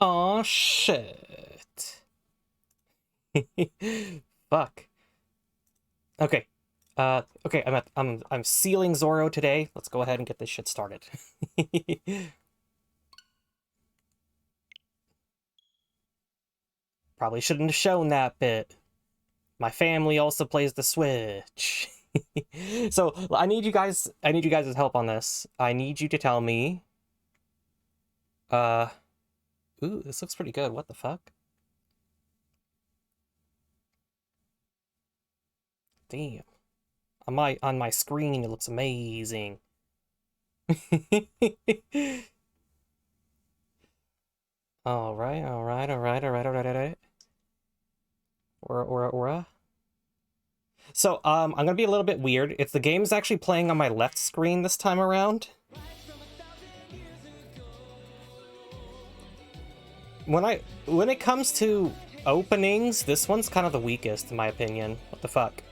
Oh shit. Fuck. Okay. Okay, I'm sealing Zoro today. Let's go ahead and get this shit started. Probably shouldn't have shown that bit. My family also plays the Switch. So I need you guys' help on this. I need you to tell me. Uh, ooh, this looks pretty good. What the fuck? Damn. On my screen, it looks amazing. All right, all right, all right, all right, all right, all right. Aura. So, I'm gonna be a little bit weird. It's the game's actually playing on my left screen this time around. When it comes to openings, this one's kind of the weakest, in my opinion. What the fuck?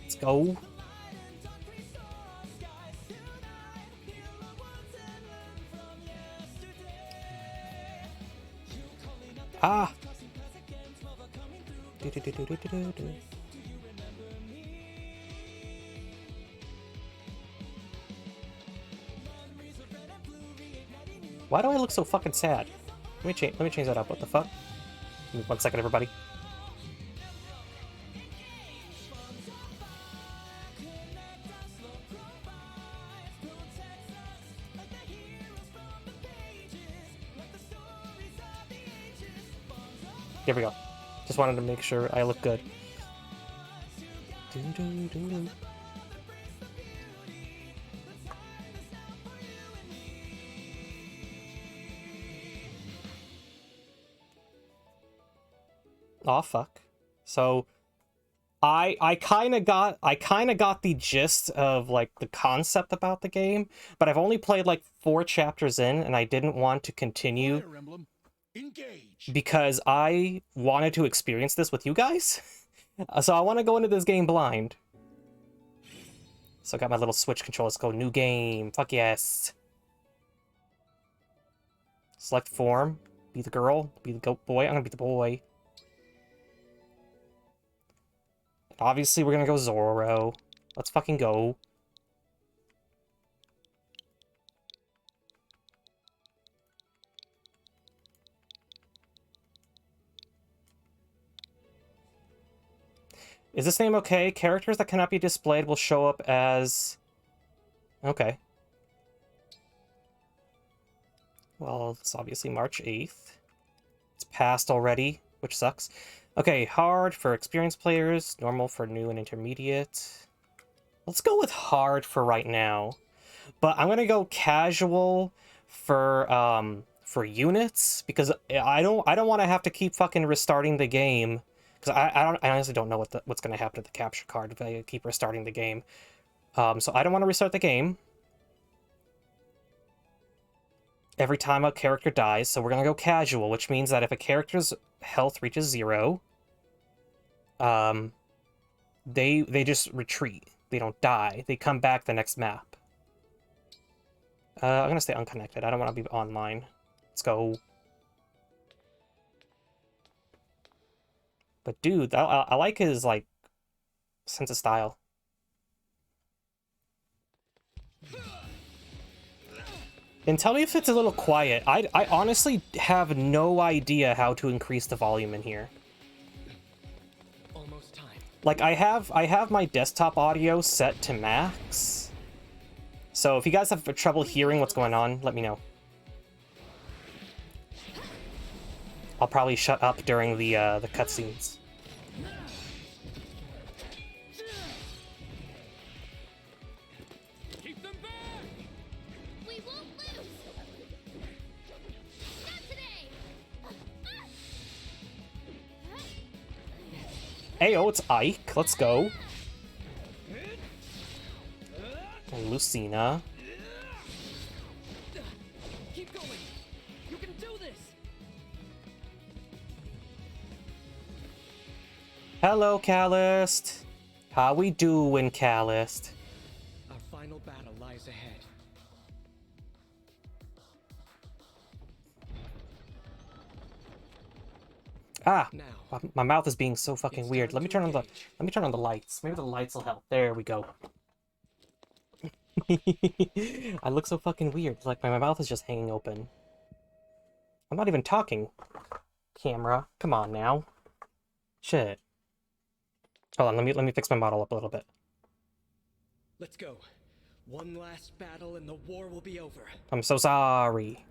Let's go. Ah. Why do I look so fucking sad? Let me change that up. What the fuck? Give me 1 second, everybody. There we go. Just wanted to make sure I look good. Aw, fuck. So I kind of got the gist of like the concept about the game, but I've only played like 4 chapters in, and I didn't want to continue because I wanted to experience this with you guys. So I want to go into this game blind. So I got my little Switch controller. Let's go new game. Fuck yes. Select form. Be the girl. Be the goat boy. I'm gonna be the boy. Obviously, we're gonna go Zoro. Let's fucking go. Is this name okay? Characters that cannot be displayed will show up as... Okay. Well, it's obviously March 8th. It's passed already, which sucks. Okay, hard for experienced players, normal for new and intermediate. Let's go with hard for right now. But I'm gonna go casual for units, because I don't want to have to keep fucking restarting the game. Because I honestly don't know what's gonna happen to the capture card if I keep restarting the game. So I don't want to restart the game every time a character dies, so we're gonna go casual, which means that if a character's health reaches 0, they just retreat. They don't die. They come back the next map. I'm gonna stay unconnected. I don't want to be online. Let's go. But dude, I like his like sense of style. And tell me if it's a little quiet. I honestly have no idea how to increase the volume in here. Almost time. Like I have my desktop audio set to max. So if you guys have trouble hearing what's going on, let me know. I'll probably shut up during the cutscenes. Ayo, it's Ike. Let's go. And Lucina. Keep going. You can Hello, Calist. How we doing, Calist? Our final battle lies ahead. Ah, Now, my mouth is being so fucking it's weird. time Let me to turn on the engage. let me turn on the lights. Maybe the lights will help. There we go. I look so fucking weird. Like my mouth is just hanging open. I'm not even talking. Camera, come on now. Shit. Hold on, let me fix my model up a little bit. Let's go. One last battle and the war will be over. I'm so sorry.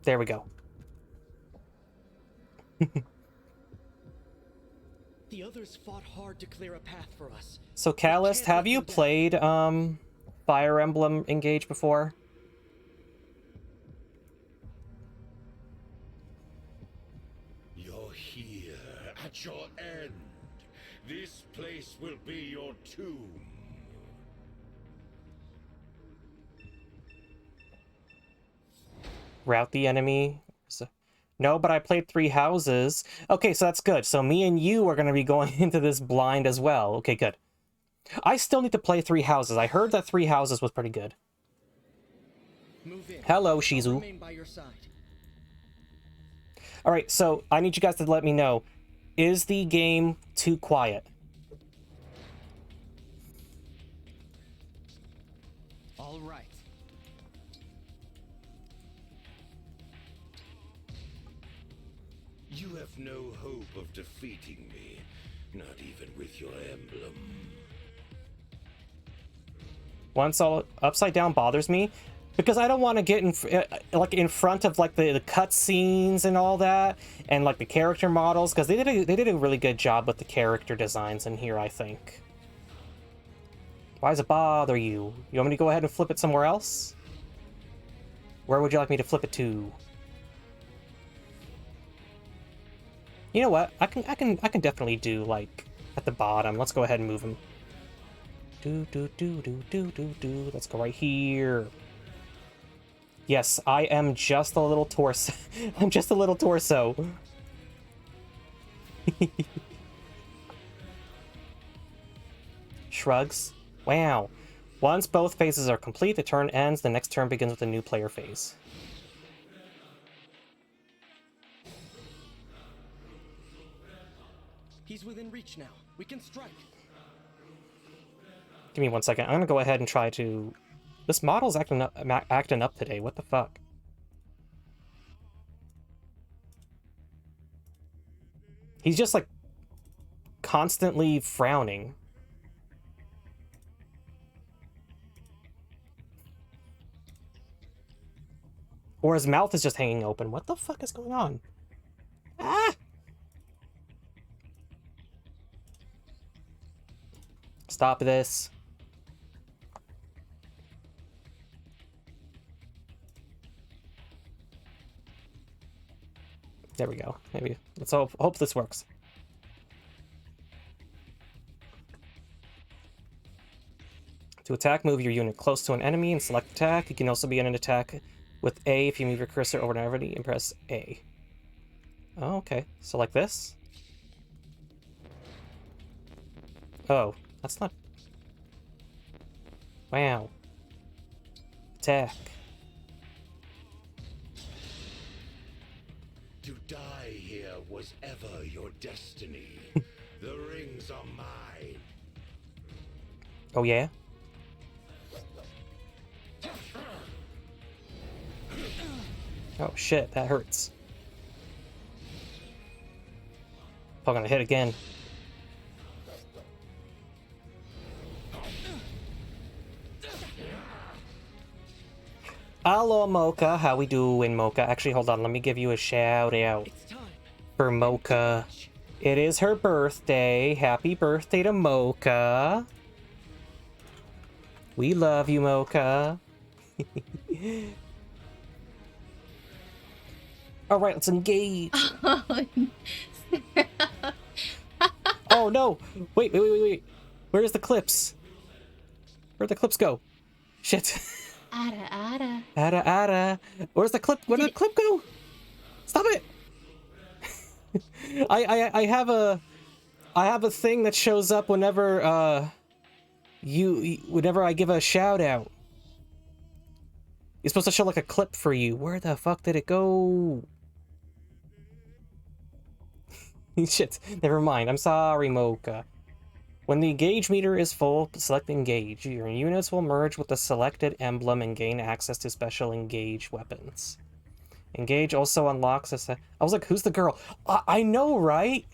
There we go. The others fought hard to clear a path for us. So We Calist, can't have let you them down. played Fire Emblem Engage before? You're here at your end. This place will be your tomb. Route the enemy. No, but I played 3 houses. Okay, so that's good. So me and you are going to be going into this blind as well. Okay, good. I still need to play 3 houses. I heard that 3 houses was pretty good. Move in. Hello, I'll Shizu. remain by your side. Alright, so I need you guys to let me know. Is the game too quiet? All right. You have no hope of defeating me, not even with your emblem. Once all upside down bothers me because I don't want to get in front of like the cutscenes and all that and like the character models because they did a really good job with the character designs in here, I think. Why does it bother you? You want me to go ahead and flip it somewhere else? Where would you like me to flip it to? You know what? I can definitely do like at the bottom. Let's go ahead and move him. Do. Let's go right here. Yes, I am just a little torso. I'm just a little torso. Shrugs. Wow. Once both phases are complete, the turn ends. The next turn begins with a new player phase. He's within reach now. We can strike. Give me 1 second. I'm gonna go ahead and try to... This model's acting up today. What the fuck? He's just like constantly frowning. Or his mouth is just hanging open. What the fuck is going on? Ah! Stop this. There we go. Maybe. Let's hope this works. To attack, move your unit close to an enemy and select attack. You can also begin an attack with A if you move your cursor over an enemy and press A. Oh, okay. So like this? Oh, that's not... Wow. Attack. To die here was ever your destiny. The rings are mine. Oh, yeah? Oh, shit. That hurts. I'm gonna hit again. Hello, Mocha. How we doing, Mocha? Actually, hold on. Let me give you a shout out It's time. for Mocha. It is her birthday. Happy birthday to Mocha. We love you, Mocha. All right, let's engage. Oh no! Wait. Where's the clips? Where'd the clips go? Shit. Ada. Ada. Where's the clip? Where'd the clip go? Stop it! I have a thing that shows up whenever whenever I give a shout out. You're supposed to show like a clip for you. Where the fuck did it go? Shit, never mind. I'm sorry, Mocha. When the engage meter is full, select engage. Your units will merge with the selected emblem and gain access to special engage weapons. Engage also unlocks I was like, who's the girl? I know, right?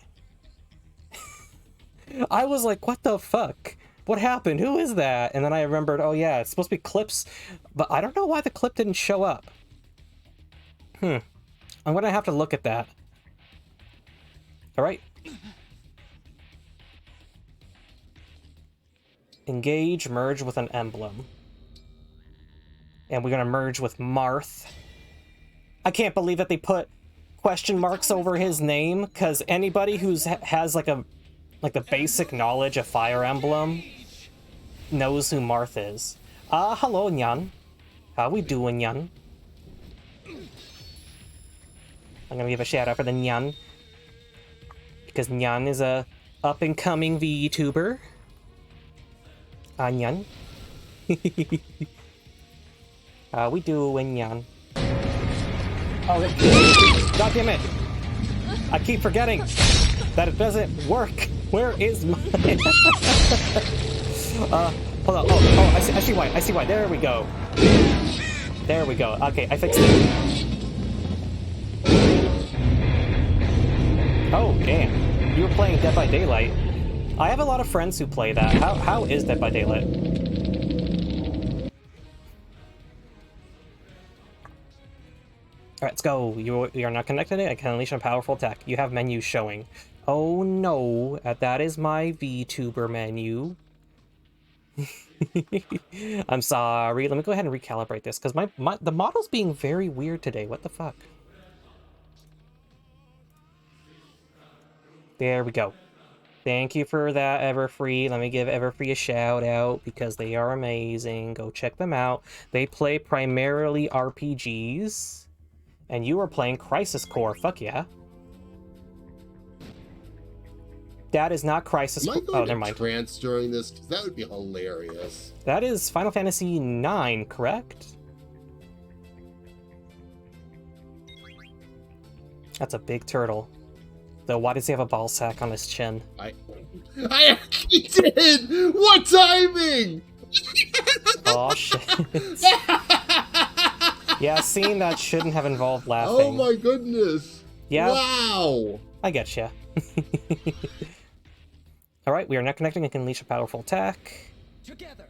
I was like, what the fuck? What happened? Who is that? And then I remembered, oh yeah, it's supposed to be clips, but I don't know why the clip didn't show up. I'm gonna have to look at that. Alright. Engage, merge with an emblem. And we're gonna merge with Marth. I can't believe that they put question marks over his name, because anybody who's has like the basic knowledge of Fire Emblem knows who Marth is. Hello, Nyan. How we doing, Nyan? I'm gonna give a shout out for the Nyan, because Nyan is a up-and-coming VTuber. Nyan. How we doing, Nyan? Oh, god damn it! I keep forgetting that it doesn't work. Where is my... hold on. Oh, I see why. I see why. There we go. There we go. Okay, I fixed it. Oh, damn. You were playing Dead by Daylight. I have a lot of friends who play that. How is Dead by Daylight? Alright, let's go. You are not connected. I can unleash a powerful attack. You have menus showing. Oh no, that is my VTuber menu. I'm sorry. Let me go ahead and recalibrate this, because the model's being very weird today. What the fuck? There we go. Thank you for that, Everfree. Let me give Everfree a shout out, because they are amazing. Go check them out. They play primarily RPGs. And you are playing Crisis Core. Fuck yeah. That is not Crisis Core. Oh, never mind. Trance during this, because that would be hilarious. That is Final Fantasy IX, correct? That's a big turtle. Though, why does he have a ball sack on his chin? I actually did! What timing? Oh, shit. Yeah, seeing that shouldn't have involved laughing. Oh my goodness. Yeah. Wow. I get ya. Alright, we are not connecting and can unleash a powerful attack. Together.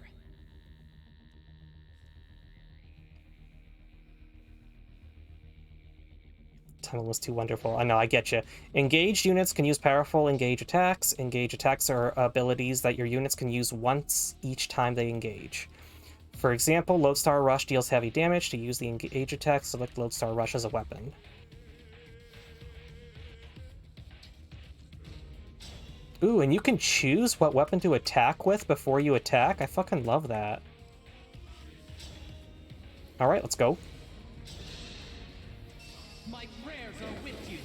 Tunnel was too wonderful. I know, I get you. Engaged units can use powerful engage attacks. Engage attacks are abilities that your units can use once each time they engage. For example, Lodestar Rush deals heavy damage. To use the engage attack, select Lodestar Rush as a weapon. Ooh, and you can choose what weapon to attack with before you attack? I fucking love that. Alright, let's go. My prayers are with you.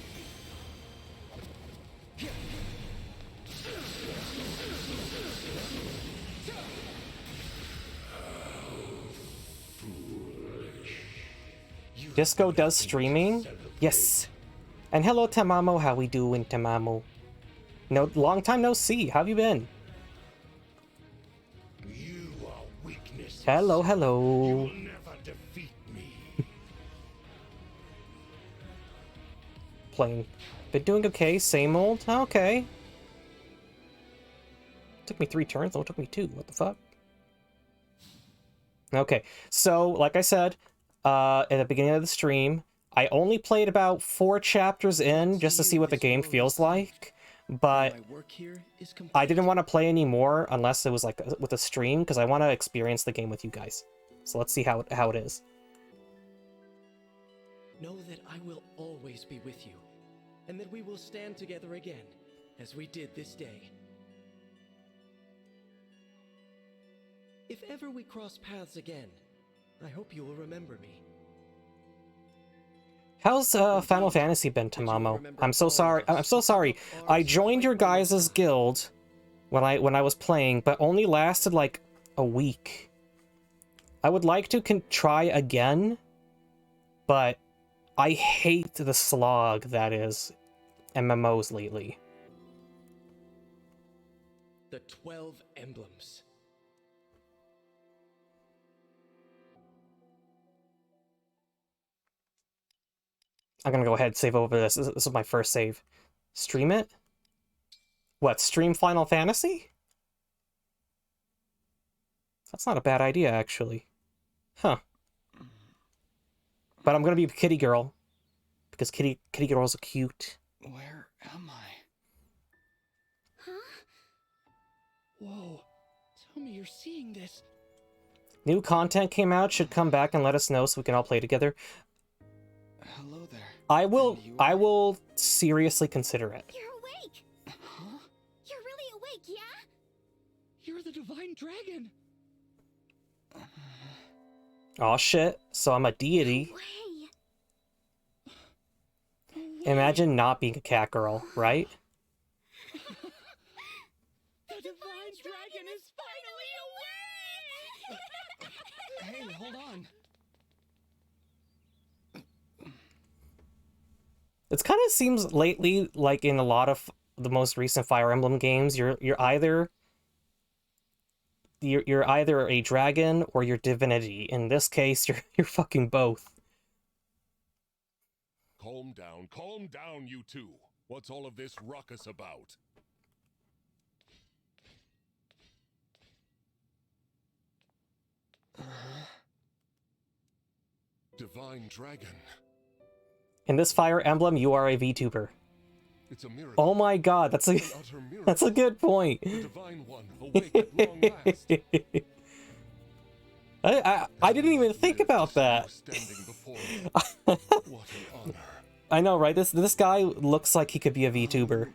Disco does streaming? Yes. And hello, Tamamo. How we doing, Tamamo? No, long time no see. How have you been? You are weakness. Hello, You hello. will never defeat me. Playing. Been doing okay. Same old. Okay. Took me 3 turns. Oh, it took me 2. What the fuck? Okay. So, like I said, at the beginning of the stream, I only played about 4 chapters in just to see what the game feels like. But My work here is complete. I didn't want to play anymore unless it was like with a stream, because I want to experience the game with you guys. So let's see how it is. Know that I will always be with you, and that we will stand together again, as we did this day. If ever we cross paths again, I hope you will remember me. How's Final Fantasy been, Tamamo? I'm so sorry. I'm so sorry. I joined your guys' guild when I was playing, but only lasted like a week. I would like to try again, but I hate the slog that is MMOs lately. The 12 emblems. I'm gonna go ahead and save over this. This is my first save. Stream it? What, stream Final Fantasy? That's not a bad idea, actually. Huh. But I'm gonna be Kitty Girl. Because Kitty Girls are cute. Where am I? Huh? Whoa. Tell me you're seeing this. New content came out, should come back and let us know so we can all play together. Hello there. I will seriously consider it. You're awake! Huh? You're really awake, yeah? You're the divine dragon. Aw, shit. So I'm a deity. Way. Imagine not being a cat girl, right? The divine dragon is finally awake! Hey, hold on. It kind of seems lately, like in a lot of the most recent Fire Emblem games, you're either a dragon or you're divinity. In this case, you're fucking both. Calm down, you two. What's all of this ruckus about? Divine Dragon. In this Fire Emblem, you are a VTuber. It's a miracle. Oh my god, that's a An utter miracle. that's a good point. The Divine One, awake at long last. I didn't even think about that. Standing before me. What an honor. I know, right? This guy looks like he could be a VTuber.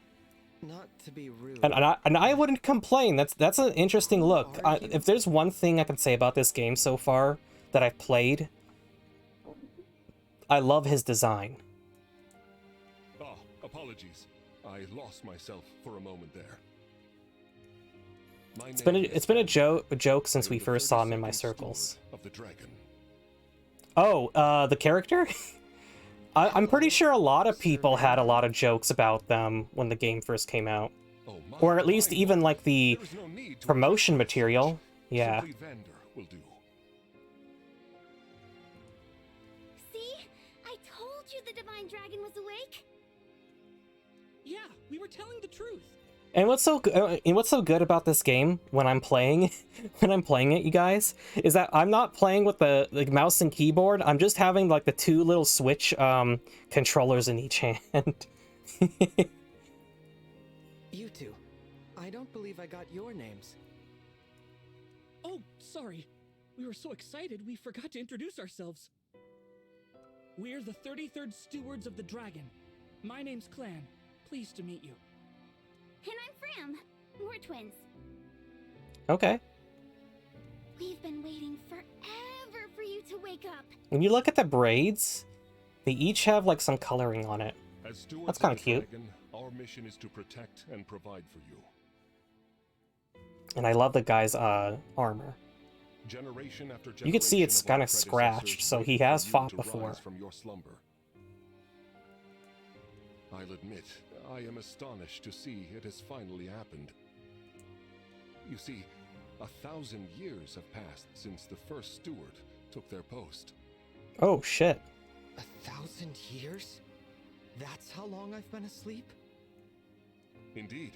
Not to be rude. And I wouldn't complain. That's an interesting look. If there's one thing I can say about this game so far that I've played, I love his design. Ah, apologies. I lost myself for a moment there. It's been a joke since we first saw him in my circles. Of the dragon. Oh, the character? I'm pretty sure a lot of people had a lot of jokes about them when the game first came out. Oh, my Or at least divine even one. like the There is no need to promotion apologize. material. Yeah. Simply Vander will do. See? I told you the divine dragon was awake. Yeah, we were telling the truth. And what's so good about this game when I'm playing it, you guys, is that I'm not playing with the mouse and keyboard. I'm just having like the two little Switch controllers in each hand. You two, I don't believe I got your names. Oh, sorry. We were so excited we forgot to introduce ourselves. We're the 33rd Stewards of the Dragon. My name's Clan. Pleased to meet you. And I'm Fram. We're twins. Okay. We've been waiting forever for you to wake up. When you look at the braids, they each have like some coloring on it. As stewards That's kinda of the cute. dragon, our mission is to protect and provide for you. And I love the guy's armor. Generation after generation, You can see it's of our kinda scratched, predecessors so he waited for has you fought to before. rise from your slumber. I'll admit, I am astonished to see it has finally happened. You see, 1,000 years have passed since the first steward took their post. Oh shit. 1,000 years? That's how long I've been asleep? Indeed.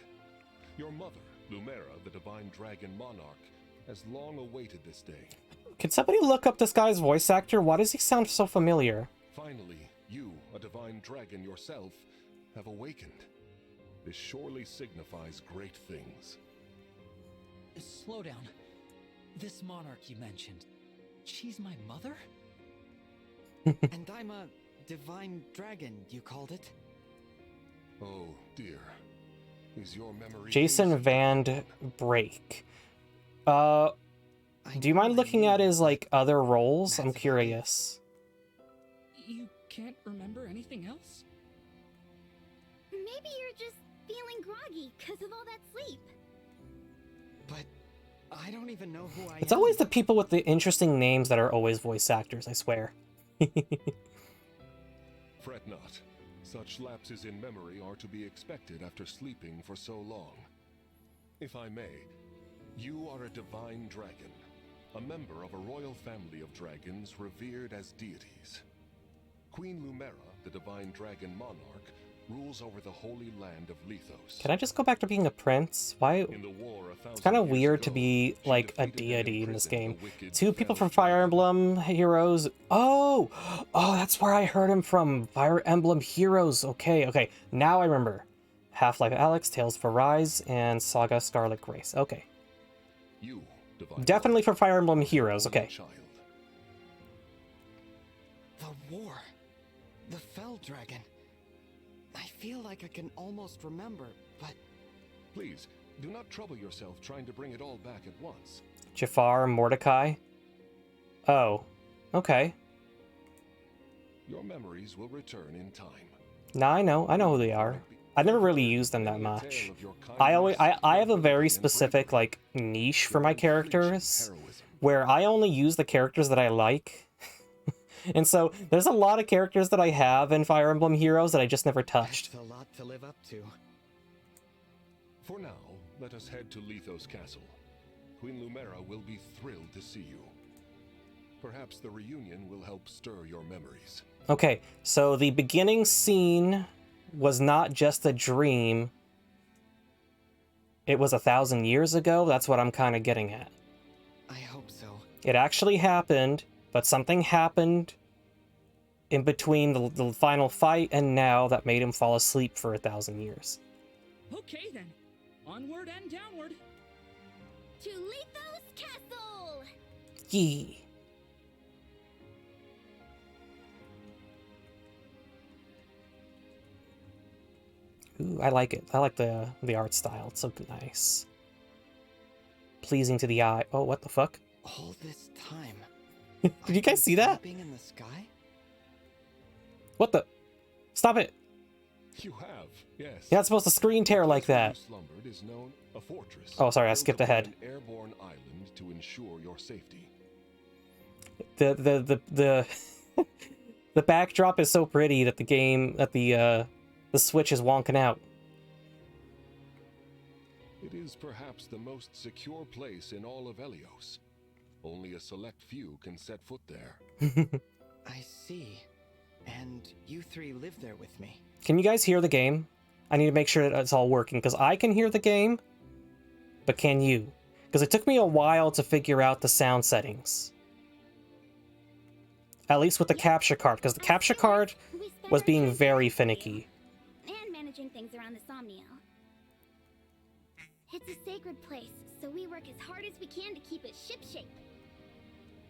Your mother, Lumera, the divine dragon monarch, has long awaited this day. Can somebody look up this guy's voice actor? Why does he sound so familiar? Finally, you, a divine dragon yourself, have awakened. This surely signifies great things. Slow down. This monarch you mentioned, she's my mother? And I'm a divine dragon, you called it? Oh, dear. Is your memory Jason hazy? Van Break. I Do you know mind my looking at name, his like other roles? I'm Massive curious. You can't remember anything else? Maybe you're just feeling groggy because of all that sleep. But I don't even know who I It's am. always the people with the interesting names that are always voice actors, I swear. Fret not. Such lapses in memory are to be expected after sleeping for so long. If I may, you are a divine dragon, a member of a royal family of dragons revered as deities. Queen Lumera, the divine dragon monarch, rules over the holy land of Lethos. Can I just go back to being a prince? Why? In the war It's kind of weird to be like a deity in this game. Two people from Fire Emblem Heroes. Oh, that's where I heard him from. Fire Emblem Heroes. Okay. Now I remember. Half-Life Alyx, Tales of Arise, and Saga Scarlet Grace. Okay. You, divine Definitely for Fire Emblem Lord, Heroes. holy Okay. child. The war. The Fell Dragon. I feel like I can almost remember, but Please, do not trouble yourself trying to bring it all back at once. Jafar, Mordecai. Oh. Okay. Your memories will return in time. Now I know who they are. I never really used them that much. I have a very specific like niche for my characters where I only use the characters that I like. And so there's a lot of characters that I have in Fire Emblem Heroes that I just never touched. that's a lot to live up to. For now, let us head to Lethos Castle. Queen Lumera will be thrilled to see you. Perhaps the reunion will help stir your memories. Okay, so the beginning scene was not just a dream. It was 1,000 years ago. That's what I'm kind of getting at. I hope so. It actually happened, but something happened in between the final fight and now that made him fall asleep for 1,000 years. Okay then. Onward and downward. To Lethos Castle! Yee. Ooh, I like it. I like the art style. It's so nice. Pleasing to the eye. Oh, what the fuck? All this time. Did you guys see that? Sleeping in the sky? What the? Stop it. You have, yes. You're not supposed to screen tear like The place where that. you slumbered is known a fortress. Oh, sorry, I built skipped upon ahead. An airborne island to ensure your safety. The the backdrop is so pretty that the Switch is wonking out. It is perhaps the most secure place in all of Helios. Only a select few can set foot there. I see. And you three live there with me. Can you guys hear the game? I need to make sure that it's all working, because I can hear the game, but can you? Because it took me a while to figure out the sound settings. At least with the capture card, because the capture card We spend was our being time very practicing finicky. and managing things around the Somniel. It's a sacred place, so we work as hard as we can to keep it shipshape.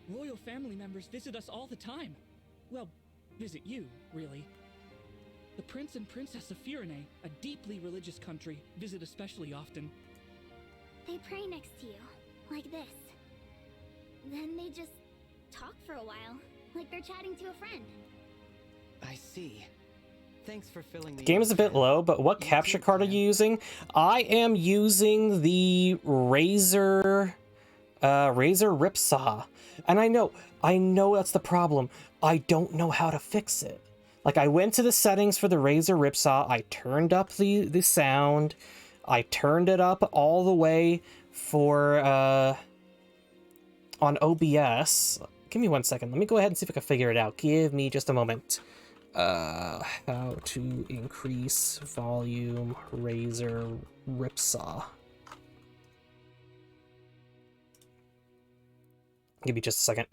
Royal family members visit us all the time. Well, visit you, really. The Prince and Princess of Firene, a deeply religious country, visit especially often. They pray next to you, like this. Then they just talk for a while, like they're chatting to a friend. I see. Thanks for filling me The game in, is a bit Clan. low, but what You capture too, card are Clan. you using? I am using the Razer Ripsaw. And I know that's the problem. I don't know how to fix it. Like, I went to the settings for the Razer Ripsaw, I turned up the sound, I turned it up all the way for, on OBS. Give me 1 second, let me go ahead and see if I can figure it out. Give me just a moment. How to increase volume Razer Ripsaw. Give me just a second.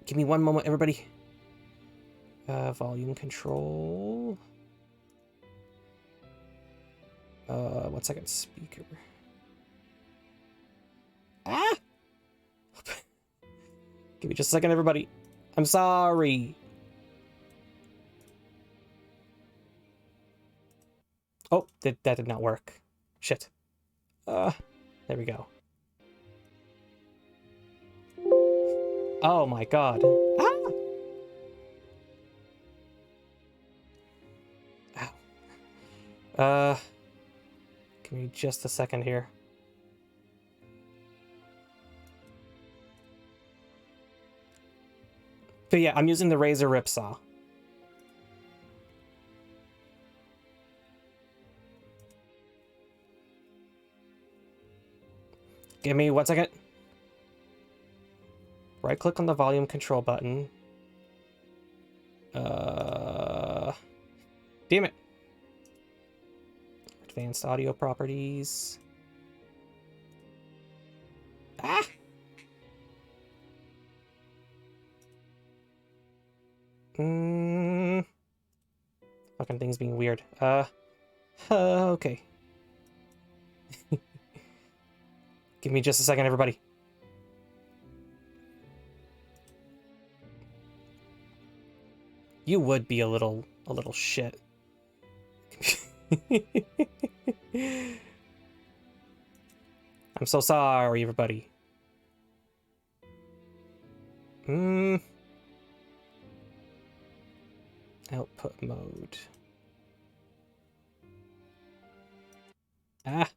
Give me one moment, everybody. Volume control. 1 second, speaker. Ah! Give me just a second, everybody. I'm sorry. Oh, that did not work. Shit. There we go. Oh my god. Ah! Ow. Give me just a second here. But yeah, I'm using the razor rip saw. Give me 1 second. Right click on the volume control button. Damn it. Advanced audio properties. Ah! Fucking things being weird. Okay. Give me just a second, everybody. You would be a little shit. I'm so sorry, everybody. Output mode. Ah.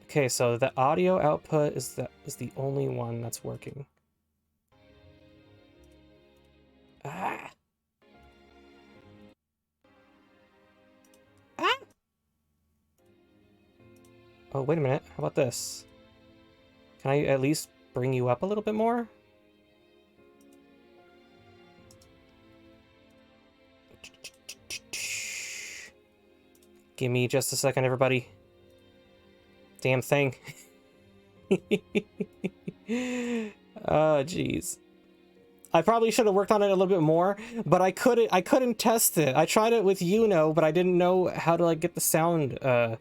Okay, so the audio output is the only one that's working. Ah. Ah. Oh, wait a minute. How about this? Can I at least bring you up a little bit more? Give me just a second, everybody. Damn thing. Oh, jeez. I probably should have worked on it a little bit more, but I couldn't test it. I tried it with Uno, but I didn't know how to like get the sound to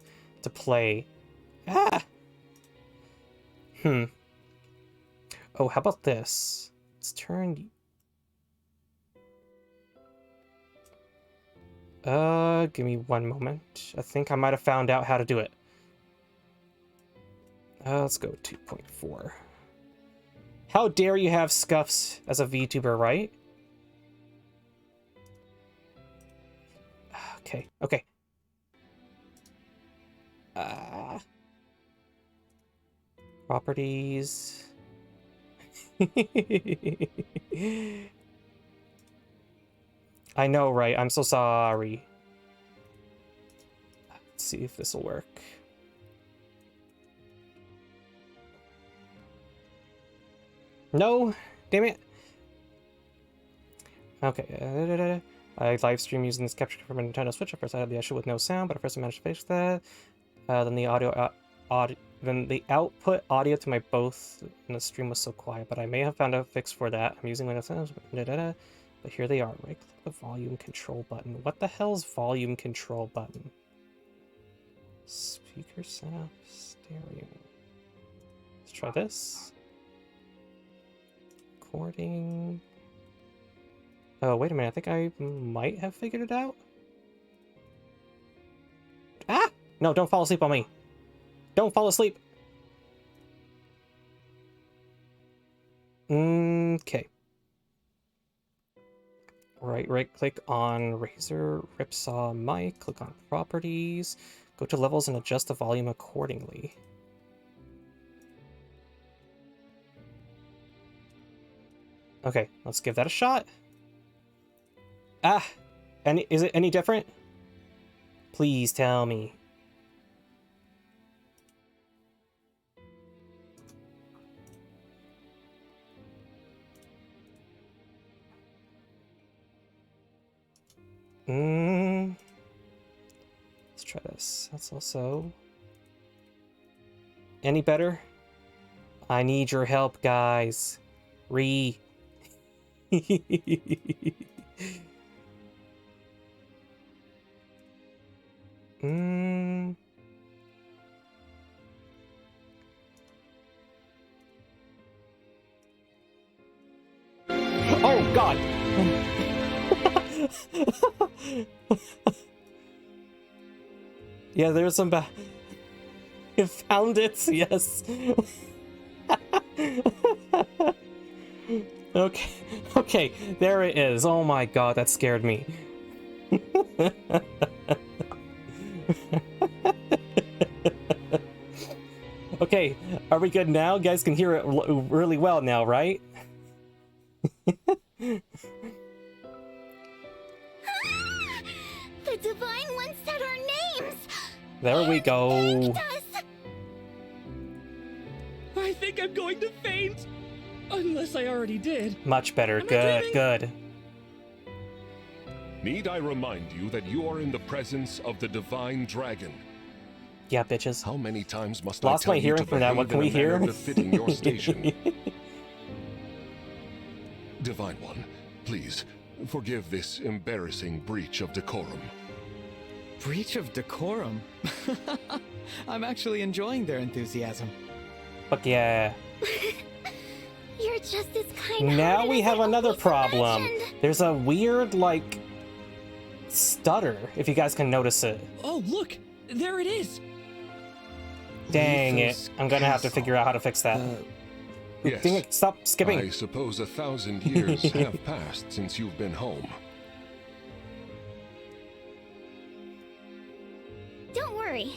play. Ah. Oh, how about this? Let's turn. Give me 1 moment. I think I might have found out how to do it. Let's go 2.4. How dare you have scuffs as a VTuber, right? Okay, okay. Properties. I know, right? I'm so sorry. Let's see if this will work. No, damn it. Okay. I live stream using this capture from a Nintendo Switch. At first, I had the issue with no sound, but at first I managed to fix that. Then the then the output audio to my both in the stream was so quiet, but I may have found a fix for that. I'm using Windows, but here they are. Right click the volume control button. What the hell's volume control button? Speaker setup, stereo. Let's try this. Recording. Oh, wait a minute. I think I might have figured it out. Ah! No, don't fall asleep on me. Don't fall asleep. Okay. Right click on Razor Ripsaw mic, click on properties, go to levels and adjust the volume accordingly. Okay, let's give that a shot. Ah! Is it any different? Please tell me. Let's try this. That's also... Any better? I need your help, guys. Oh, God! Yeah, there's some You found it, yes. Okay, okay, there it is. Oh my god, that scared me. Okay, are we good now? You guys can hear it really well now, right? The Divine One said our names! There we go. Thanked us! I think I'm going to faint! Unless I already did. Much better. Am I Good, dreaming? good. Need I remind you that you are in the presence of the Divine Dragon? Yeah, bitches. How many times must Lost I tell my you hearing to from that. What behave can in we a manner hear? befitting your station? Divine One, please, forgive this embarrassing breach of decorum. Breach of decorum? I'm actually enjoying their enthusiasm. Fuck yeah. You're just as kind-hearted Now we as have I another always problem. imagined. There's a weird, like, stutter, if you guys can notice it. Oh, look! There it is! Dang it. Lethos I'm gonna have to Castle. figure out how to fix that. Yes. Dang it, stop skipping. I suppose 1,000 years have passed since you've been home. Don't worry.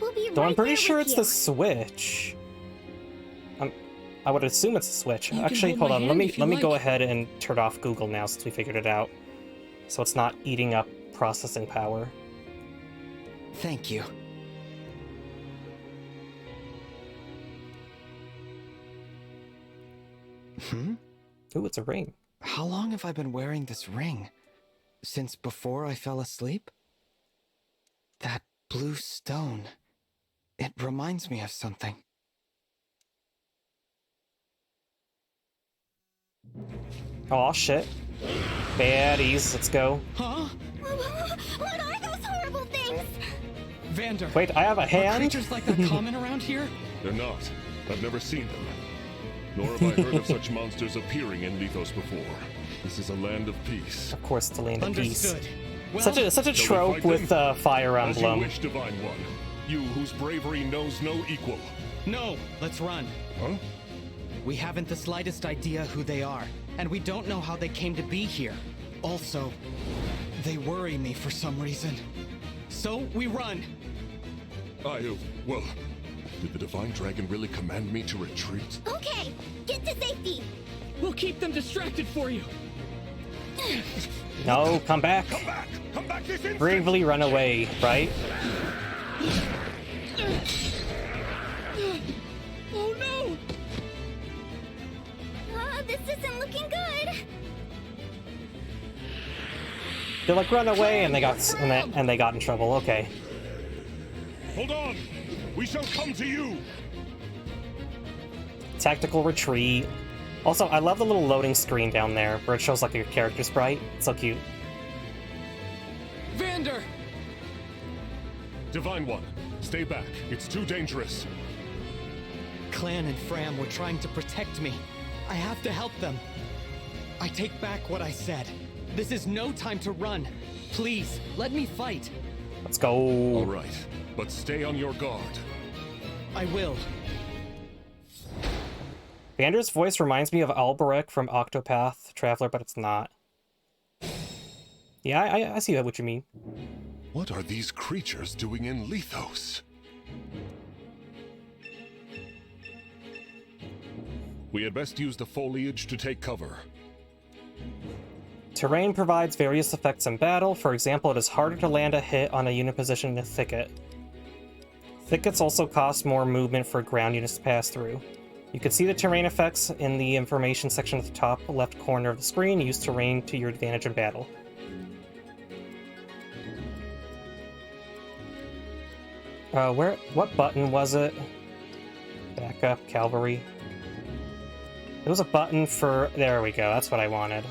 We'll be Though right I'm pretty there sure with it's you. the Switch. I would assume it's the Switch. You can Actually, hold hold my on. hand if you Let me go like. ahead and turn off Google now since we figured it out. So it's not eating up processing power. Thank you. Hmm? Ooh, it's a ring. How long have I been wearing this ring? Since before I fell asleep? That blue stone. It reminds me of something. Oh shit. Baddies, let's go. Huh? What are those horrible things? Vander! Wait, I have a Are hand? creatures like that common around here? They're not. I've never seen them. Nor have I heard of such monsters appearing in Lethos before. This is a land of peace. Of course, the land of peace. Understood. Well, Such a Shall we trope fight with them? Fire As you Emblem. wish, Divine One. You whose bravery knows no equal. no, let's run. Huh? We haven't the slightest idea who they are, and we don't know how they came to be here. Also, they worry me for some reason. So we run. Well, did the Divine Dragon really command me to retreat? Okay, get to safety. We'll keep them distracted for you! No, come back. Come back! Come back this instant! Bravely run away, right? Oh no! This isn't looking good. They're like run away, and they got in trouble. Okay. Hold on! We shall come to you! Tactical retreat. Also, I love the little loading screen down there where it shows like your character sprite. It's so cute. Vander! Divine One, stay back. It's too dangerous. Clan and Fram were trying to protect me. I have to help them. I take back what I said. This is no time to run. Please, let me fight. Let's go. All right, but stay on your guard. I will. Vander's voice reminds me of Alberic from Octopath Traveler, but it's not. Yeah, I see what you mean. What are these creatures doing in Lethos? We had best use the foliage to take cover. Terrain provides various effects in battle. For example, it is harder to land a hit on a unit position in a thicket. Thickets also cost more movement for ground units to pass through. You can see the terrain effects in the information section at the top left corner of the screen. Use terrain to your advantage in battle. What button was it? Backup, cavalry. There was a button for, there we go, that's what I wanted.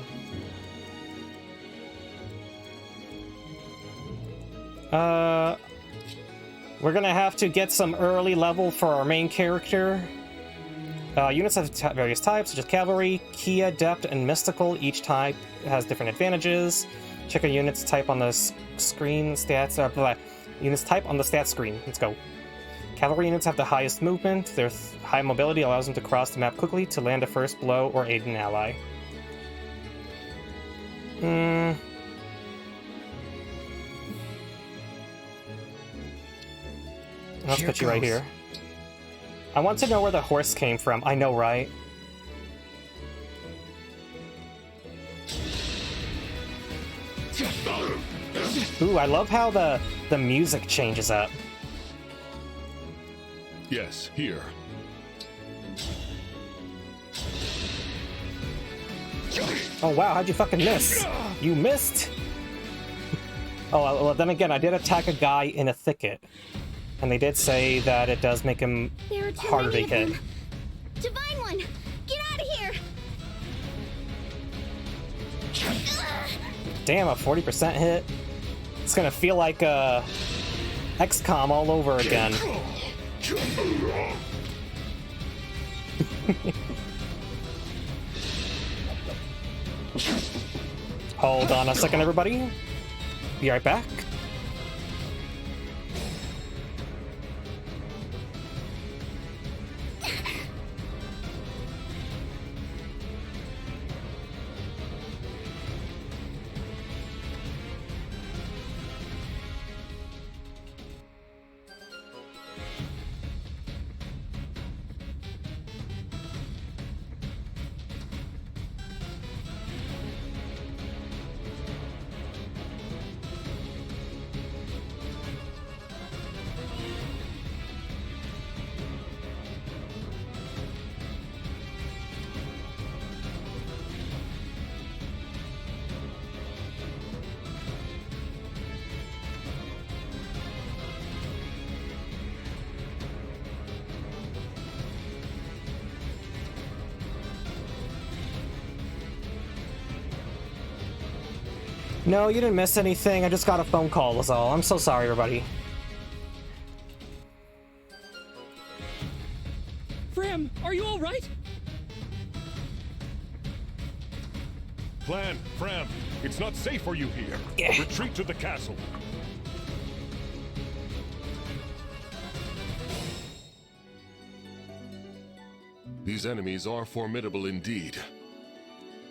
We're gonna have to get some early level for our main character. Units have various types, such as Cavalry, Key, Adept, and Mystical. Each type has different advantages. Check a unit's type on the screen. Stats are blah. Units type on the stats screen. Let's go. Cavalry units have the highest movement. Their high mobility allows them to cross the map quickly to land a first blow or aid an ally. Let's put you right here. I want to know where the horse came from. I know, right? Ooh, I love how the music changes up. Yes, here. Oh wow, how'd you fucking miss? You missed? Oh, well, then again, I did attack a guy in a thicket. And they did say that it does make him There are too harder to many of hit. them. Divine one, get out of here! Damn, a 40% hit? It's gonna feel like XCOM all over again. Hold on a second, everybody. Be right back. No, you didn't miss anything. I just got a phone call, was all. I'm so sorry, everybody. Fram, are you all right? Plan, Fram, it's not safe for you here. Yeah. Retreat to the castle. These enemies are formidable indeed.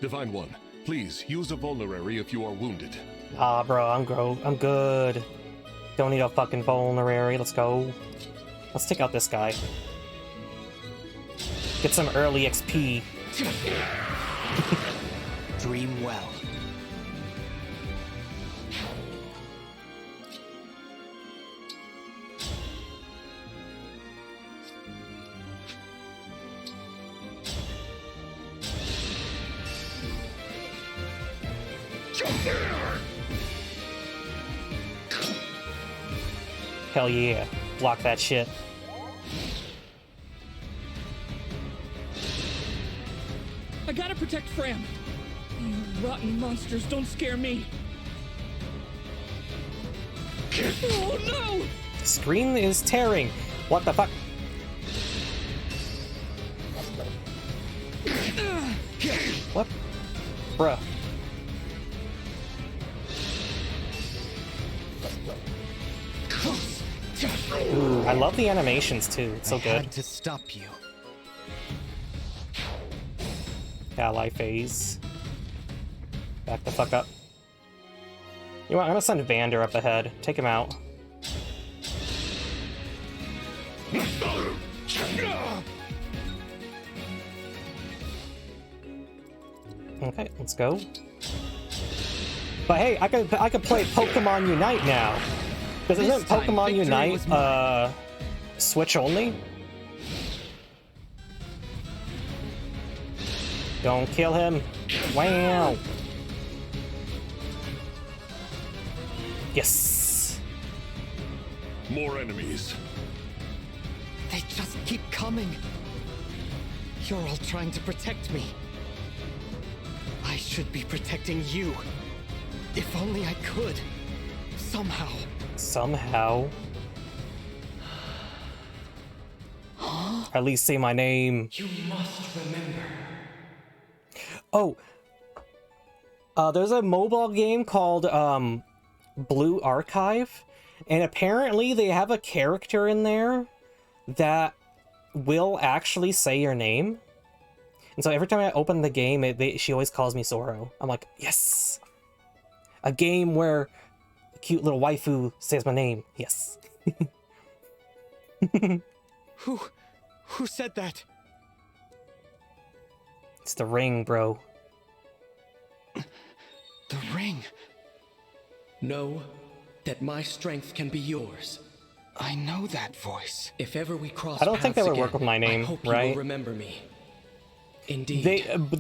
Divine One, please use a vulnerary if you are wounded. Ah, bro, I'm good. Don't need a fucking vulnerary. Let's go. Let's take out this guy. Get some early XP. Dream well. Hell yeah. Block that shit. I gotta protect Fram. You rotten monsters don't scare me. Oh no! Screen is tearing. What the fuck? What? Bruh. Ooh, I love the animations too. It's so I good. had to stop you. Ally phase. Back the fuck up. You know what? I'm gonna send Vander up ahead. Take him out. Okay, let's go. But hey, I could play Pokemon Unite now. Because isn't This time, Pokemon victory Unite was mine. Switch only? Don't kill him. Wow. Yes. More enemies. They just keep coming. You're all trying to protect me. I should be protecting you. If only I could. Somehow. Somehow. At least say my name. You must remember. Oh. There's a mobile game called Blue Archive, and apparently they have a character in there that will actually say your name. And so every time I open the game, she always calls me Zoro. I'm like, yes! A game where a cute little waifu says my name. Yes. Who said that? It's the ring, bro. The ring. Know that my strength can be yours. I know that voice. If ever we cross I don't think that paths would work again, with my name, I hope right? you will remember me. Indeed.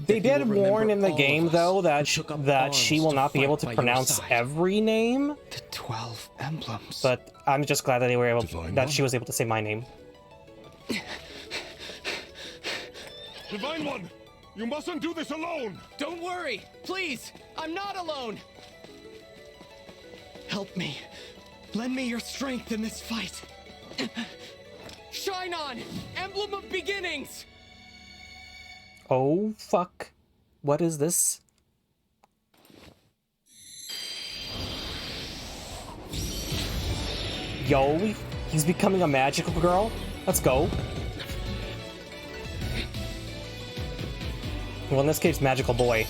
They did warn in the game though that she will not be able to by your pronounce side. every name, The 12 emblems. but I'm just glad that they were able Divine that One? she was able to say my name. Divine One! You mustn't do this alone! Don't worry! Please! I'm not alone! Help me. Lend me your strength in this fight. Shine on! Emblem of Beginnings! Oh fuck. What is this? Yo, he's becoming a magical girl? Let's go. Well, in this case, magical boy.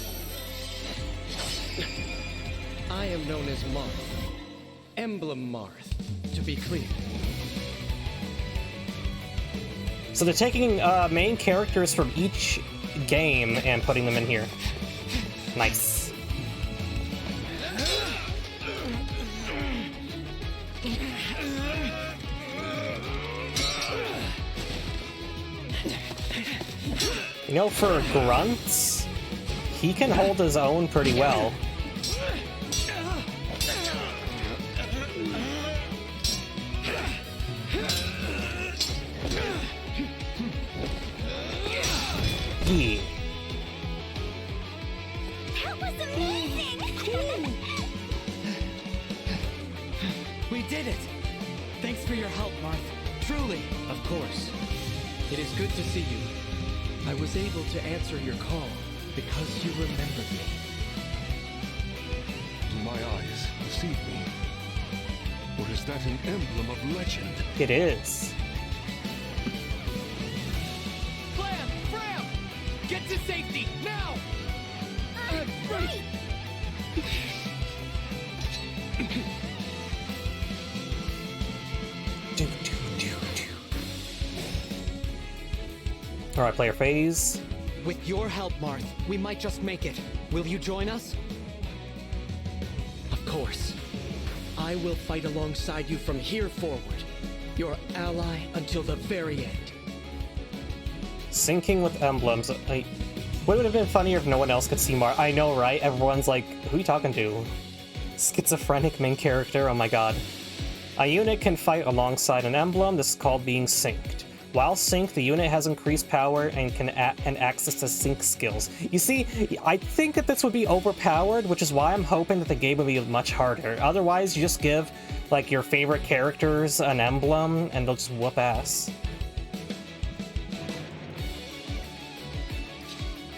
I am known as Marth. Emblem Marth, to be clear. So they're taking main characters from each game and putting them in here. Nice. You know, for grunts, he can hold his own pretty well. Yeah. That was amazing! We did it! Thanks for your help, Marth. Truly. Of course. It is good to see you. I was able to answer your call because you remembered me. Do my eyes deceive me? Or is that an emblem of legend? It is. Flam! Fram! Get to safety, now! Right! Alright, player phase. With your help, Marth, we might just make it. Will you join us? Of course. I will fight alongside you from here forward. Your ally until the very end. Syncing with emblems. Would it have been funnier if no one else could see Mar? I know, right? Everyone's like, who are you talking to? Schizophrenic main character, oh my god. A unit can fight alongside an emblem. This is called being synced. While synced, the unit has increased power and can access to sync skills. You see, I think that this would be overpowered, which is why I'm hoping that the game would be much harder. Otherwise, you just give, like, your favorite characters an emblem, and they'll just whoop ass.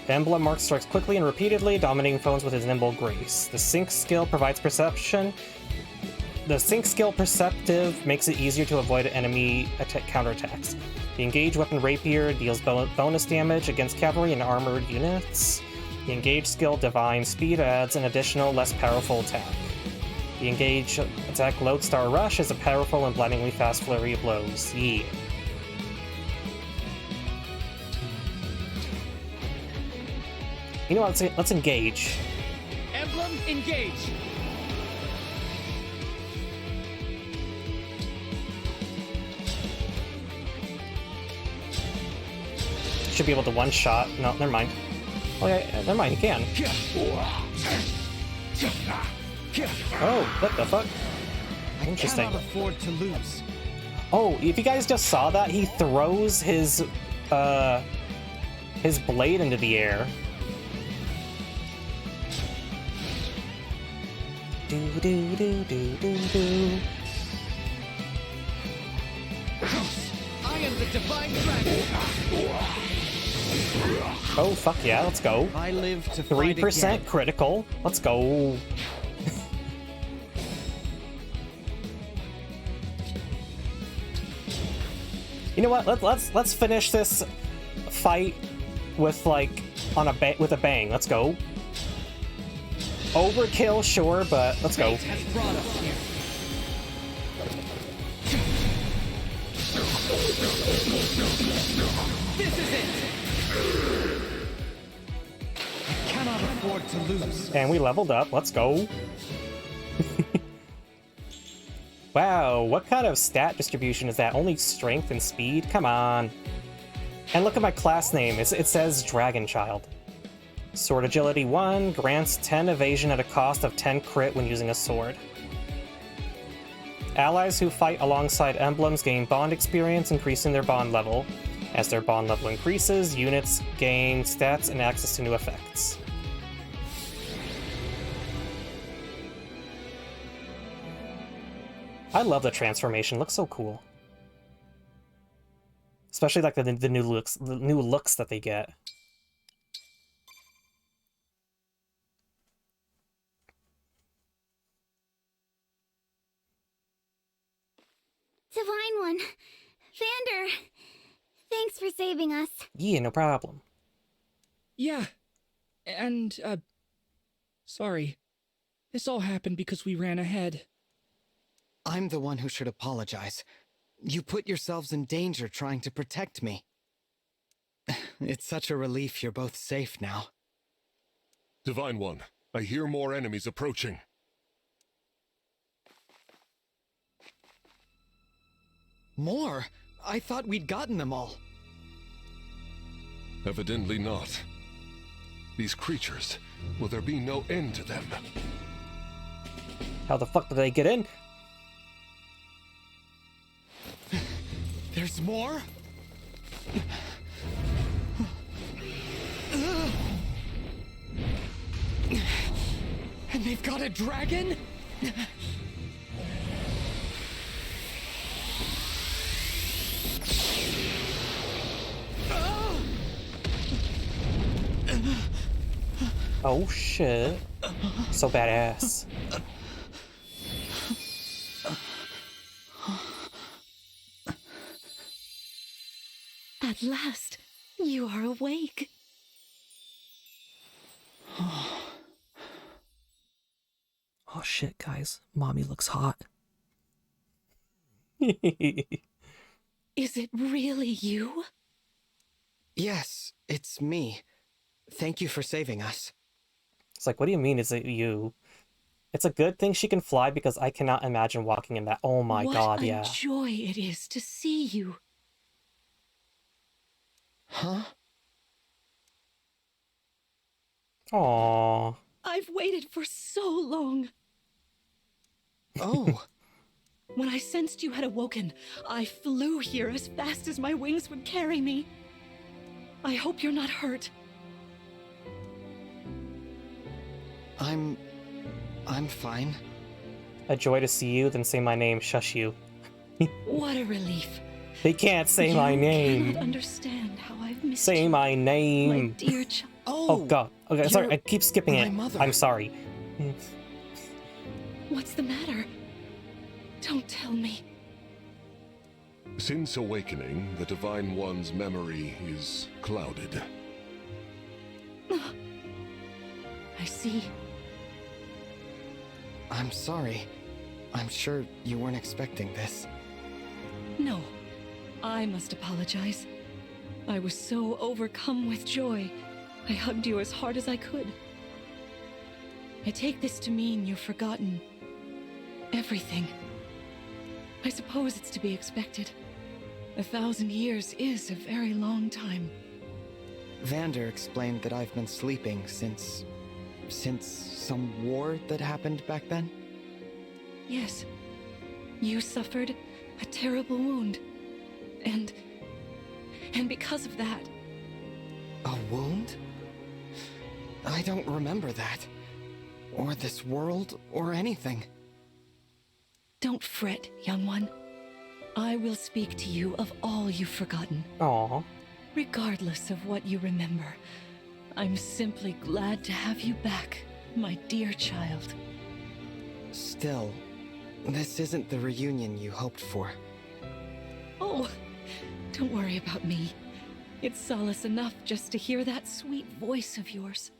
The emblem mark strikes quickly and repeatedly, dominating foes with his nimble grace. The sync skill provides perception. The sync skill perceptive makes it easier to avoid enemy counterattacks. The engaged weapon rapier deals bonus damage against cavalry and armored units. The engaged skill divine speed adds an additional less powerful attack. The engaged attack lodestar rush is a powerful and blindingly fast flurry of blows. Yeah. You know what? Let's engage. Emblem, engage! Should be able to one-shot. No, never mind. Okay, never mind, he can. Oh, what the fuck? Interesting. I cannot afford to lose. Oh, if you guys just saw that, he throws his blade into the air. Do do do do do do. I am the Divine Dragon! Oh, fuck yeah, let's go. I live to fight 3% again. critical. Let's go. You know what? Let's finish this fight with like with a bang. Let's go. Overkill, sure, but let's go. Fate has brought us here. This is it. I cannot afford to lose. And we leveled up. Let's go. Wow, what kind of stat distribution is that? Only strength and speed? Come on. And look at my class name. It says Dragon Child. Sword Agility 1 grants 10 evasion at a cost of 10 crit when using a sword. Allies who fight alongside emblems gain bond experience, increasing their bond level. As their bond level increases, units gain stats and access to new effects. I love the transformation. It looks so cool. Especially like the new looks that they get. Divine One, Vander, thanks for saving us. Yeah, no problem. Yeah. And, sorry. This all happened because we ran ahead. I'm the one who should apologize. You put yourselves in danger trying to protect me. It's such a relief you're both safe now. Divine One, I hear more enemies approaching. More? I thought we'd gotten them all. Evidently not. These creatures, will there be no end to them? How the fuck did they get in? There's more? And they've got a dragon? Oh shit. So badass. At last, you are awake. Oh shit, guys. Mommy looks hot. Is it really you? Yes, it's me. Thank you for saving us. It's like, what do you mean, is it you? It's a good thing she can fly because I cannot imagine walking in that. Oh my god, yeah. What a joy it is to see you. Huh? Aww. I've waited for so long. Oh. When I sensed you had awoken, I flew here as fast as my wings would carry me. I hope you're not hurt. I'm fine. A joy to see you, then say my name, shush you. What a relief. They can't say my You name. cannot understand how I've missed Say you, my my name. dear child. Oh god. Okay, sorry, you're I keep skipping my it. mother. I'm sorry. What's the matter? Don't tell me. Since awakening, the Divine One's memory is clouded. I see. I'm sorry. I'm sure you weren't expecting this. No, I must apologize. I was so overcome with joy, I hugged you as hard as I could. I take this to mean you've forgotten everything. I suppose it's to be expected. 1,000 years is a very long time. Vander explained that I've been sleeping since some war that happened back then. Yes, you suffered a terrible wound. And because of that... A wound? I don't remember that. Or this world, or anything. Don't fret, young one. I will speak to you of all you've forgotten. Aw. Regardless of what you remember, I'm simply glad to have you back, my dear child. Still, this isn't the reunion you hoped for. Oh, don't worry about me. It's solace enough just to hear that sweet voice of yours.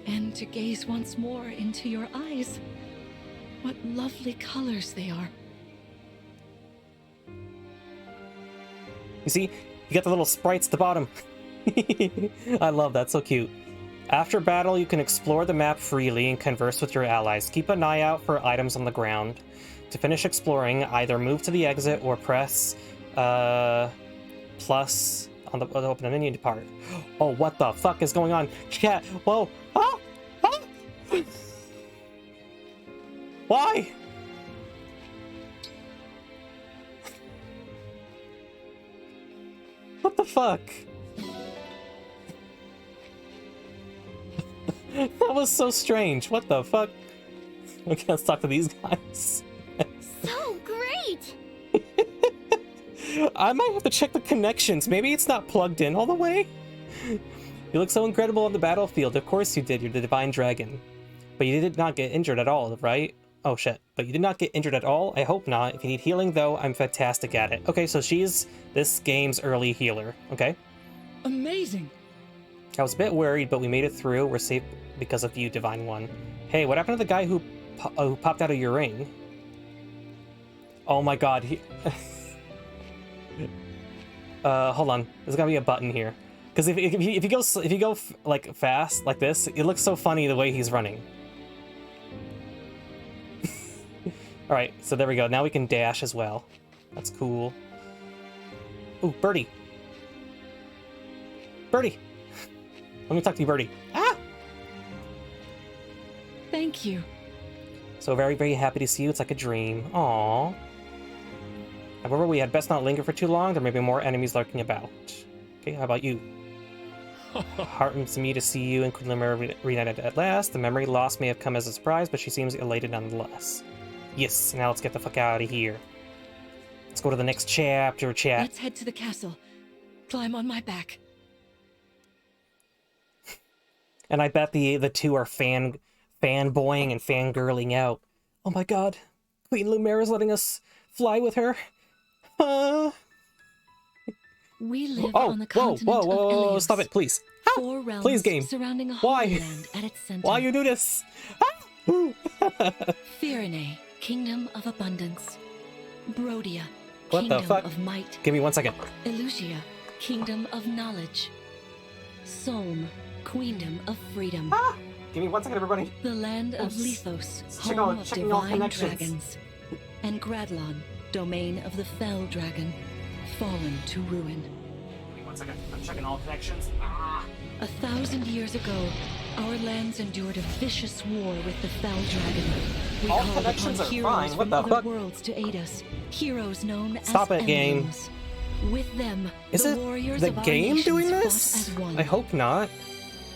And to gaze once more into your eyes. What lovely colors they are. You see, you got the little sprites at the bottom. I love that, so cute. After battle, you can explore the map freely and converse with your allies. Keep an eye out for items on the ground. To finish exploring, either move to the exit or press plus on the open the menu part. Oh, what the fuck is going on? Chat, whoa! Ah! Ah! Why? What the fuck? That was so strange. What the fuck? Okay, let's talk to these guys. So great! I might have to check the connections. Maybe it's not plugged in all the way. You look so incredible on the battlefield. Of course you did. You're the Divine Dragon. But you did not get injured at all, right? Oh shit. But you did not get injured at all? I hope not. If you need healing though, I'm fantastic at it. Okay, so she's this game's early healer. Okay. Amazing! I was a bit worried, but we made it through. We're safe because of you, Divine One. Hey, what happened to the guy who popped out of your ring? Oh my god. Hold on. There's gotta be a button here. Because if you go like fast like this, it looks so funny the way he's running. All right, so there we go. Now we can dash as well. That's cool. Ooh, Birdie. Birdie. Let me talk to you, Birdie. Ah! Thank you. So very, very happy to see you. It's like a dream. Aww. However, we had best not linger for too long. There may be more enemies lurking about. Okay, how about you? Heartens me to see you and Queen Lumira reunited at last. The memory loss may have come as a surprise, but she seems elated nonetheless. Yes, now let's get the fuck out of here. Let's go to the next chapter, chat. Let's head to the castle. Climb on my back. And I bet the two are fanboying and fangirling out. Oh my god, Queen Lumira's letting us fly with her. We live on the continent of Elios. Stop it, please. 4 realms Please, game. surrounding a Why? holy land at its center. Why you do this? Firene, kingdom of abundance. Brodia, What kingdom the fuck? of might. Give me 1 second. Elusia, kingdom of knowledge. Solm, queendom of freedom. Give me 1 second, everybody. The land of Oops. Lithos, Checking home all- of checking all divine connections. dragons. And Gradlon, domain of the fell dragon, fallen to ruin. Give me 1 second. I'm checking all connections. 1,000 years ago, our lands endured a vicious war with the fell dragon. We All called connections upon are heroes fine. What from the other fuck? worlds to aid us. Heroes known Stop as it, game. emblems. With them, Is the it warriors the of our game nations doing fought this? as one. I hope not.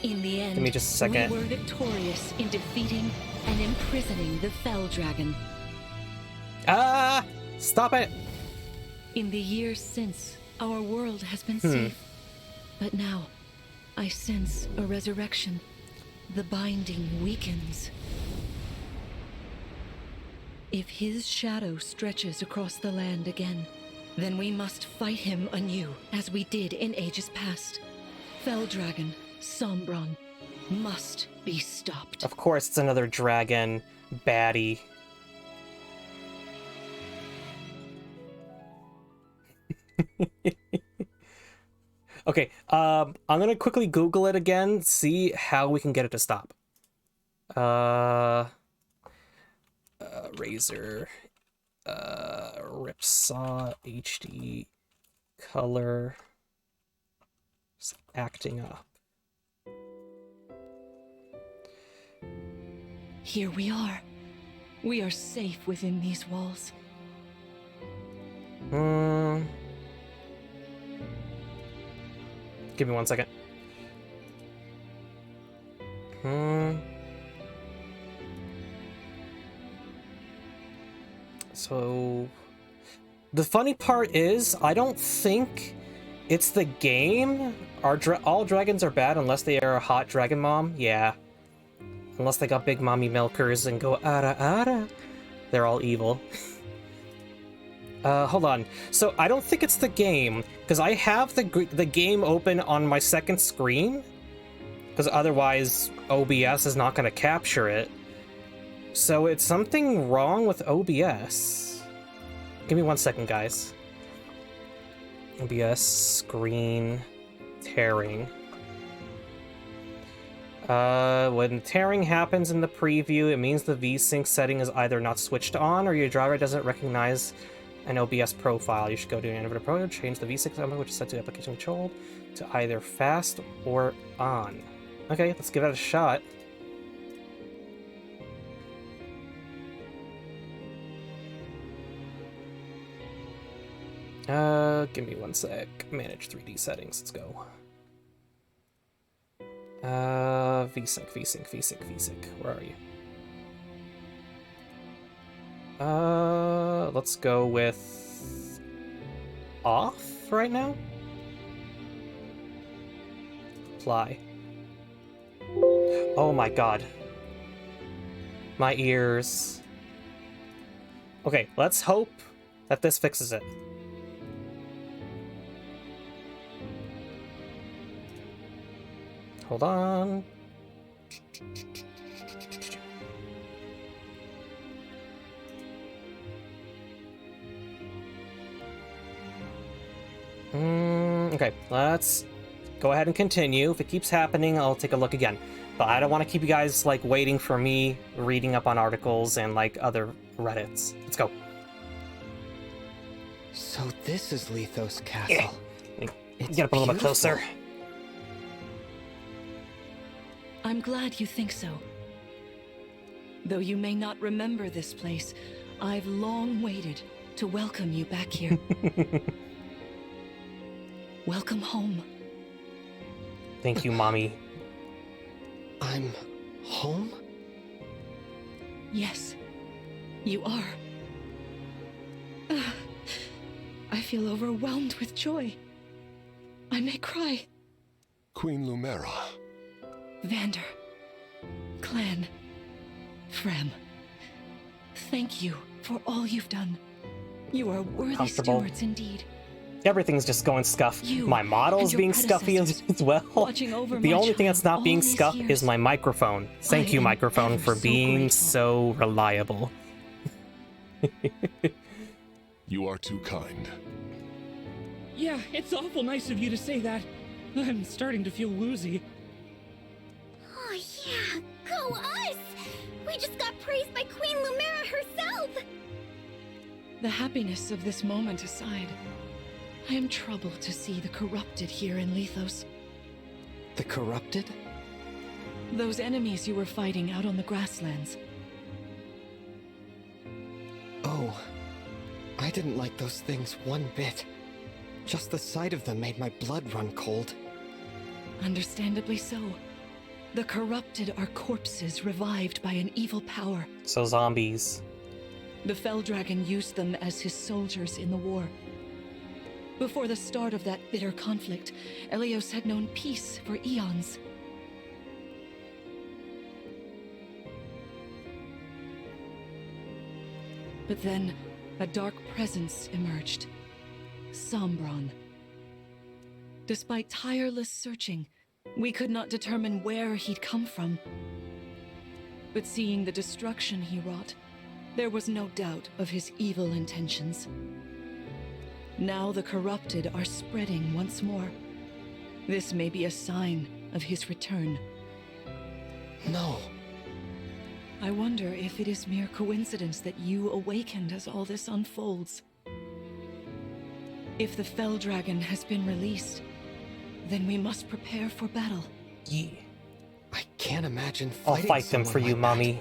In the end, Give me just a second. we were victorious in defeating and imprisoning the fell dragon. Stop it. In the years since, our world has been safe. But now, I sense a resurrection. The binding weakens. If his shadow stretches across the land again, then we must fight him anew, as we did in ages past. Fell Dragon, Sombron, must be stopped. Of course, it's another dragon baddie. Okay, I'm gonna quickly Google it again, see how we can get it to stop. Razor, Ripsaw HD color, just acting up. Here we are. We are safe within these walls. Give me 1 second. So the funny part is I don't think it's the game All dragons are bad unless they are a hot dragon mom? Yeah. Unless they got big mommy milkers and go ara ara. They're all evil. Hold on. So I don't think it's the game, because I have the game open on my second screen, because otherwise OBS is not going to capture it. So it's something wrong with OBS. Give me 1 second, guys. OBS screen tearing. When tearing happens in the preview, it means the VSync setting is either not switched on or your driver doesn't recognize an OBS profile. You should go to Innovative Pro, change the VSync number, which is set to application control, to either fast or on. Okay, let's give it a shot. Give me 1 sec. Manage 3D settings. Let's go. VSync. Where are you? Let's go with off right now. Apply. Oh my god. My ears. Okay, let's hope that this fixes it. Hold on. Okay, let's go ahead and continue. If it keeps happening, I'll take a look again. But I don't want to keep you guys, like, waiting for me reading up on articles and, like, other Reddits. Let's go. So this is Lithos Castle. You gotta put a little bit closer. I'm glad you think so. Though you may not remember this place, I've long waited to welcome you back here. Welcome home. Thank you, Mommy. I'm home? Yes, you are. I feel overwhelmed with joy. I may cry. Queen Lumera. Vander, Clan, Frem, thank you for all you've done. You are worthy stewards indeed. Everything's just going scuff. You my model's being scuffy as well. Watching over The my only thing that's child not being all these scuffed years. is my microphone. Thank I you, am microphone, ever for so being grateful. so reliable. You are too kind. Yeah, it's awful nice of you to say that. I'm starting to feel woozy. Oh yeah, go us! We just got praised by Queen Lumera herself! The happiness of this moment aside, I am troubled to see the corrupted here in Lithos. The corrupted? Those enemies you were fighting out on the grasslands. Oh, I didn't like those things one bit. Just the sight of them made my blood run cold. Understandably so. The corrupted are corpses revived by an evil power. So zombies. The Fell Dragon used them as his soldiers in the war. Before the start of that bitter conflict, Elios had known peace for eons. But then, a dark presence emerged. Sombron. Despite tireless searching, we could not determine where he'd come from. But seeing the destruction he wrought, there was no doubt of his evil intentions. Now the corrupted are spreading once more. This may be a sign of his return. No. I wonder if it is mere coincidence that you awakened as all this unfolds. If the Fell Dragon has been released, then we must prepare for battle. Yeah. I can't imagine I'll fighting fight them someone for you, like Mommy.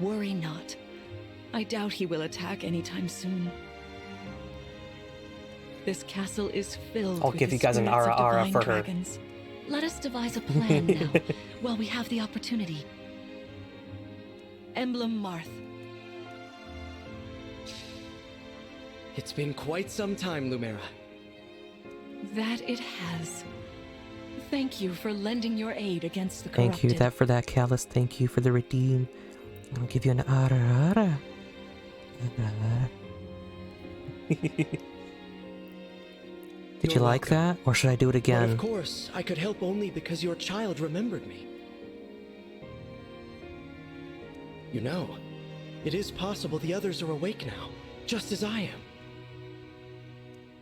Worry not. I doubt he will attack anytime soon. This castle is filled I'll with give the you guys an spirits of ara divine for her. dragons. Let us devise a plan now, while we have the opportunity. Emblem Marth. It's been quite some time, Lumera. That it has. Thank you for lending your aid against the Thank corrupted. you that for that, Callus. Thank you for the redeem. I'll give you an ara. Did you You're like welcome. that? Or should I do it But again? of course, I could help only because your child remembered me. You know, it is possible the others are awake now, just as I am.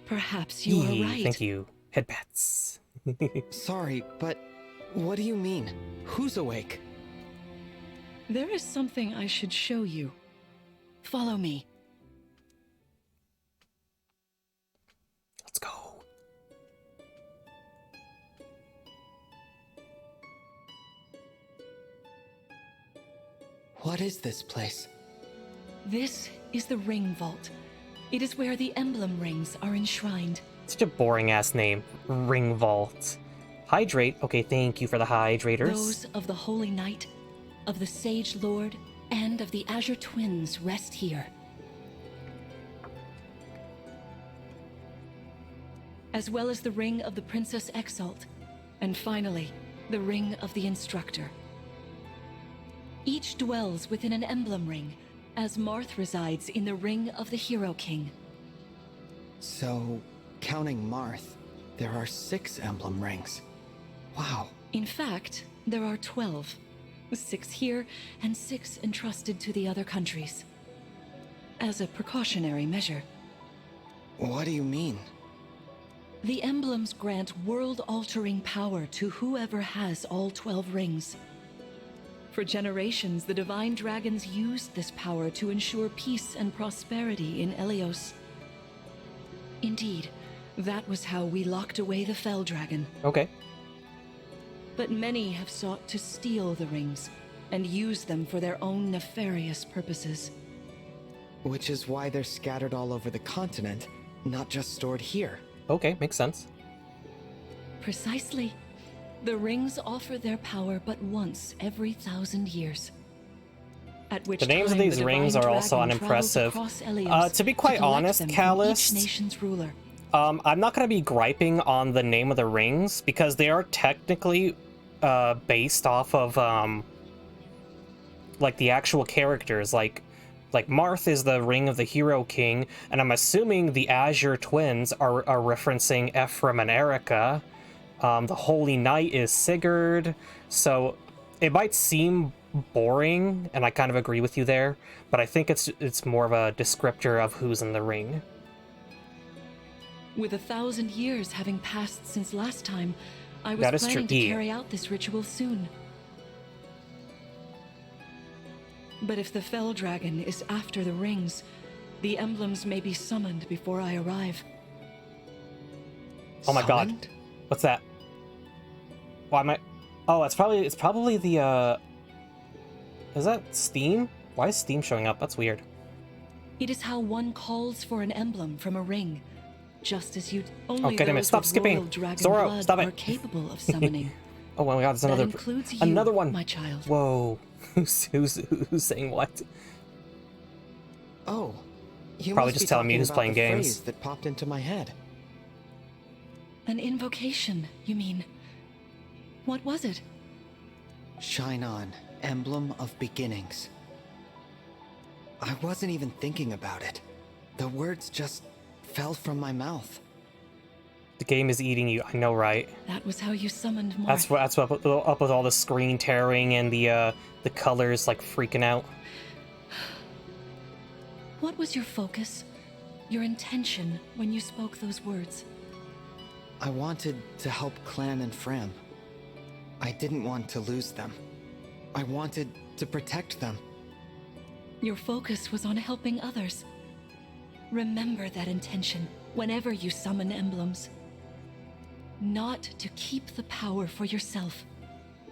Perhaps you are right. Thank you, headpats. Sorry, but what do you mean? Who's awake? There is something I should show you. Follow me. Let's go. What is this place? This is the Ring Vault. It is where the Emblem rings are enshrined. Such a boring ass name. Ring Vault. Hydrate. Okay, thank you for the hydrators. Those of the Holy Knight, of the Sage Lord, and of the Azure Twins rest here. As well as the Ring of the Princess Exalt, and finally, the Ring of the Instructor. Each dwells within an emblem ring, as Marth resides in the Ring of the Hero King. So, counting Marth, there are 6 emblem rings. Wow. In fact, there are 12. 6 here, and 6 entrusted to the other countries. As a precautionary measure. What do you mean? The emblems grant world-altering power to whoever has all 12 rings. For generations, the Divine Dragons used this power to ensure peace and prosperity in Elios. Indeed, that was how we locked away the Fell Dragon. Okay. But many have sought to steal the rings and use them for their own nefarious purposes. Which is why they're scattered all over the continent, not just stored here. Okay, makes sense. Precisely. The rings offer their power but once every 1,000 years. At which The names of time these the rings Divine are also Dragon travels unimpressive. across Elios To be quite collect honest, them from Callus, each nation's ruler. I'm not going to be griping on the name of the rings because they are technically based off of like the actual characters. Like Marth is the Ring of the Hero King, and I'm assuming the Azure Twins are referencing Ephraim and Erica. The Holy Knight is Sigurd, so it might seem boring, and I kind of agree with you there, but I think it's more of a descriptor of who's in the ring. With 1,000 years having passed since last time, I was That is planning true. to carry out this ritual soon. But if the Fell Dragon is after the rings, the emblems may be summoned before I arrive. Oh my god. Summoned? What's that? Why am I... Oh, it's probably the, Is that Steam? Why is Steam showing up? That's weird. It is how one calls for an emblem from a ring, just as you Oh, only God damn it, those stop with skipping. royal dragon Zoro, blood stop it. are capable of summoning. Oh my god, there's That another... includes you, Another one! my child. Whoa. Who's saying what? Oh, you Probably must just be telling me talking who's about playing the games. phrase that popped into my head. An invocation, you mean? What was it? Shine on, emblem of beginnings. I wasn't even thinking about it. The words just fell from my mouth. The game is eating you. I know, right? That was how you summoned Marth. That's what up with all the screen tearing and the colors like freaking out. What was your focus? Your intention when you spoke those words? I wanted to help Clan and Fram. I didn't want to lose them. I wanted to protect them. Your focus was on helping others. Remember that intention whenever you summon emblems. Not to keep the power for yourself.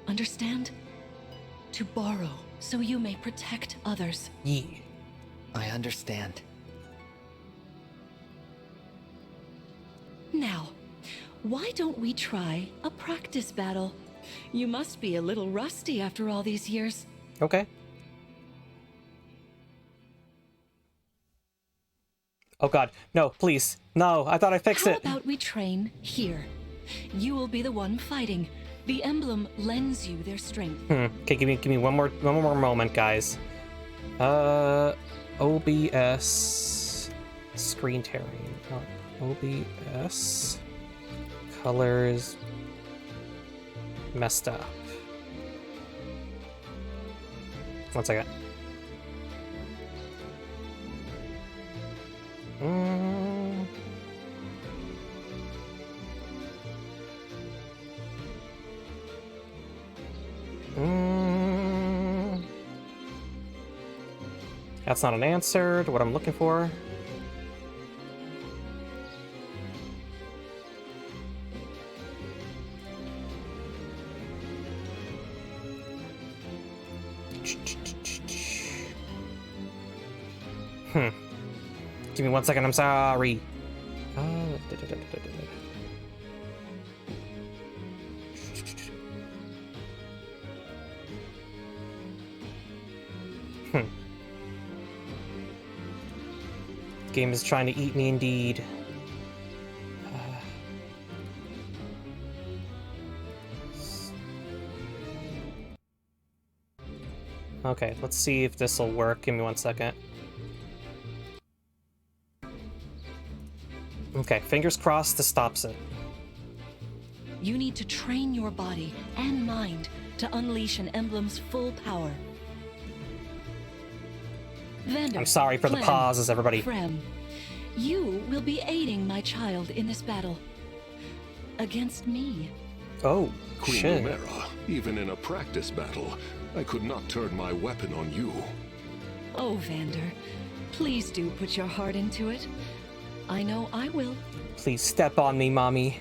Understand? To borrow so you may protect others. Yeah. I understand. Now, why don't we try a practice battle? You must be a little rusty after all these years. Okay. Oh god, no, please. No, I thought I fixed How it. about we train here? You will be the one fighting. The emblem lends you their strength. Okay, give me one more moment, guys. OBS screen tearing. OBS colors messed up. One second. That's not an answer to what I'm looking for. Give me 1 second, I'm sorry. Game is trying to eat me indeed. Okay, let's see if this will work. Give me 1 second. Okay, fingers crossed this stops it. You need to train your body and mind to unleash an emblem's full power. Vander, I'm sorry for the Clem, pauses, everybody. Frem, you will be aiding my child in this battle. Against me. Oh, Queen shit. Lumera, even in a practice battle, I could not turn my weapon on you. Oh, Vander, please do put your heart into it. I know I will. Please step on me, mommy.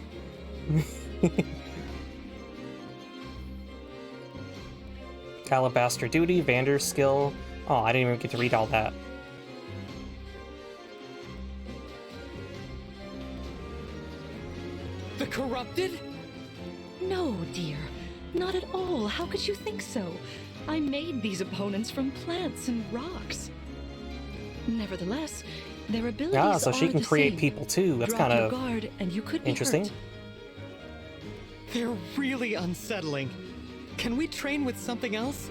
Alabaster Duty, Vander's skill. Oh, I didn't even get to read all that. The corrupted? No, dear. Not at all. How could you think so? I made these opponents from plants and rocks. Nevertheless, their abilities Ah, so she are can the create same. people too. That's Drop kind your of guard and you could be interesting. hurt. They're really unsettling. Can we train with something else?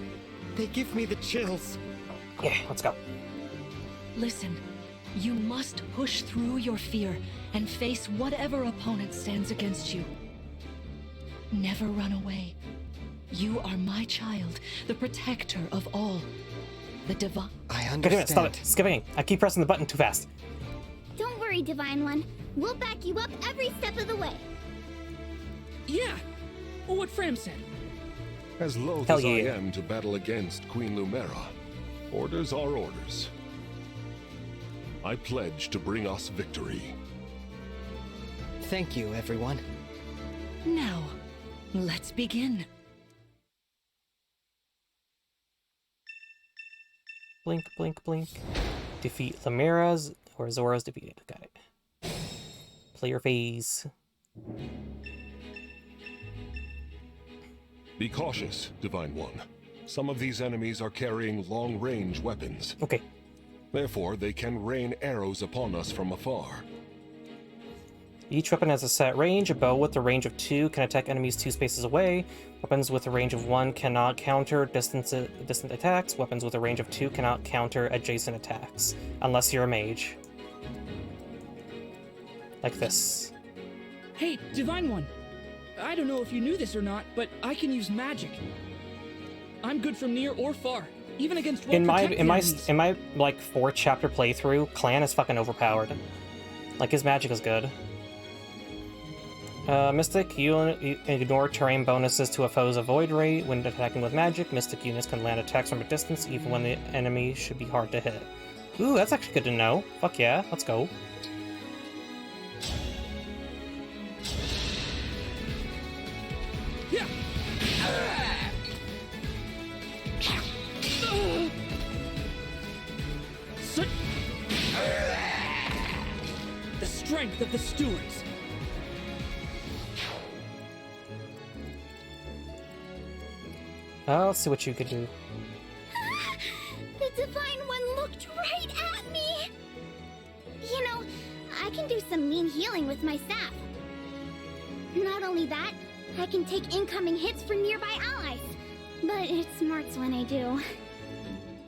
They give me the chills. Yeah, let's go. Listen, you must push through your fear and face whatever opponent stands against you. Never run away. You are my child, the protector of all. The divine. I Wait a minute, stop understand. it. Skipping. I keep pressing the button too fast. Don't worry, Divine One. We'll back you up every step of the way. Yeah. Well, what Fram said. As loath Hell as yeah. I am to battle against Queen Lumera, orders are orders. I pledge to bring us victory. Thank you, everyone. Now, let's begin. Blink, blink, blink. Defeat Lamera's or Zora's defeated. Got it. Player phase. Be cautious, Divine One. Some of these enemies are carrying long-range weapons. Okay. Therefore, they can rain arrows upon us from afar. Each weapon has a set range. A bow with a range of 2 can attack enemies 2 spaces away. Weapons with a range of 1 cannot counter distant attacks. Weapons with a range of 2 cannot counter adjacent attacks. Unless you're a mage. Like this. Hey, Divine One. I don't know if you knew this or not, but I can use magic. I'm good from near or far, even against well-protected enemies. in my like 4-chapter playthrough, Clan is fucking overpowered. Like his magic is good. Mystic, you ignore terrain bonuses to a foe's avoid rate when attacking with magic. Mystic units can land attacks from a distance, even when the enemy should be hard to hit. Ooh, that's actually good to know. Fuck yeah, let's go. Yeah. The strength of the stewards. Let's see what you can do. The Divine One looked right at me! You know, can do some mean healing with my staff. Not only that, I can take incoming hits for nearby allies. But it smarts when I do.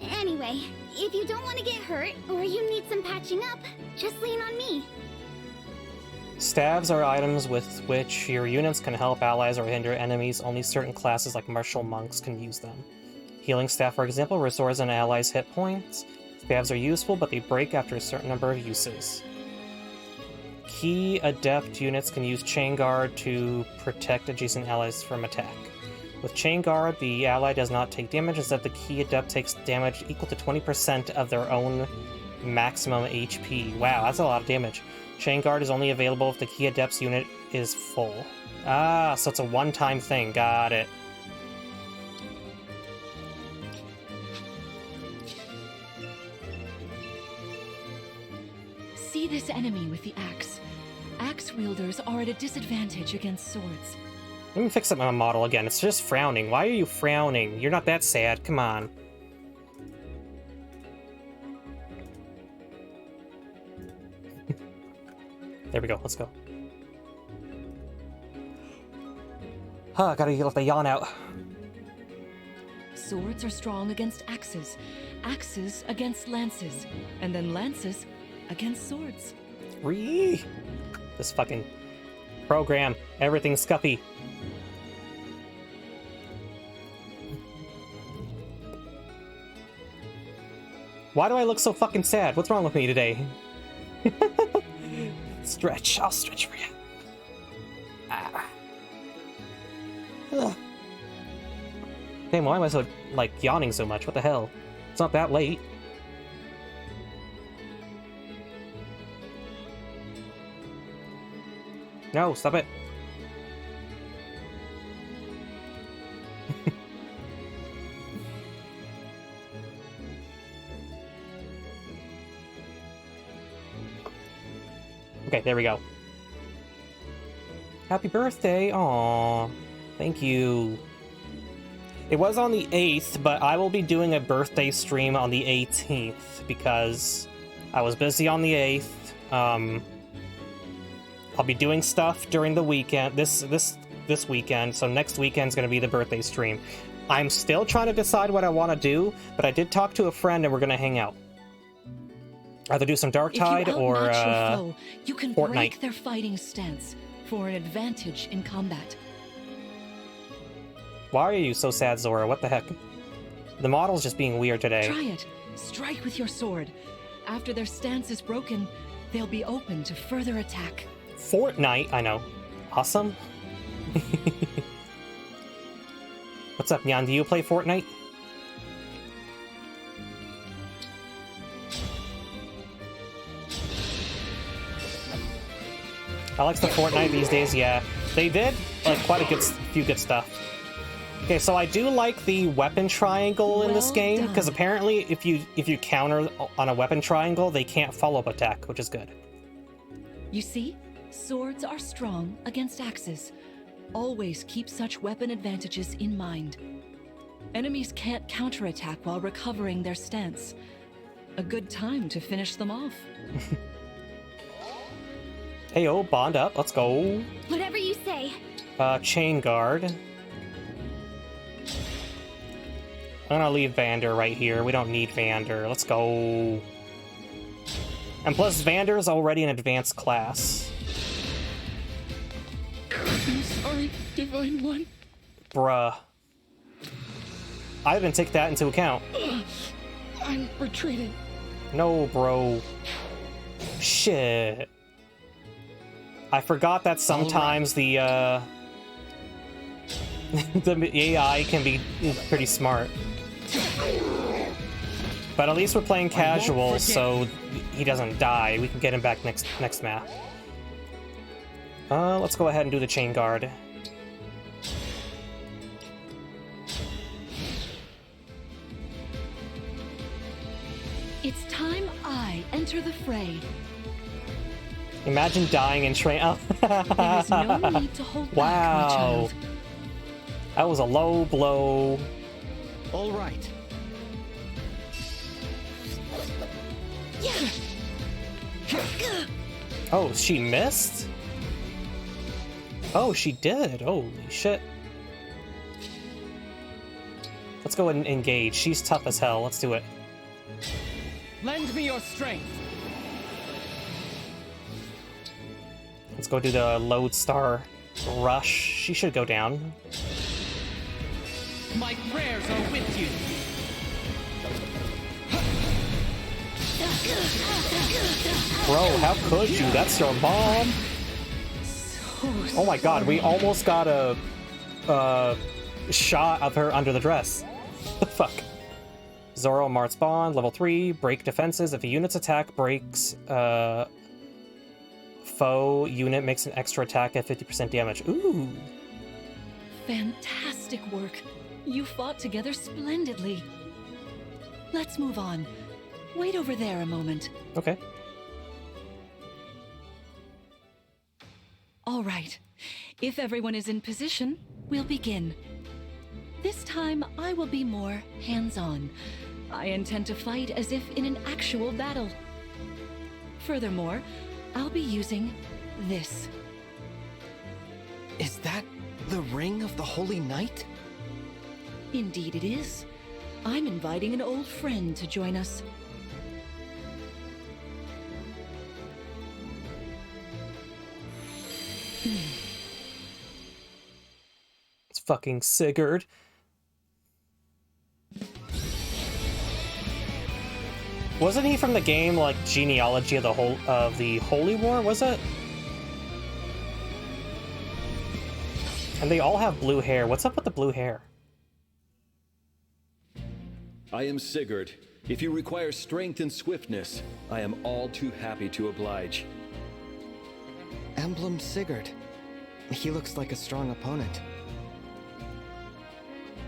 Anyway, if you don't want to get hurt, or you need some patching up, just lean on me. Staves are items with which your units can help allies or hinder enemies. Only certain classes like martial monks can use them. Healing staff, for example, restores an ally's hit points. Staves are useful, but they break after a certain number of uses. Key adept units can use Chain Guard to protect adjacent allies from attack. With Chain Guard, the ally does not take damage, instead the key adept takes damage equal to 20% of their own maximum HP. Wow, that's a lot of damage. Chain Guard is only available if the key adept's unit is full. Ah, so it's a one-time thing. Got it. See this enemy with the axe. Axe wielders are at a disadvantage against swords. Let me fix up my model again. It's just frowning. Why are you frowning? You're not that sad. Come on. There we go. Let's go. Huh, gotta let the yawn out. Swords are strong against axes, axes against lances, and then lances against swords. This fucking program. Everything's scuffy. Why do I look so fucking sad? What's wrong with me today? Stretch. I'll stretch for you. Ah. Ugh. Damn, why am I so, like, yawning so much? What the hell? It's not that late. No, stop it. Okay, there we go. Happy birthday! Aww. Thank you. It was on the 8th, but I will be doing a birthday stream on the 18th because I was busy on the 8th. I'll be doing stuff during the weekend, this weekend, so next weekend's gonna be the birthday stream. I'm still trying to decide what I want to do, but I did talk to a friend and we're gonna hang out. Either do some Dark Tide or foe, you can Fortnite. break their fighting stance for an advantage in combat. Why are you so sad, Zora? What the heck? The model's just being weird today. Try it. Strike with your sword. After their stance is broken, they'll be open to further attack. Fortnite, I know. Awesome. What's up, Nyan? Do you play Fortnite? I like the Fortnite these days, yeah. They did, like, quite a few good stuff. Okay, so I do like the weapon triangle in this game, because apparently if you counter on a weapon triangle, they can't follow-up attack, which is good. You see? Swords are strong against axes. Always keep such weapon advantages in mind. Enemies can't counterattack while recovering their stance. A good time to finish them off. Hey, bond up. Let's go. Whatever you say. Chain Guard. I'm gonna leave Vander right here. We don't need Vander. Let's go. And plus, Vander is already an advanced class. I'm sorry, Divine One. Bruh. I didn't take that into account. I'm retreating. No, bro. Shit. I forgot that sometimes the AI can be pretty smart. But at least we're playing casual, so he doesn't die. We can get him back next map. Let's go ahead and do the Chain Guard. It's time I enter the fray. Imagine dying in train. Oh. There is no need to hold back, my Wow. child. That was a low blow. All right. Oh, she missed? Oh, she did. Holy shit. Let's go and engage. She's tough as hell. Let's do it. Lend me your strength. Let's go do the Lodestar Rush. She should go down. My prayers are with you. Bro, how could you? That's your mom. Oh my god, we almost got a shot of her under the dress. What the fuck? Zoro Mart's Bond, level 3, break defenses. If a unit's attack breaks, foe unit makes an extra attack at 50% damage. Ooh. Fantastic work. You fought together splendidly. Let's move on. Wait over there a moment. Okay. All right. If everyone is in position, we'll begin. This time, I will be more hands-on. I intend to fight as if in an actual battle. Furthermore, I'll be using this. Is that the Ring of the Holy Knight? Indeed it is. I'm inviting an old friend to join us. It's fucking Sigurd. Wasn't he from the game like Genealogy of the Holy War, was it? And they all have blue hair. What's up with the blue hair? I am Sigurd. If you require strength and swiftness, I am all too happy to oblige. Emblem Sigurd. He looks like a strong opponent.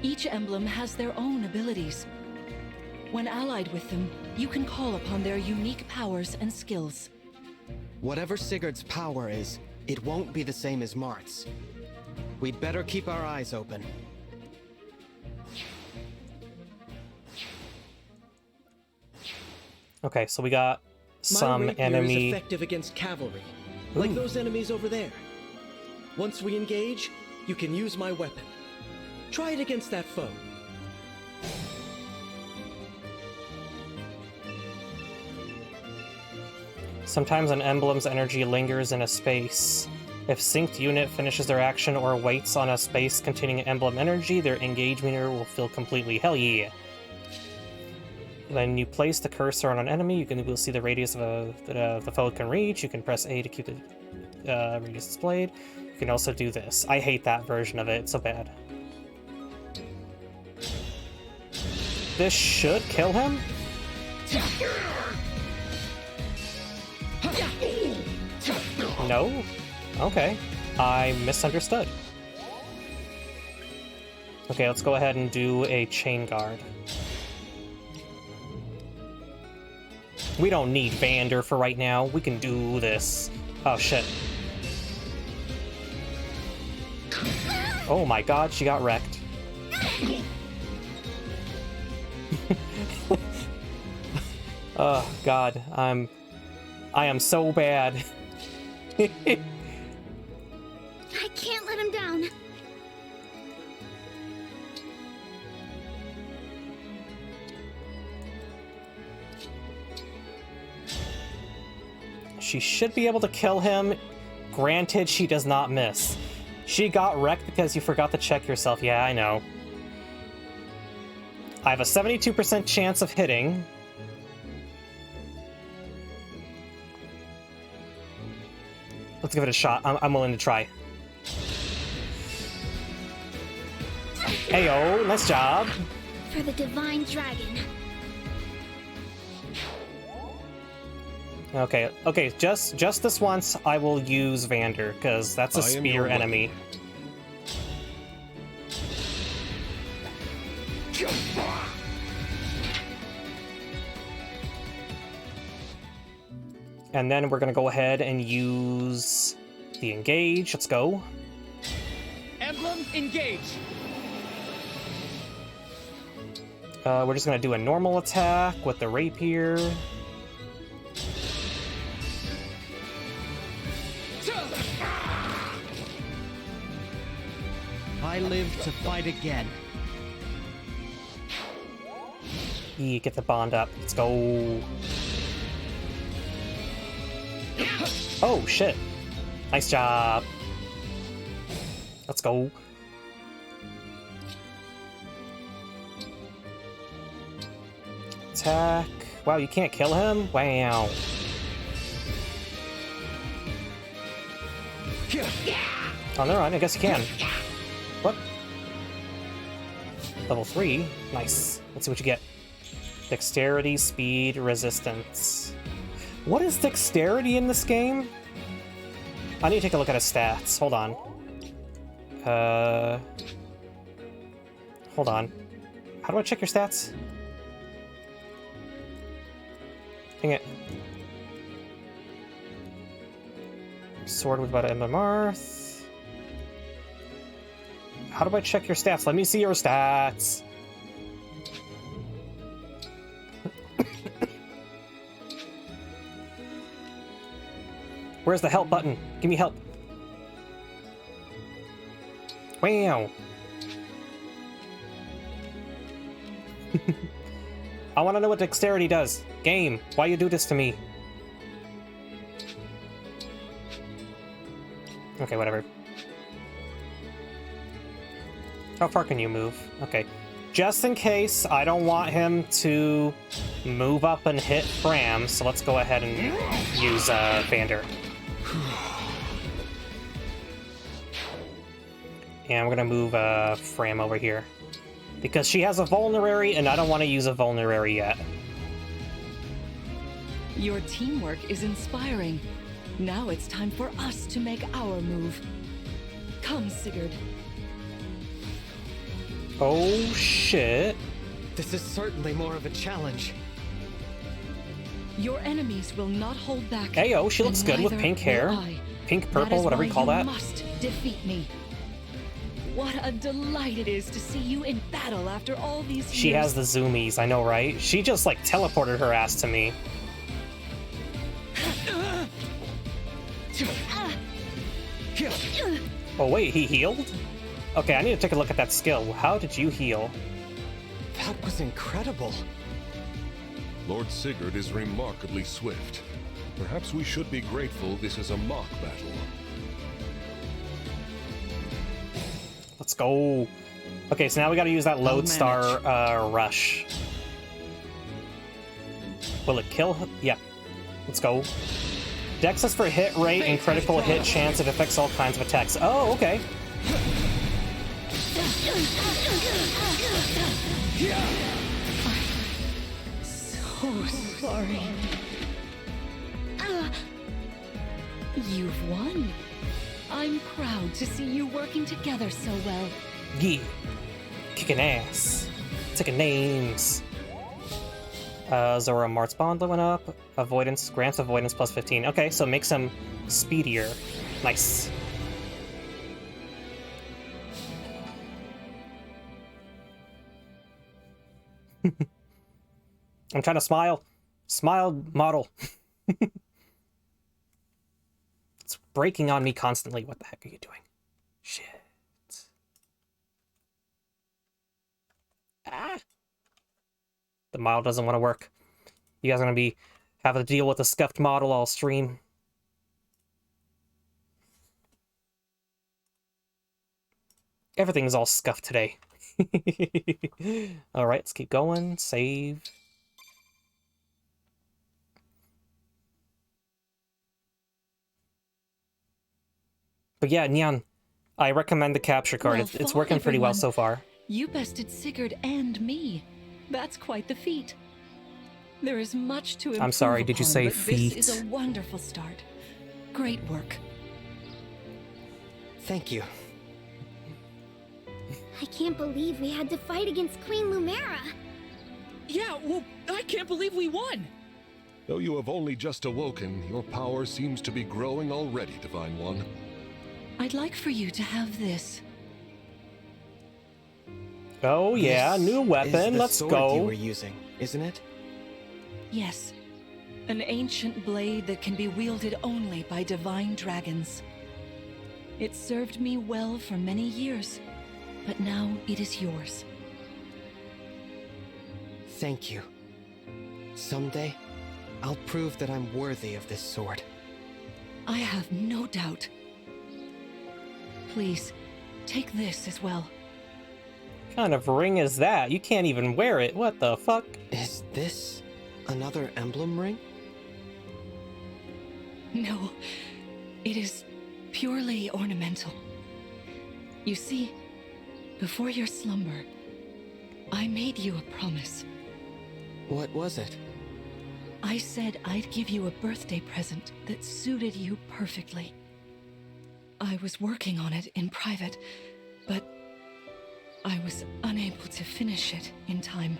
Each emblem has their own abilities. When allied with them, you can call upon their unique powers and skills. Whatever Sigurd's power is, it won't be the same as Mart's. We'd better keep our eyes open. Okay, so we got some My rapier enemy. is effective against cavalry, like those enemies over there. Once we engage, you can use my weapon. Try it against that foe. Sometimes an emblem's energy lingers in a space. If synced unit finishes their action or waits on a space containing emblem energy, their engage meter will fill completely. Hell yeah! When you place the cursor on an enemy, you will see the radius of that the foe can reach. You can press A to keep the radius displayed. You can also do this. I hate that version of it. It's so bad. This should kill him? No? Okay. I misunderstood. Okay, let's go ahead and do a chain guard. We don't need Vander for right now. We can do this. Oh, shit. Oh my god, she got wrecked. Oh god, I am so bad. I can't let him down. She should be able to kill him. Granted, she does not miss. She got wrecked because you forgot to check yourself. Yeah, I know. I have a 72% chance of hitting. Let's give it a shot. I'm willing to try. Ayo, nice job. For the Divine Dragon. Okay, just this once I will use Vander, because that's a spear enemy. And then we're gonna go ahead and use the engage. Let's go. Emblem, engage! We're just gonna do a normal attack with the rapier. I live to fight again. Yeah, get the bond up. Let's go. Oh, shit. Nice job. Let's go. Attack. Wow, you can't kill him? Wow. Oh, never mind. I guess you can. What? Level 3? Nice. Let's see what you get. Dexterity, speed, resistance. What is dexterity in this game? I need to take a look at his stats. Hold on. Hold on. How do I check your stats? Dang it. Sword with about Emblem Earth. How do I check your stats? Let me see your stats. Where's the help button? Give me help. Wow. I want to know what dexterity does. Game, why you do this to me? Okay, whatever. How far can you move? Okay. Just in case, I don't want him to move up and hit Fram, so let's go ahead and use Vander. And we're gonna move Fram over here. Because she has a vulnerary, and I don't want to use a vulnerary yet. Your teamwork is inspiring. Now it's time for us to make our move. Come, Sigurd. Oh, shit. This is certainly more of a challenge. Your enemies will not hold back. Ayo, she looks and good with neither pink will hair. I. Pink, That purple, is whatever you why call that. Must defeat me. What a delight it is to see you in battle after all these years. She has the zoomies, I know, right? She just, like, teleported her ass to me. Oh, wait, he healed? Okay, I need to take a look at that skill. How did you heal? That was incredible. Lord Sigurd is remarkably swift. Perhaps we should be grateful this is a mock battle. Let's go. Okay, so now we gotta use that Lodestar rush. Will it kill him? Yeah. Let's go. Dex is for hit rate and critical hit chance. It affects all kinds of attacks. Oh, okay. So sorry. You've won. I'm proud to see you working together so well. Yeah. Kicking ass. Taking names. Zora Mart's bond went up. Avoidance, grants avoidance plus 15. Okay, so makes him speedier. Nice. I'm trying to smile. Smile, model. It's breaking on me constantly. What the heck are you doing? Shit. Ah. The model doesn't want to work. You guys are gonna have to deal with a scuffed model all stream. Everything's all scuffed today. Alright, let's keep going. Save. But yeah, Nyan, I recommend the capture card. Well It's fought, working pretty well everyone. so far. You bested Sigurd and me. That's quite the feat. There is much to improve I'm sorry, did you upon, say but feat? This is a wonderful start. Great work. Thank you. I can't believe we had to fight against Queen Lumera. Yeah, well, I can't believe we won! Though you have only just awoken, your power seems to be growing already, Divine One. I'd like for you to have this. Oh yeah, This new is weapon. the Let's sword go. you were using, isn't it? Yes. An ancient blade that can be wielded only by divine dragons. It served me well for many years. but now it is yours. Thank you. Someday, I'll prove that I'm worthy of this sword. I have no doubt. Please, take this as well. What kind of ring is that? You can't even wear it. What the fuck? Is this another emblem ring? No, it is purely ornamental. You see, before your slumber, I made you a promise. What was it? I said I'd give you a birthday present that suited you perfectly. I was working on it in private, but I was unable to finish it in time.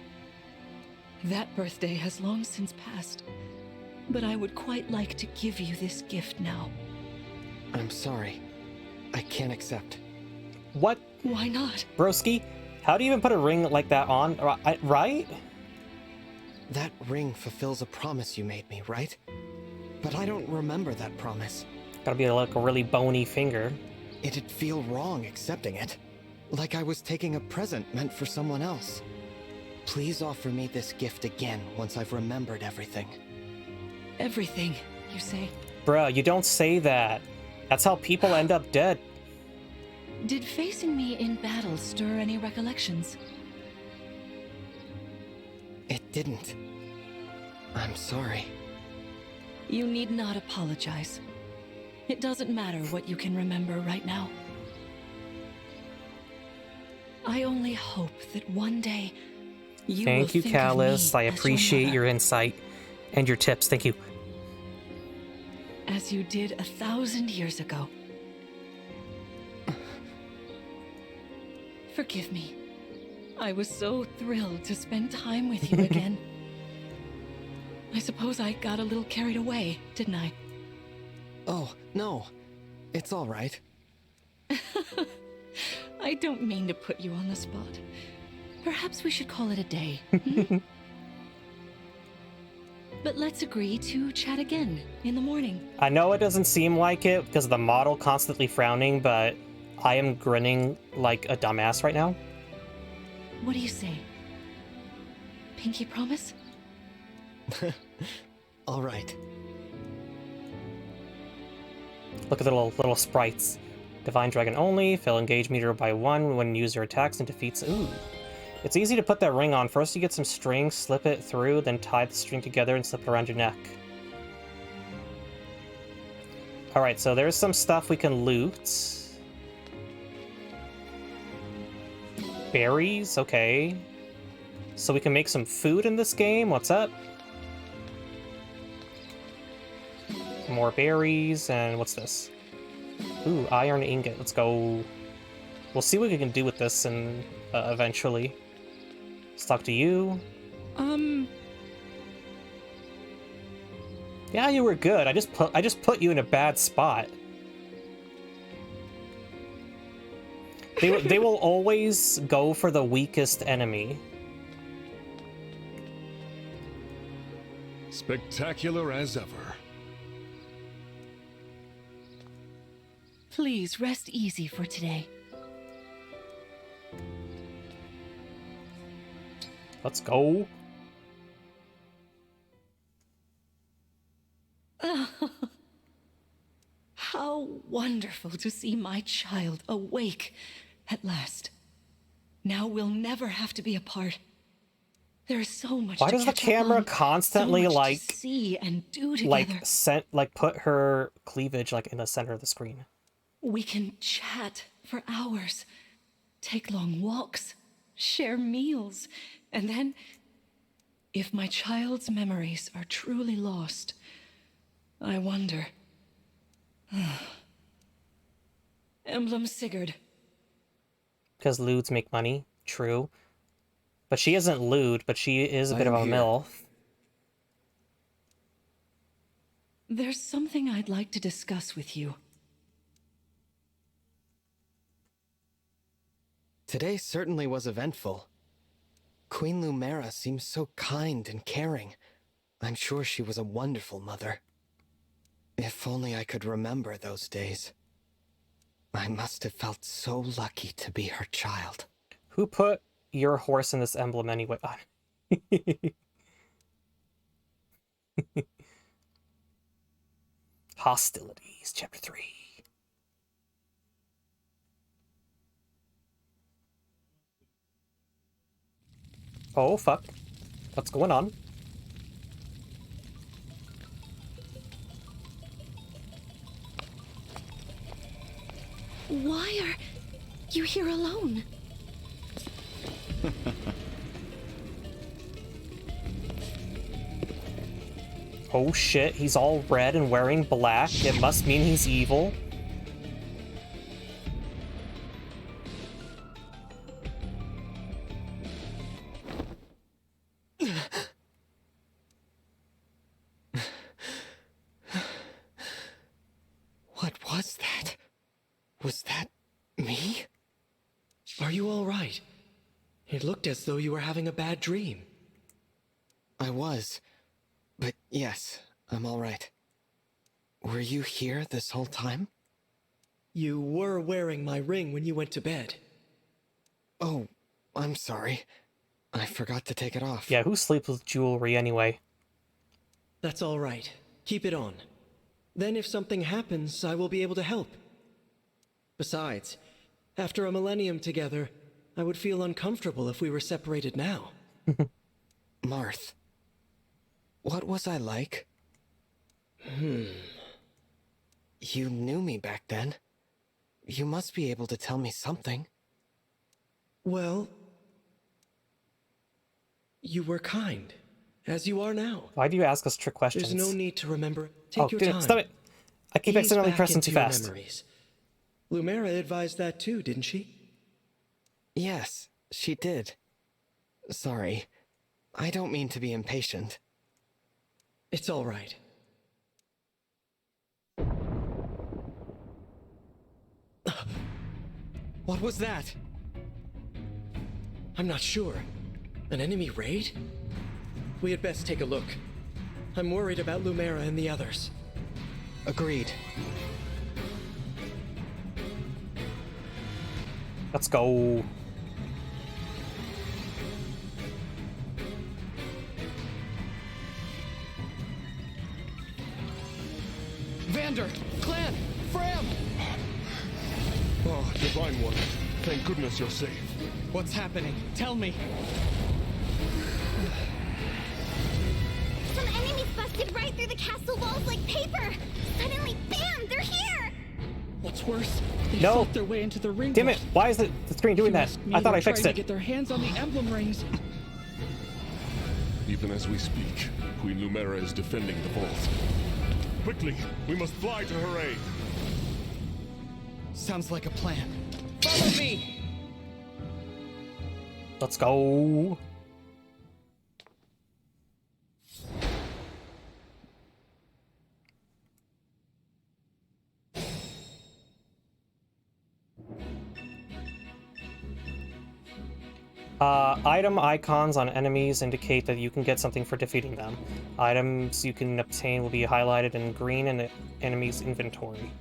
That birthday has long since passed, but I would quite like to give you this gift now. I'm sorry. I can't accept. What? Why not? Broski, how do you even put a ring like that on? Right? That ring fulfills a promise you made me, right? But I don't remember that promise. Gotta be like a really bony finger. It'd feel wrong accepting it. Like I was taking a present meant for someone else. Please offer me this gift again once I've remembered everything. Everything, you say? Bruh, you don't say that. That's how people end up dead. Did facing me in battle stir any recollections? It didn't. I'm sorry. You need not apologize. It doesn't matter what you can remember right now. I only hope that one day you will Thank you, think of Callus. me I as appreciate mother, your insight and your tips. Thank you. as you did 1,000 years ago. Forgive me. I was so thrilled to spend time with you again. I suppose I got a little carried away, didn't I? Oh, no. It's all right. I don't mean to put you on the spot. Perhaps we should call it a day. Hmm? But let's agree to chat again in the morning. I know it doesn't seem like it because of the model constantly frowning, but I am grinning like a dumbass right now. What do you say? Pinky promise? All right. Look at the little sprites. Divine Dragon only. Fill engage meter by 1 when user attacks and defeats. Ooh. It's easy to put that ring on. First you get some string, slip it through, then tie the string together and slip it around your neck. Alright, so there's some stuff we can loot. Berries, okay. So we can make some food in this game. What's up? More berries, and what's this? Ooh, iron ingot. Let's go. We'll see what we can do with this and eventually. Let's talk to you. Yeah, you were good. I just put you in a bad spot. They will always go for the weakest enemy. Spectacular as ever. Please rest easy for today. Let's go. How wonderful to see my child awake at last. Now we'll never have to be apart. There is so much Why to does the catch up camera on, constantly so much like to see and do together? put her cleavage like in the center of the screen? We can chat for hours, take long walks, share meals, and then, if my child's memories are truly lost, I wonder. Emblem Sigurd. Because lewds make money, true. But she isn't lewd, but she is a I bit of am a here. MILF. There's something I'd like to discuss with you. Today certainly was eventful. Queen Lumera seems so kind and caring. I'm sure she was a wonderful mother. If only I could remember those days. I must have felt so lucky to be her child. Who put your horse in this emblem anyway? Hostilities, Chapter 3. Oh, fuck. What's going on? Why are you here alone? Oh shit, he's all red and wearing black. It must mean he's evil. What was that? Was that me? Are you all right? It looked as though you were having a bad dream. I was. But yes, I'm all right. Were you here this whole time? You were wearing my ring when you went to bed. Oh, I'm sorry. I forgot to take it off. Yeah, who sleeps with jewelry anyway? That's all right. Keep it on. Then if something happens, I will be able to help. Besides, after a millennium together, I would feel uncomfortable if we were separated now. Marth, what was I like? You knew me back then. You must be able to tell me something. Well, you were kind, as you are now. Why do you ask us trick questions? There's no need to remember. Take your dude, time. Stop it! I keep Ease accidentally back pressing into too your fast. memories. Lumera advised that too, didn't she? Yes, she did. Sorry. I don't mean to be impatient. It's all right. What was that? I'm not sure. An enemy raid? We had best take a look. I'm worried about Lumera and the others. Agreed. Let's go. Vander! Clan! Fram! Oh, Divine One. Thank goodness you're safe. What's happening? Tell me! Some enemies busted right through the castle walls like paper! Suddenly, bam! They're here! What's worse, they No. fought their way into the ring. Damn it! vault. Why is the screen doing that? Must I mean thought I they're fixed trying it. to get their hands on the emblem rings. Even as we speak, Queen Lumera is defending the vault. Quickly, we must fly to her aid. Sounds like a plan. Follow me! Let's go. Item icons on enemies indicate that you can get something for defeating them. Items you can obtain will be highlighted in green in the enemy's inventory.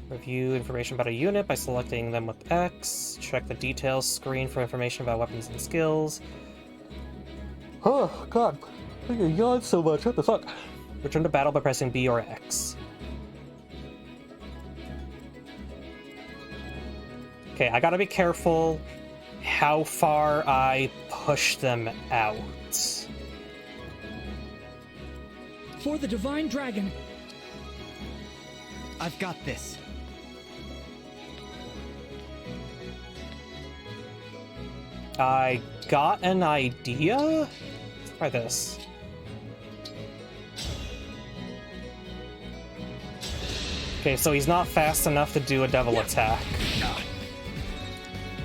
Review information about a unit by selecting them with X. Check the details screen for information about weapons and skills. Oh, God. I can yawn so much. What the fuck? Return to battle by pressing B or X. Okay, I gotta be careful how far I push them out. For the Divine Dragon. I've got this. I got an idea? Let's try this. Okay, so he's not fast enough to do a devil attack.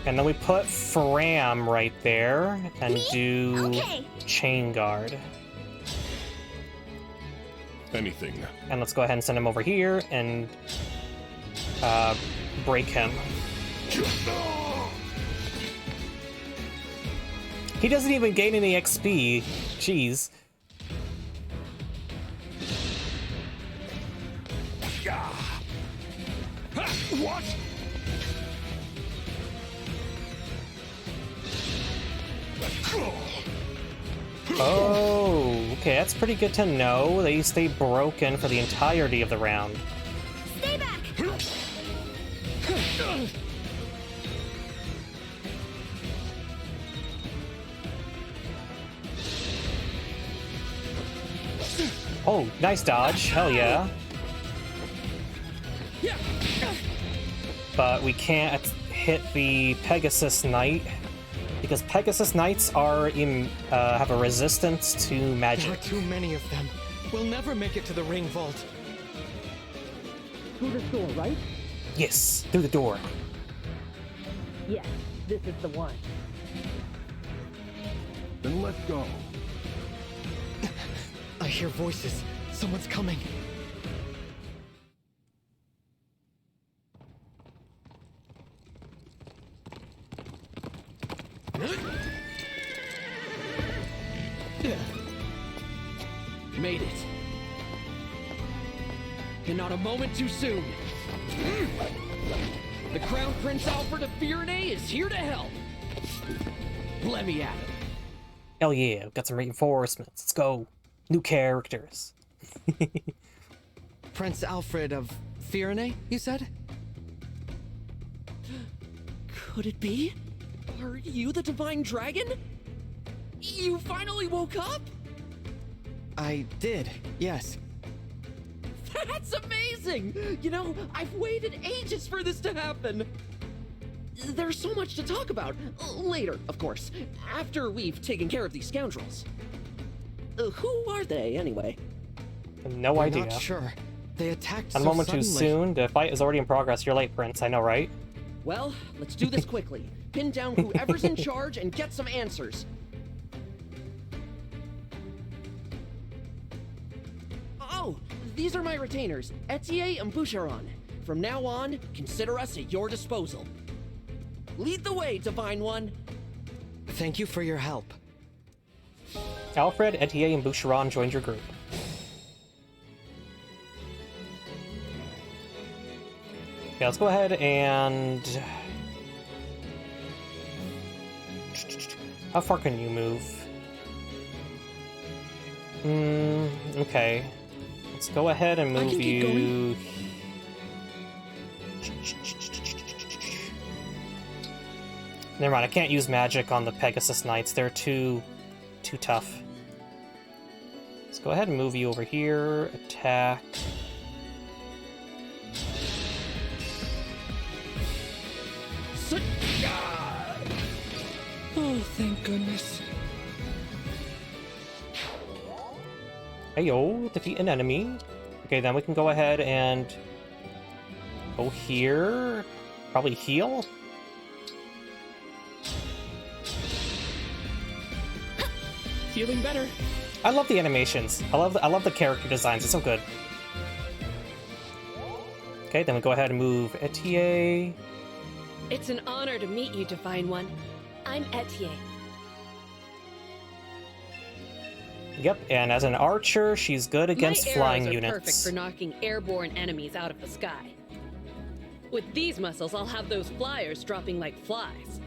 And then we put Fram right there and do Okay. Chain Guard. Anything. And let's go ahead and send him over here and break him. He doesn't even gain any XP. Jeez. What? Oh, okay, that's pretty good to know. They stay broken for the entirety of the round. Stay back! Oh, nice dodge. Hell yeah. But we can't hit the Pegasus Knight because Pegasus Knights are have a resistance to There are magic. too many of them. We'll never make it to the ring vault. Through this door, right? Yes, through the door. Yes, this is the one. Then let's go. I hear voices. Someone's coming. Made it. And not a moment too soon. The Crown Prince Alfred of Firenze is here to help. Let me at it. Hell yeah, we've got some reinforcements. Let's go. New characters. Prince Alfred of Firenze, you said? Could it be? Are you the Divine Dragon? You finally woke up? I did, yes. That's amazing! You know, I've waited ages for this to happen. There's so much to talk about. Later, of course. After we've taken care of these scoundrels. Who are they, anyway? No idea. Not sure. They attacked A so moment too suddenly. soon. The fight is already in progress. You're late, Prince. I know, right? Well, let's do this quickly. Pin down whoever's in charge and get some answers. Oh, these are my retainers, Etier and Boucheron. From now on, consider us at your disposal. Lead the way, Divine One. Thank you for your help. Alfred, Etier, and Boucheron joined your group. Okay, let's go ahead and... How far can you move? Okay. Let's go ahead and move can keep you... Never mind, I can't use magic on the Pegasus Knights. They're too tough. Let's go ahead and move you over here. Attack. Oh, thank goodness. Heyo, defeat an enemy. Okay, then we can go ahead and go here. Probably heal. Feeling better. I love the animations. I love the character designs. It's so good. Okay, then we go ahead and move Etier. It's an honor to meet you, Divine One. I'm Etier. Yep, and as an archer, she's good against My flying arrows are units. perfect for knocking airborne enemies out of the sky. With these muscles, I'll have those flyers dropping like flies.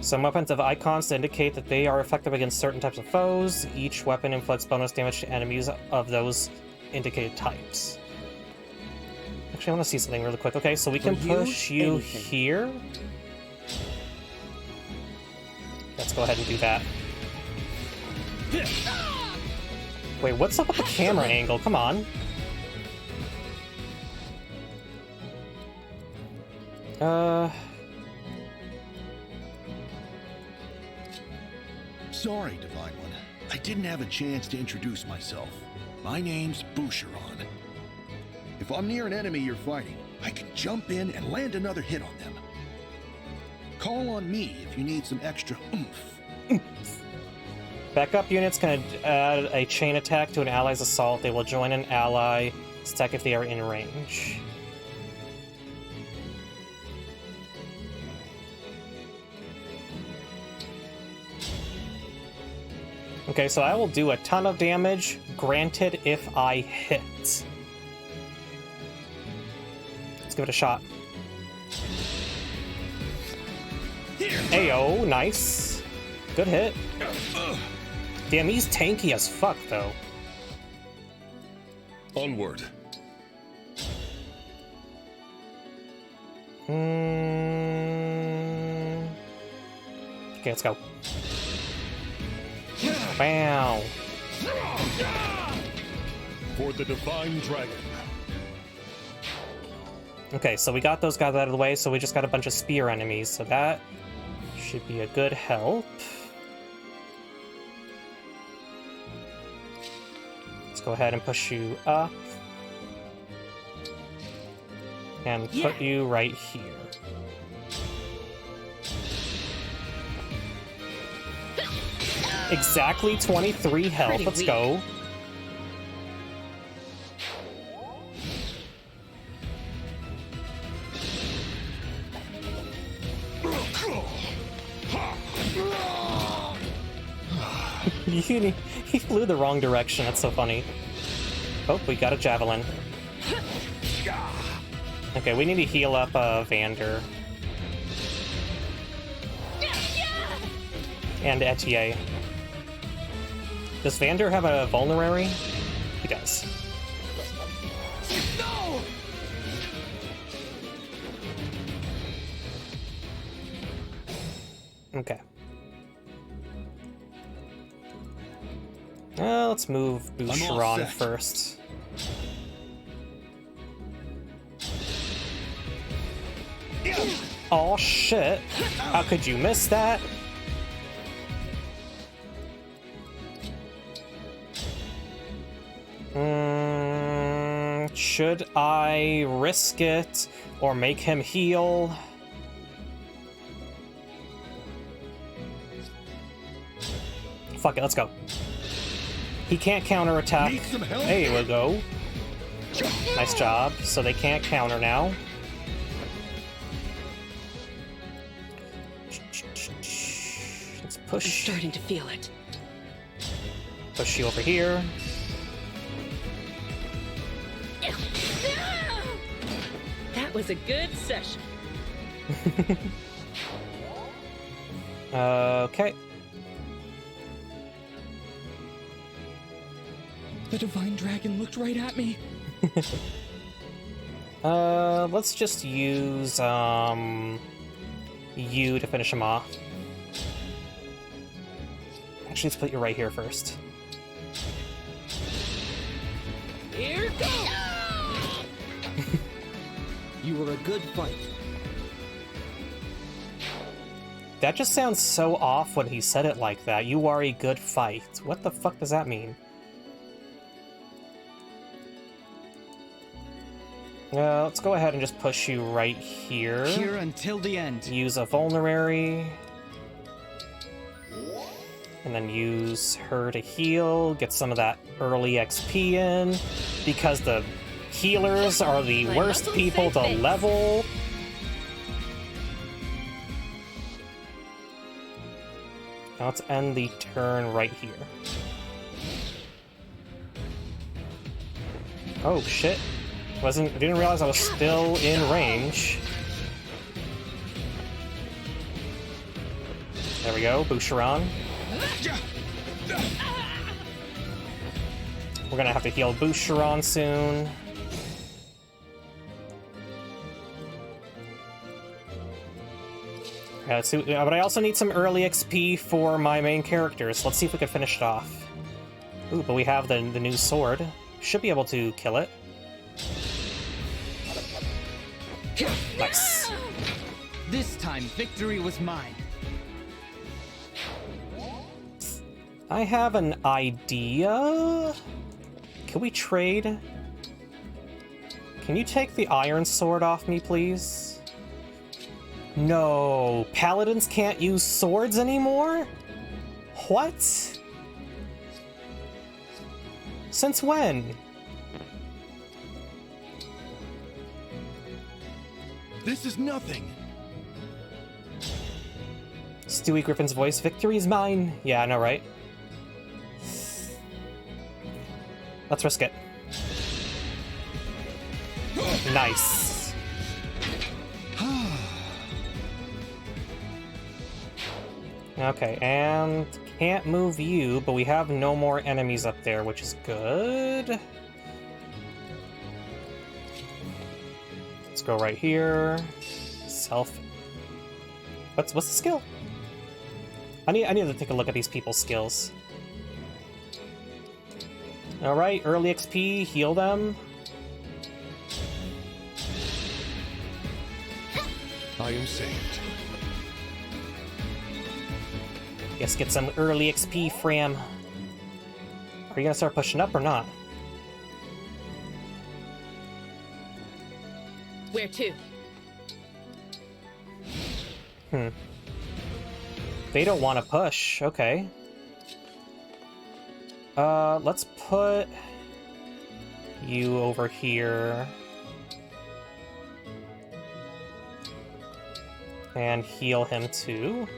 Some weapons have icons to indicate that they are effective against certain types of foes. Each weapon inflicts bonus damage to enemies of those indicated types. Actually, I want to see something really quick. Okay, so we can push you here. Let's go ahead and do that. Wait, what's up with the camera angle? Come on. Sorry, Divine One. I didn't have a chance to introduce myself. My name's Boucheron. If I'm near an enemy you're fighting, I can jump in and land another hit on them. Call on me if you need some extra oomph. Backup units can add a chain attack to an ally's assault. They will join an ally attack if they are in range. Okay, so I will do a ton of damage, granted if I hit. give it a shot. Ayo, nice. Good hit. Damn, he's tanky as fuck, though. Onward. Okay, let's go. Wow. For the Divine Dragon. Okay, so we got those guys out of the way, so we just got a bunch of spear enemies, so that should be a good help. Let's go ahead and push you up. And put you right here. Exactly 23 health, let's go. He flew the wrong direction, that's so funny. Oh, we got a javelin. Okay, we need to heal up Vander. And Etier. Does Vander have a vulnerary? He does. No! Okay. Let's move Boucheron first. Oh shit! How could you miss that? Should I risk it or make him heal? Fuck it, let's go. He can't counterattack. There we go. Nice job. So they can't counter now. Let's push. I'm starting to feel it. Push you over here. That was a good session. Okay. The Divine Dragon looked right at me. Let's just use, you to finish him off. Actually, let's put you right here first. Here goes! You were a good fight. That just sounds so off when he said it like that. You are a good fight. What the fuck does that mean? Let's go ahead and just push you right here. Here until the end. Use a vulnerary. And then use her to heal. Get some of that early XP in. Because the healers are the worst people to level. Now let's end the turn right here. Oh shit. Didn't realize I was still in range. There we go, Boucheron. We're gonna have to heal Boucheron soon. Let's see, but I also need some early XP for my main characters. Let's see if we can finish it off. Ooh, but we have the new sword. Should be able to kill it. Nice. This time, victory was mine. I have an idea. Can we trade? Can you take the iron sword off me, please? No, paladins can't use swords anymore? What? Since when? This is nothing. Stewie Griffin's voice, victory is mine. Yeah, I know, right? Let's risk it. Nice. Okay, and can't move you, but we have no more enemies up there, which is good. Let's go right here. Self. What's the skill? I need to take a look at these people's skills. All right, early XP, heal them. I am saved. Yes, get some early XP, Fram. Are you gonna start pushing up or not? Where to? They don't want to push. Okay. Let's put you over here. And heal him too.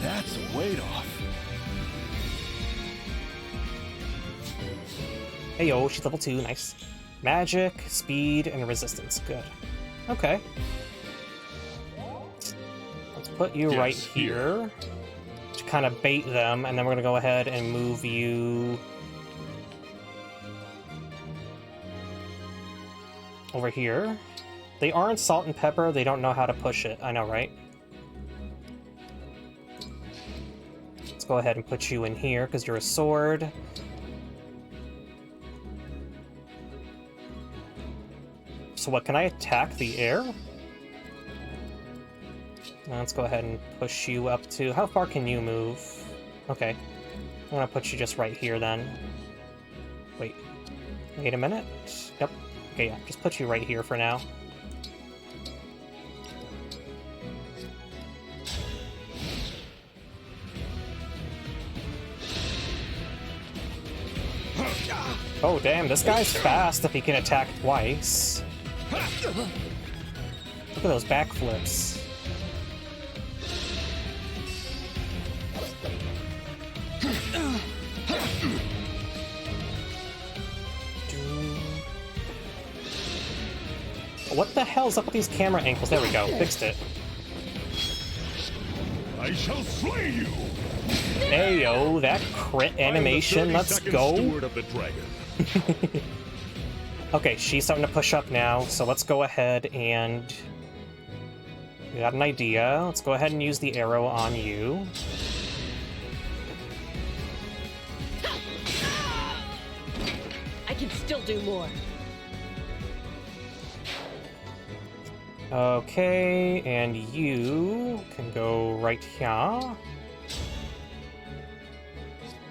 That's a weight off. Hey yo, she's level 2, nice. Magic, speed, and resistance, good. Okay. Let's put you right here to kind of bait them, and then we're gonna go ahead and move you over here. They aren't salt and pepper, they don't know how to push it. I know, right? Let's go ahead and put you in here, because you're a sword. So what, can I attack the air? Let's go ahead and push you up to... How far can you move? Okay. I'm gonna put you just right here then. Wait a minute? Yep. Okay, yeah, just put you right here for now. Oh damn, this guy's fast if he can attack twice. Look at those backflips. What the hell's up with these camera angles? There we go, fixed it. I shall slay you. Hey yo, that crit animation, let's go. Steward of the dragon. Okay, she's starting to push up now, so let's go ahead and... We got an idea. Let's go ahead and use the arrow on you. I can still do more. Okay, and you can go right here.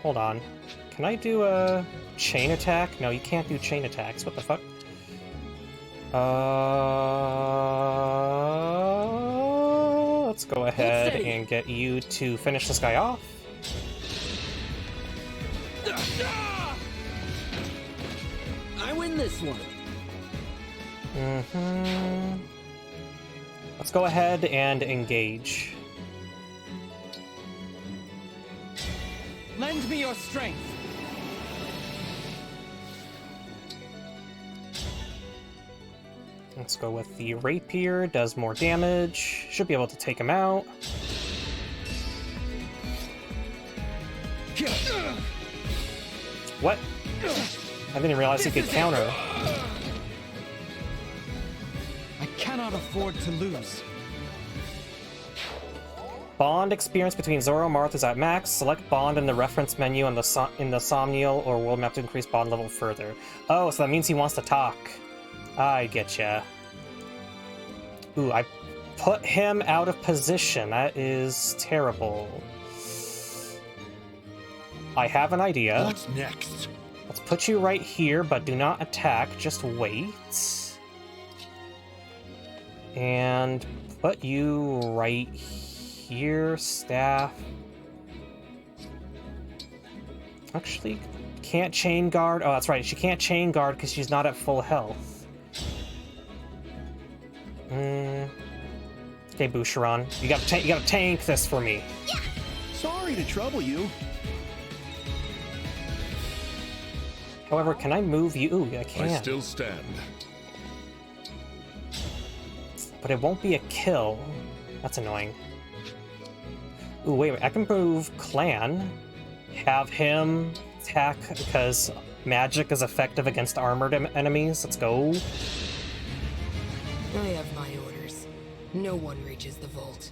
Hold on. Can I do a chain attack? No, you can't do chain attacks. What the fuck? Let's go ahead and get you to finish this guy off. I win this one. Let's go ahead and engage. Lend me your strength. Let's go with the rapier, does more damage. Should be able to take him out. What? I didn't realize he could counter. I cannot afford to lose. Bond experience between Zoro and Marth is at max. Select Bond in the reference menu in the Somnial or world map to increase Bond level further. Oh, so that means he wants to talk. I getcha. Ooh, I put him out of position. That is terrible. I have an idea. What's next? Let's put you right here, but do not attack. Just wait. And put you right here, staff. Actually, can't chain guard. Oh, that's right. She can't chain guard because she's not at full health. Okay, Boucheron, you gotta tank this for me. Sorry to trouble you. However, can I move you? Ooh, I can. I still stand. but it won't be a kill. That's annoying. Ooh, wait, I can move Clan. Have him attack because magic is effective against armored enemies. Let's go. I have my orders. No one reaches the vault.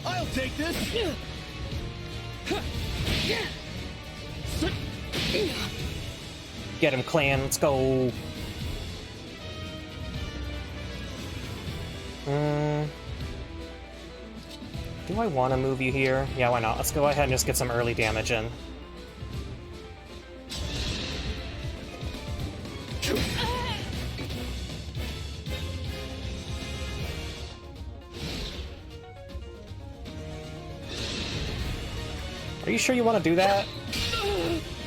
I'll take this! Get him, Clan. Let's go. Do I want to move you here? Yeah, why not? Let's go ahead and just get some early damage in. Are you sure you want to do that?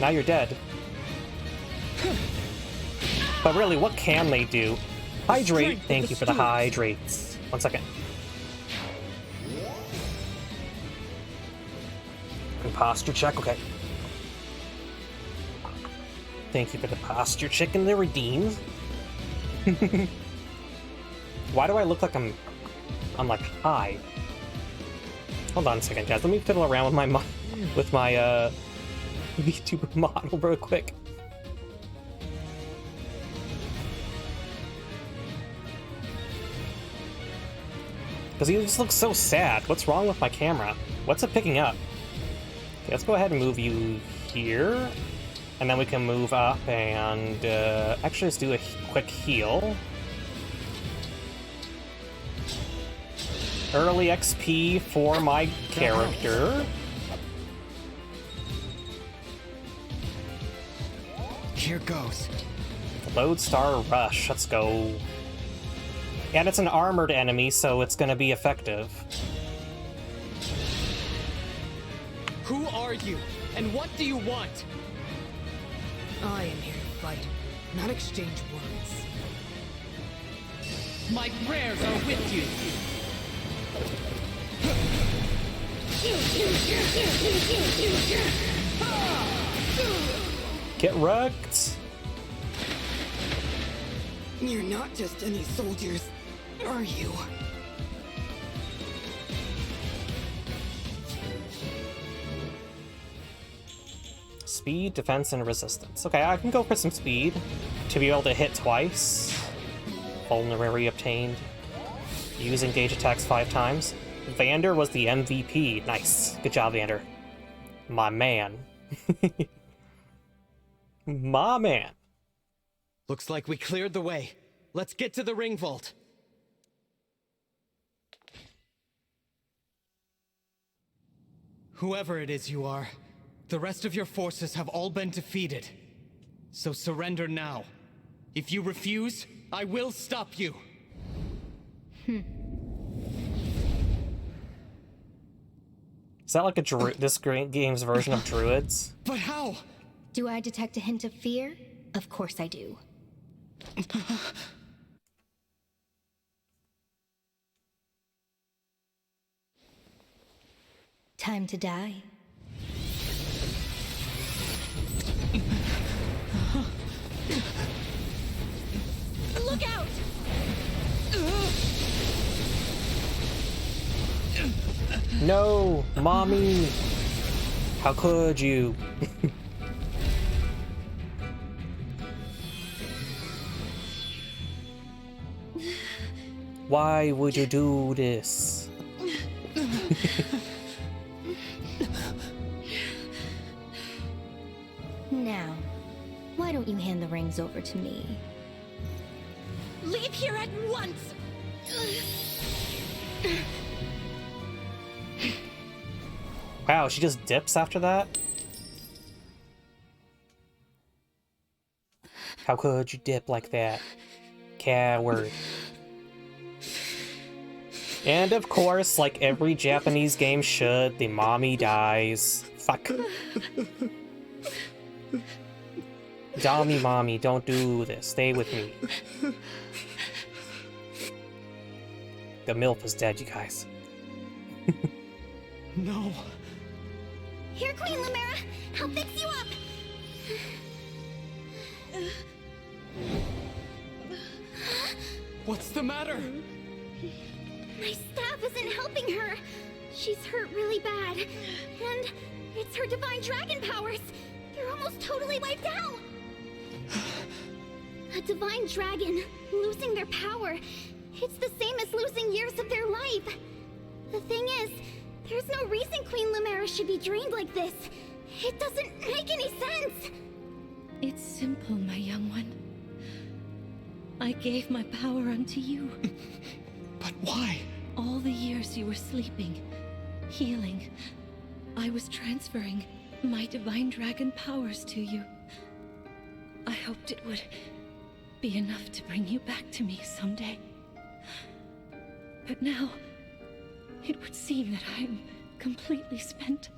Now you're dead. But really, what can they do? Hydrate. Thank you for the hydrates. 1 second. Posture check, okay. Thank you for the posture check and the redeem. Why do I look like I'm like high? Hold on a second, guys. Let me fiddle around with my VTuber model real quick. Because he just looks so sad. What's wrong with my camera? What's it picking up? Okay, let's go ahead and move you here. And then we can move up and actually let's do a quick heal. Early XP for my character. Here goes. Lodestar Rush, let's go. And it's an armored enemy, so it's gonna be effective. Who are you, and what do you want? I am here to fight, not exchange words. My prayers are with you. Get wrecked. You're not just any soldiers, are you? Speed, defense, and resistance. Okay, I can go for some speed to be able to hit twice. Vulnerary obtained. Use engage attacks 5 times. Vander was the MVP. Nice. Good job, Vander. My man. My man. Looks like we cleared the way. Let's get to the ring vault. Whoever it is you are, the rest of your forces have all been defeated. So surrender now. If you refuse, I will stop you. Is that like a this game's version of druids? But how? Do I detect a hint of fear? Of course I do. Time to die. Look out! No, mommy. How could you? Why would you do this? Now, why don't you hand the rings over to me? Leave here at once! Wow, she just dips after that? How could you dip like that? Coward. And of course, like every Japanese game should, the mommy dies. Fuck. Mommy, don't do this. Stay with me. The MILF is dead, you guys. No. Here, Queen Lumera! I'll fix you up! What's the matter? My staff isn't helping her. She's hurt really bad. And it's her divine dragon powers. They're almost totally wiped out. A divine dragon, losing their power. It's the same as losing years of their life. The thing is, there's no reason Queen Lumera should be drained like this. It doesn't make any sense. It's simple, my young one. I gave my power unto you. But why? All the years you were sleeping, healing, I was transferring my divine dragon powers to you. I hoped it would be enough to bring you back to me someday. But now, it would seem that I am completely spent.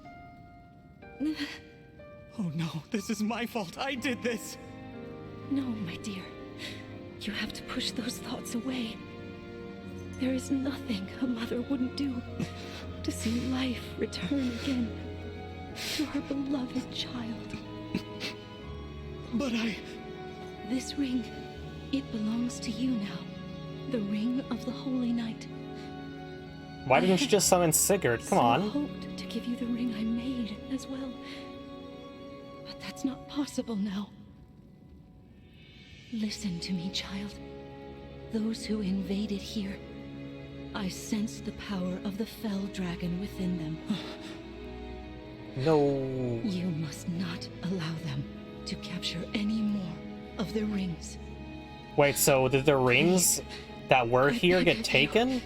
Oh no, this is my fault. I did this. No, my dear. You have to push those thoughts away. There is nothing a mother wouldn't do to see life return again to her beloved child. But This ring, it belongs to you now. The ring of the Holy Night. Why didn't you just summon Sigurd? Come on. I hoped to give you the ring I made as well. But that's not possible now. Listen to me, child. Those who invaded here, I sensed the power of the fell dragon within them. No. You must not allow them to capture any more of the rings. Wait, so did the rings that were here get taken?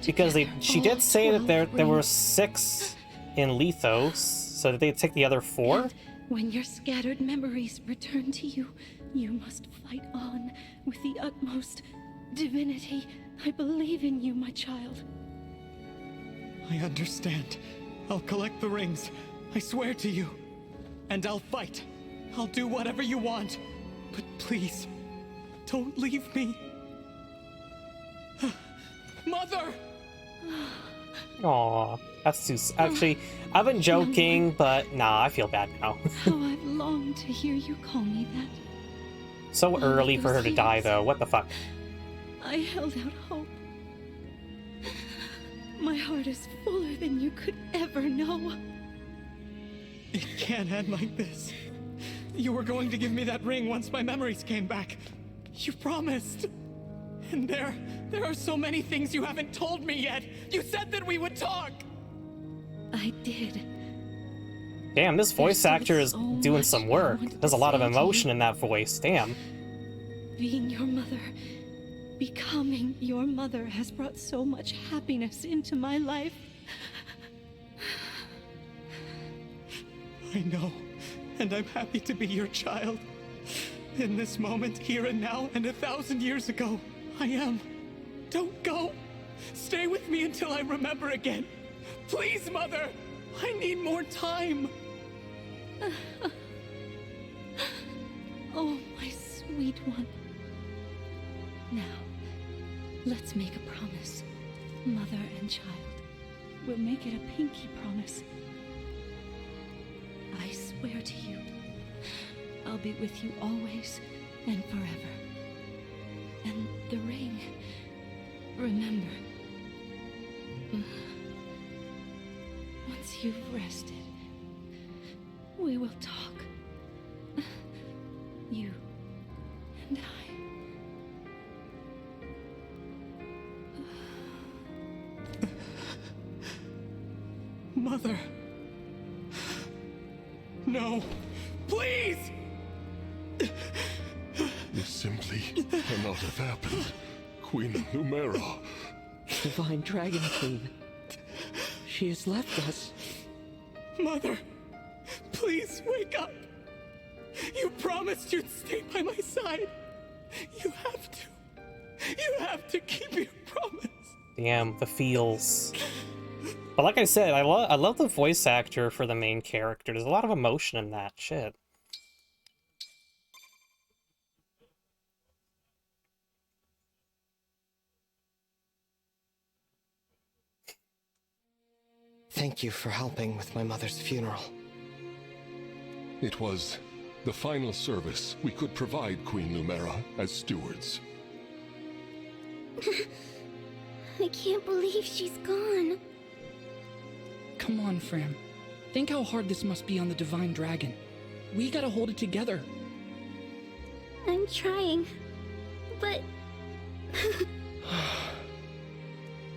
Because she did say that there were 6 in Lethos, so did they take the other 4? And when your scattered memories return to you, you must fight on with the utmost divinity. I believe in you, my child. I understand. I'll collect the rings. I swear to you. And I'll fight. I'll do whatever you want. But please, don't leave me. Mother! Aw, that's too... Actually, I've been joking, but nah, I feel bad now. How I've longed to hear you call me that. So early for her to die, though. What the fuck? I held out hope. My heart is fuller than you could ever know. It can't end like this. You were going to give me that ring once my memories came back. You promised. And there are so many things you haven't told me yet. You said that we would talk. I did. Damn, this voice actor is doing some work. There's a lot of emotion in that voice. Damn. Being your mother, becoming your mother has brought so much happiness into my life. I know, and I'm happy to be your child. In this moment, here and now, and 1,000 years ago, I am. Don't go. Stay with me until I remember again. Please, Mother. I need more time. Oh, my sweet one. Now, let's make a promise. Mother and child. We'll make it a pinky promise. I swear to you, I'll be with you always and forever. And the ring, remember, once you've rested, we will talk. You and I. Mother. No. Please! This simply cannot have happened. Queen Lumera. Divine Dragon Queen. She has left us. Mother, please wake up. You promised you'd stay by my side. You have to. You have to keep your promise. Damn, the feels. But like I said, I love the voice actor for the main character. There's a lot of emotion in that shit. Thank you for helping with my mother's funeral. It was the final service we could provide Queen Lumera as stewards. I can't believe she's gone. Come on, Fram. Think how hard this must be on the Divine Dragon. We gotta hold it together. I'm trying, but...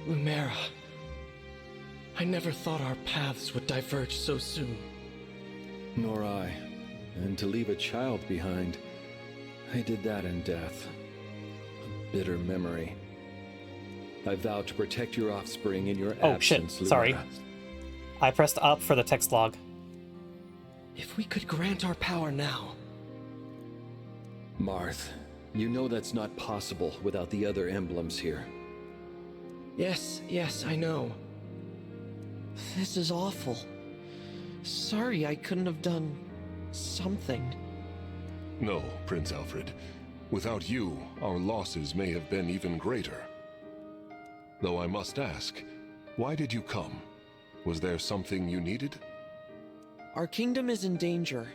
Lumera. I never thought our paths would diverge so soon. Nor I. And to leave a child behind, I did that in death. A bitter memory. I vowed to protect your offspring in your Oh, absence, shit. Sorry. Lumera. I pressed up for the text log. If we could grant our power now... Marth, you know that's not possible without the other emblems here. Yes, I know. This is awful. Sorry I couldn't have done... something. No, Prince Alfred. Without you, our losses may have been even greater. Though I must ask, why did you come? Was there something you needed? Our kingdom is in danger.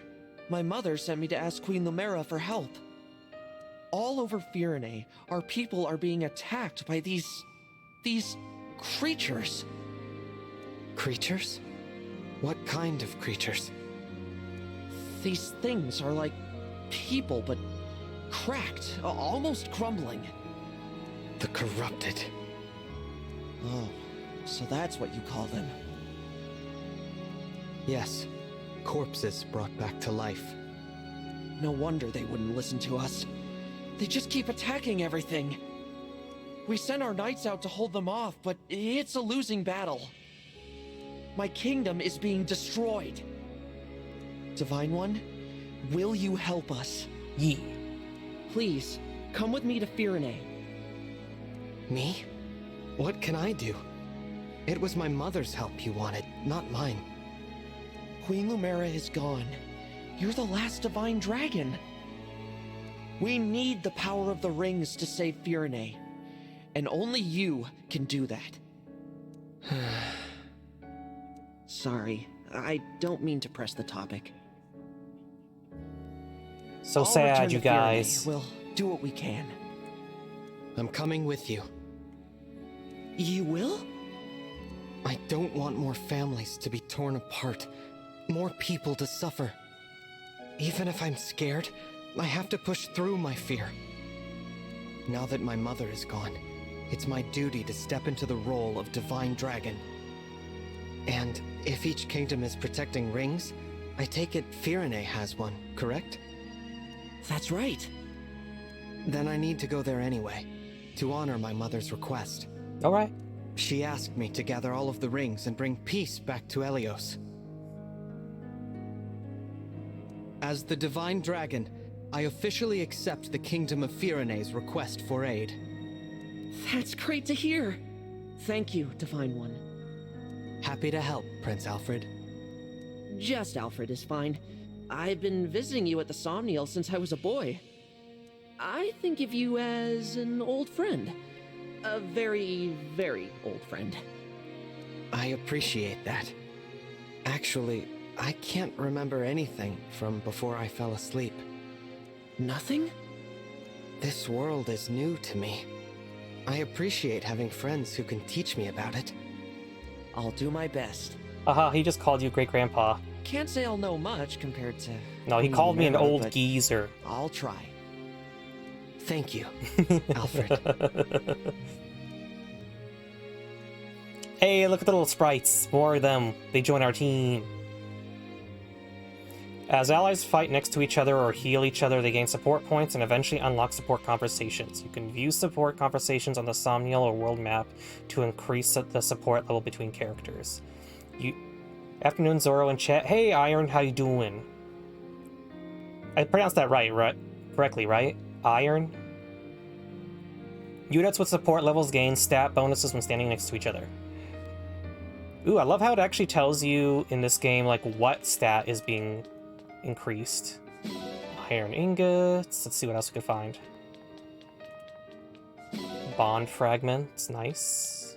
My mother sent me to ask Queen Lumera for help. All over Firene, our people are being attacked by these creatures. Creatures? What kind of creatures? These things are like people, but cracked, almost crumbling. The corrupted. Oh, so that's what you call them. Yes, corpses brought back to life. No wonder they wouldn't listen to us. They just keep attacking everything. We sent our knights out to hold them off, but it's a losing battle. My kingdom is being destroyed. Divine One, will you help us? Yee. Please, come with me to Firene. Me? What can I do? It was my mother's help you wanted, not mine. Queen Lumera is gone. You're the last Divine Dragon. We need the power of the rings to save Firene. And only you can do that. Sorry, I don't mean to press the topic. So I'll sad, return you to guys. Firene. We'll do what we can. I'm coming with you. You will? I don't want more families to be torn apart, more people to suffer. Even if I'm scared, I have to push through my fear. Now that my mother is gone, it's my duty to step into the role of Divine Dragon. And if each kingdom is protecting rings, I take it Firene has one, correct? That's right. Then I need to go there anyway, to honor my mother's request. Alright. She asked me to gather all of the rings and bring peace back to Helios. As the Divine Dragon, I officially accept the Kingdom of Firene's request for aid. That's great to hear. Thank you, Divine One. Happy to help, Prince Alfred. Just Alfred is fine. I've been visiting you at the Somniel since I was a boy. I think of you as an old friend. A very, very old friend. I appreciate that. Actually, I can't remember anything from before I fell asleep. Nothing? This world is new to me. I appreciate having friends who can teach me about it. I'll do my best. Haha, he just called you great-grandpa. Can't say I'll know much compared to... No, he Queen called me an Lumera, old but geezer. I'll try. Thank you, Alfred. Hey, look at the little sprites. More of them. They join our team. As allies fight next to each other or heal each other, they gain support points and eventually unlock support conversations. You can view support conversations on the Somniel or world map to increase the support level between characters. Afternoon, Zoro in chat. Hey, Iron, how you doing? I pronounced that right? Correctly, right? Iron? Units with support levels gain stat bonuses when standing next to each other. Ooh, I love how it actually tells you in this game, like, what stat is being increased. Iron ingots. Let's see what else we can find. Bond fragments. Nice.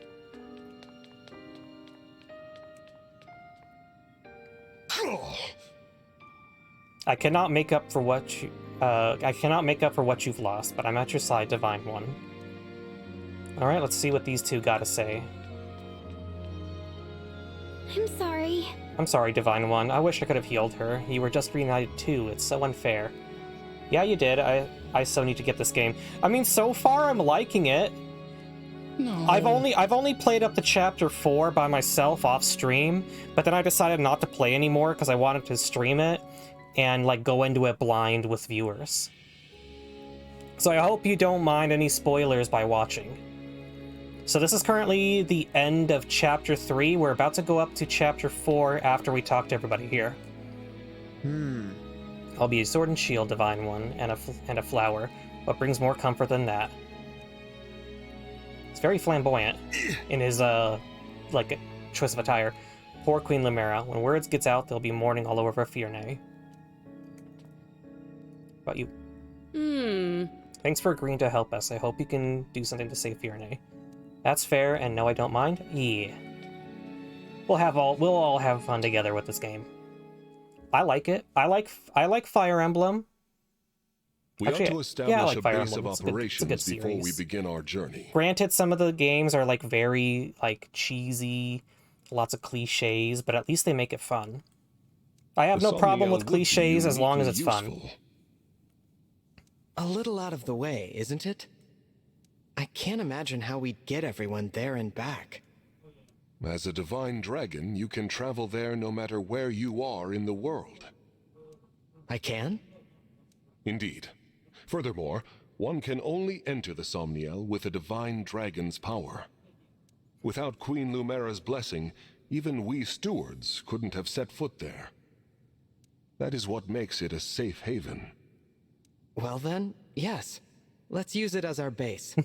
I cannot make up for what you've lost, but I'm at your side, Divine One. Alright, let's see what these two gotta say. I'm sorry. I'm sorry, Divine One. I wish I could have healed her. You were just reunited too. It's so unfair. Yeah, you did. I so need to get this game. I mean, so far I'm liking it. No. I've only played up to chapter 4 by myself off stream, but then I decided not to play anymore because I wanted to stream it and like go into it blind with viewers. So I hope you don't mind any spoilers by watching. So this is currently the end of chapter 3. We're about to go up to chapter 4 after we talk to everybody here. I'll be a sword and shield, Divine One, and a flower. What brings more comfort than that? It's very flamboyant in his like choice of attire. Poor Queen Lumera. When words gets out, there'll be mourning all over Fierne. About you. Thanks for agreeing to help us. I hope you can do something to save Fierne. That's fair, and no, I don't mind. Yeah. We'll all have fun together with this game. I like it. I like Fire Emblem. We Actually, ought to establish I like a Fire base Emblem. of It's a good operations before we series. begin our journey. Granted, some of the games are like very like cheesy, lots of cliches, but at least they make it fun. I have The no problem Somniel with would be cliches as long as uniquely it's fun. useful. A little out of the way, isn't it? I can't imagine how we'd get everyone there and back. As a divine dragon, you can travel there no matter where you are in the world. I can? Indeed. Furthermore, one can only enter the Somniel with a divine dragon's power. Without Queen Lumera's blessing, even we stewards couldn't have set foot there. That is what makes it a safe haven. Well then, yes. Let's use it as our base.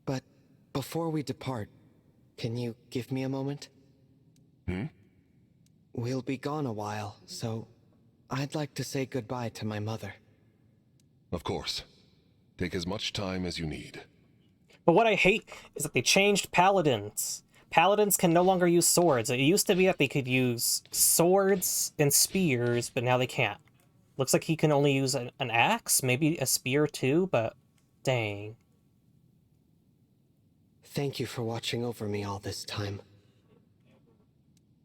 But before we depart, can you give me a moment? We'll be gone a while, so I'd like to say goodbye to my mother. Of course. Take as much time as you need. But what I hate is that they changed paladins. Paladins can no longer use swords. It used to be that they could use swords and spears, but now they can't. Looks like he can only use an axe, maybe a spear too, but dang. Thank you for watching over me all this time.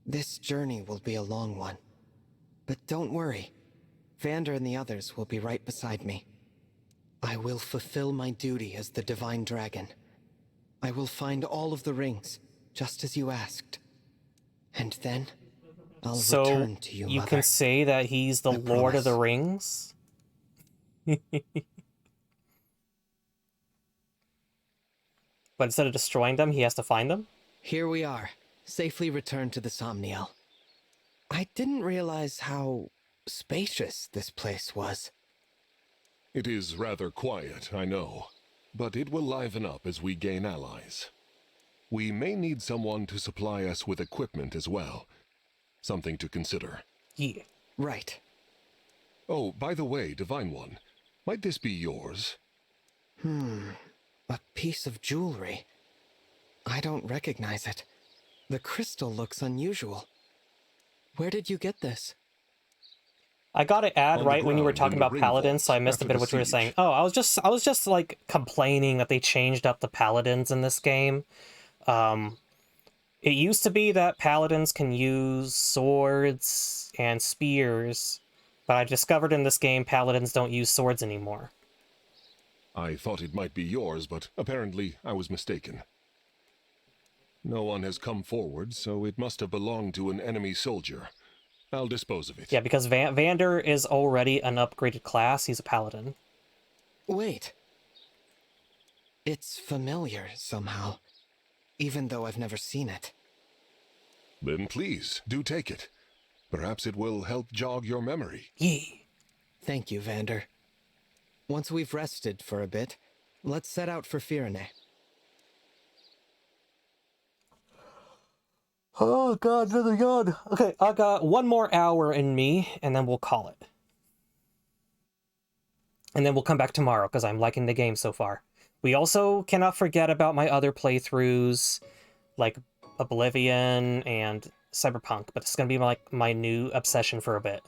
This journey will be a long one. But don't worry. Vander and the others will be right beside me. I will fulfill my duty as the Divine Dragon. I will find all of the rings, just as you asked. And then, I'll return to you, you Mother. can say that he's the Lord of the Rings? But instead of destroying them, he has to find them? Here we are, safely returned to the Somniel. I didn't realize how spacious this place was. It is rather quiet, I know, but it will liven up as we gain allies. We may need someone to supply us with equipment as well. Something to consider. Yeah. Right. Oh, by the way, Divine One, might this be yours? A piece of jewelry. I don't recognize it. The crystal looks unusual. Where did you get this? I got an ad On the right when you were ground talking in the about ring paladins, so I vaults missed a after bit of the what you were saying. siege. Oh, I was just like complaining that they changed up the paladins in this game. It used to be that paladins can use swords and spears, but I discovered in this game paladins don't use swords anymore. I thought it might be yours, but apparently I was mistaken. No one has come forward, so it must have belonged to an enemy soldier. I'll dispose of it. Yeah, because Vander is already an upgraded class. He's a paladin. Wait. It's familiar somehow, even though I've never seen it. Then please, do take it. Perhaps it will help jog your memory. Yeah. Thank you, Vander. Once we've rested for a bit, let's set out for Fierne. Oh god, another yawn. Okay, I got one more hour in me, and then we'll call it. And then we'll come back tomorrow, because I'm liking the game so far. We also cannot forget about my other playthroughs, like Oblivion and Cyberpunk, but it's going to be like my new obsession for a bit.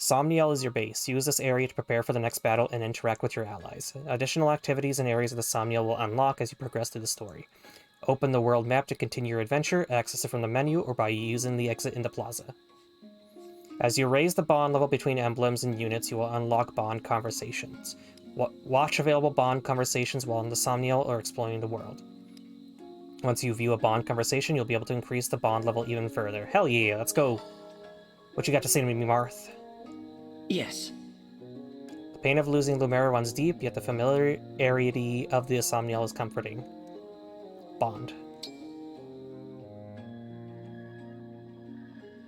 Somniel is your base. Use this area to prepare for the next battle and interact with your allies. Additional activities and areas of the Somniel will unlock as you progress through the story. Open the world map to continue your adventure, access it from the menu, or by using the exit in the plaza. As you raise the bond level between emblems and units, you will unlock bond conversations. Watch available bond conversations while in the Somniel or exploring the world. Once you view a bond conversation, you'll be able to increase the bond level even further. Hell yeah, let's go! What you got to say to me, Marth? Yes. The pain of losing Lumera runs deep, yet the familiarity of the Somniel is comforting. Bond.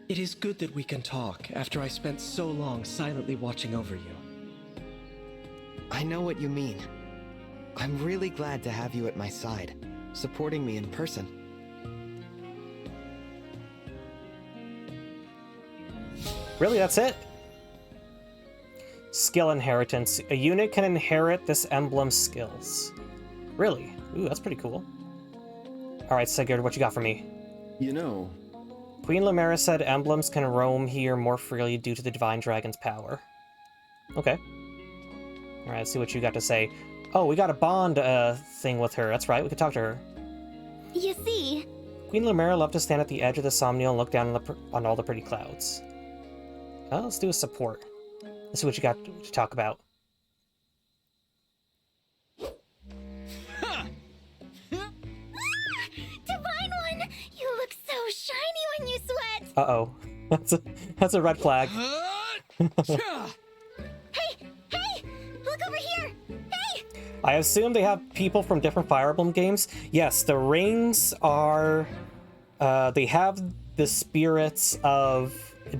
It is good that we can talk after I spent so long silently watching over you. I know what you mean. I'm really glad to have you at my side, supporting me in person. Really, that's it? Skill inheritance. A unit can inherit this emblem's skills. Really? Ooh, that's pretty cool. Alright, Sigurd, what you got for me? You know, Queen Lumera said emblems can roam here more freely due to the Divine Dragon's power. Okay. Alright, let's see what you got to say. Oh, we got a bond thing with her. That's right, we can talk to her. You see, Queen Lumera loved to stand at the edge of the Somniel and look down on all the pretty clouds. Well, let's do a support. Let's see what you got to talk about. Divine One, you look so shiny when you sweat. Uh-oh. That's a red flag. Hey, look over here. Hey! I assume they have people from different Fire Emblem games. Yes, the rings are... they have the spirits of